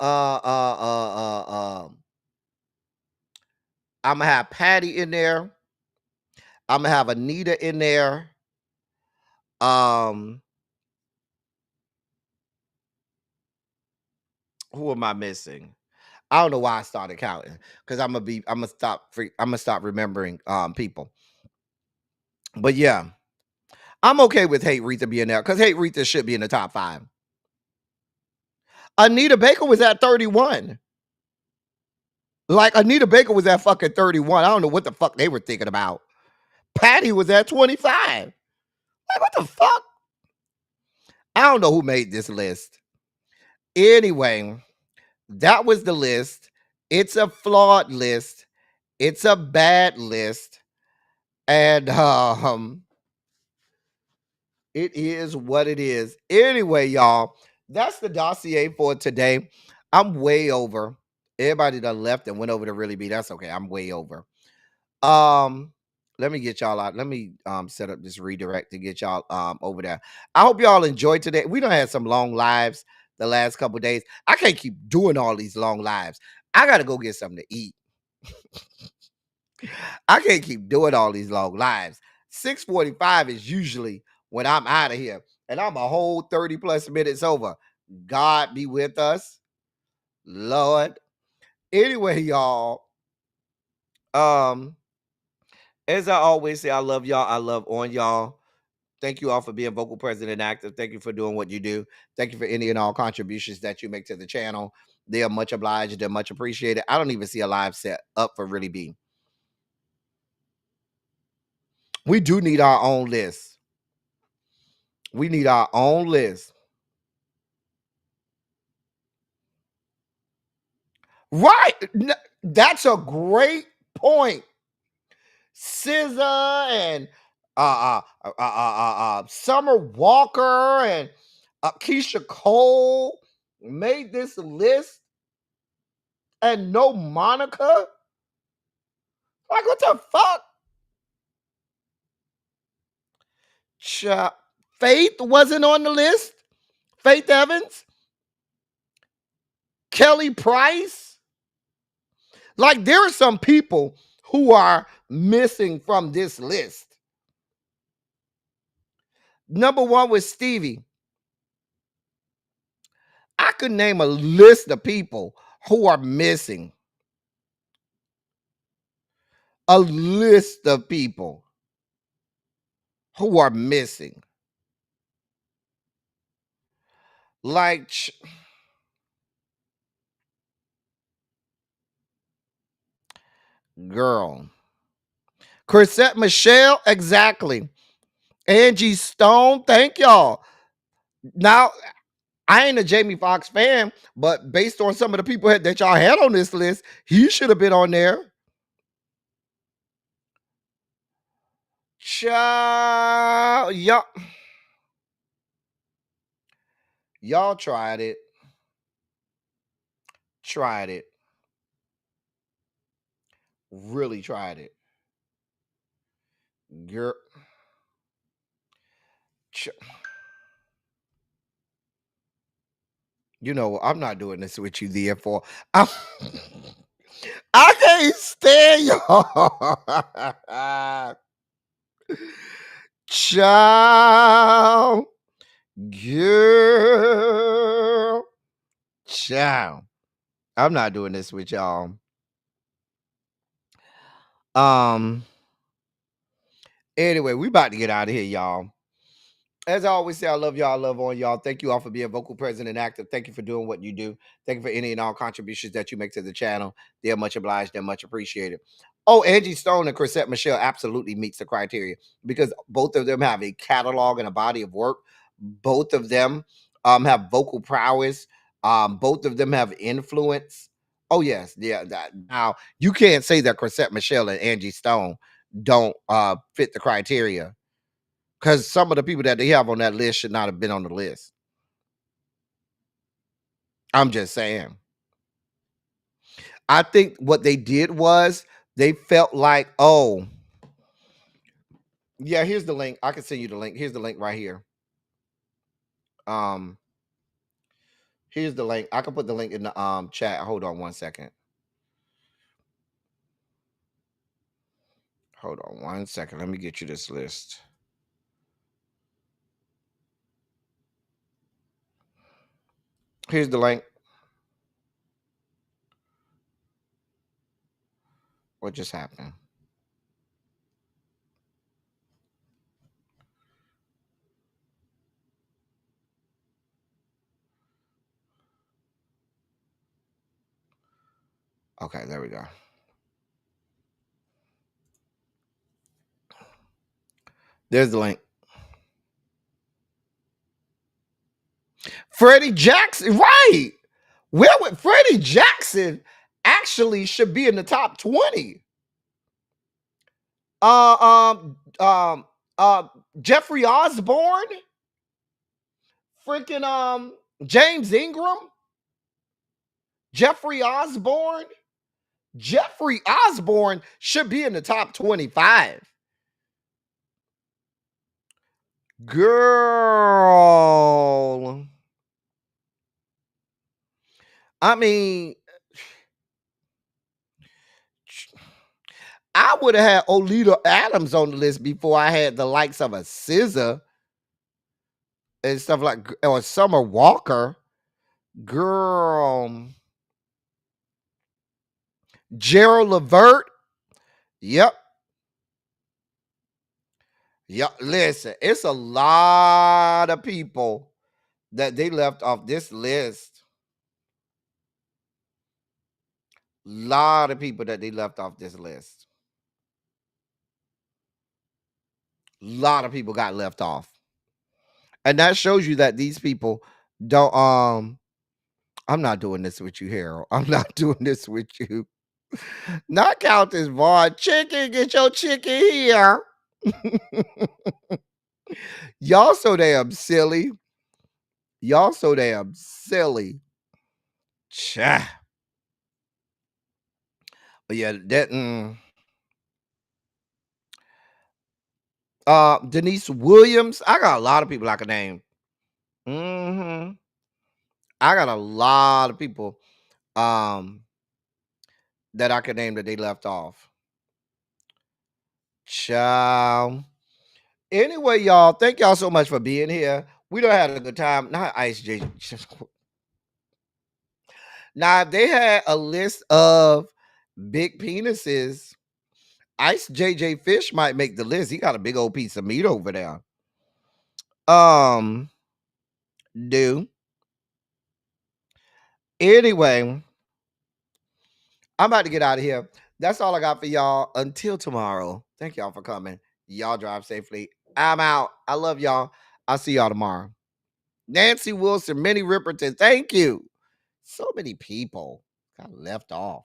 Speaker 3: I'm gonna have Patty in there. I'm gonna have Anita in there. Who am I missing? I don't know why I started counting, because I'm gonna stop remembering people. But yeah, I'm okay with Hate Retha being there, because Hate Retha should be in the top 5. Anita Baker was at 31. Like, Anita Baker was at fucking 31. I don't know what the fuck they were thinking about. Patty was at 25. Like, what the fuck? I don't know who made this list. Anyway, that was the list. It's a flawed list. It's a bad list. And it is what it is. Anyway, y'all, that's the dossier for today. I'm way over. Everybody that left and went over to Really Be, that's okay. I'm way over. Let me get y'all out. Let me set up this redirect to get y'all over there. I hope y'all enjoyed today. We done had some long lives the last couple days. I can't keep doing all these long lives. I gotta go get something to eat. I can't keep doing all these long lives. 6:45 is usually when I'm out of here, and I'm a whole 30 plus minutes over. God be with us, Lord. Anyway, y'all. As I always say, I love y'all. I love on y'all. Thank you all for being vocal, present, and active. Thank you for doing what you do. Thank you for any and all contributions that you make to the channel. They are much obliged. They're much appreciated. I don't even see a live set up for Really Be. We do need our own list. We need our own list. Right. That's a great point. SZA and Summer Walker and Keisha Cole made this list, and no Monica. Like, what the fuck? Faith wasn't on the list. Faith Evans, Kelly Price. Like, there are some people who are missing from this list. Number 1 was Stevie. I could name a list of people who are missing. A list of people who are missing. Like, girl. Chrisette Michelle, exactly. Angie Stone, thank y'all. Now, I ain't a Jamie Foxx fan, but based on some of the people that y'all had on this list, he should have been on there. Child, y'all tried it. Tried it. Really tried it. Girl. You know, I'm not doing this with you, therefore. I can't stand y'all. Child. Girl. Child. I'm not doing this with y'all. Anyway, we about to get out of here, y'all. As I always say, I love y'all. I love on y'all. Thank you all for being vocal, present, and active. Thank you for doing what you do. Thank you for any and all contributions that you make to the channel. They're much obliged. They're much appreciated. Oh, Angie Stone and Chrisette Michelle absolutely meets the criteria because both of them have a catalog and a body of work. Both of them have vocal prowess. Both of them have influence. Oh, yes. Yeah. Now, you can't say that Chrisette Michelle and Angie Stone don't fit the criteria. Because some of the people that they have on that list should not have been on the list. I'm just saying. I think what they did was they felt like, oh, yeah, here's the link. I can send you the link. Here's the link right here. Here's the link. I can put the link in the chat. Hold on one second. Hold on one second. Let me get you this list. Here's the link. What just happened? Okay, there we go. There's the link. Freddie Jackson, right? Where would Freddie Jackson actually should be in the top 20? Jeffrey Osborne, freaking James Ingram, Jeffrey Osborne should be in the top 25. Girl, I mean, I would have had Oleta Adams on the list before I had the likes of a SZA and stuff like, or Summer Walker. Girl, Gerald Levert. Yep. Listen, it's a lot of people that they left off this list. Lot of people that they left off this list. Lot of people got left off. And that shows you that these people don't I'm not doing this with you, Harold. I'm not doing this with you. Not Countess Vaughn. Chicken, get your chicken here. Y'all so damn silly. Y'all so damn silly. Cha. But yeah, that Denise Williams. I got a lot of people I can name. I got a lot of people that I could name that they left off. Ciao. Anyway, y'all, thank y'all so much for being here. We done had a good time. Not Ice J. Now, if they had a list of big penises, Ice JJ Fish might make the list. He got a big old piece of meat over there. Anyway, I'm about to get out of here. That's all I got for y'all. Until tomorrow. Thank y'all for coming. Y'all drive safely. I'm out. I love y'all. I'll see y'all tomorrow. Nancy Wilson, Minnie Riperton, thank you. So many people got left off.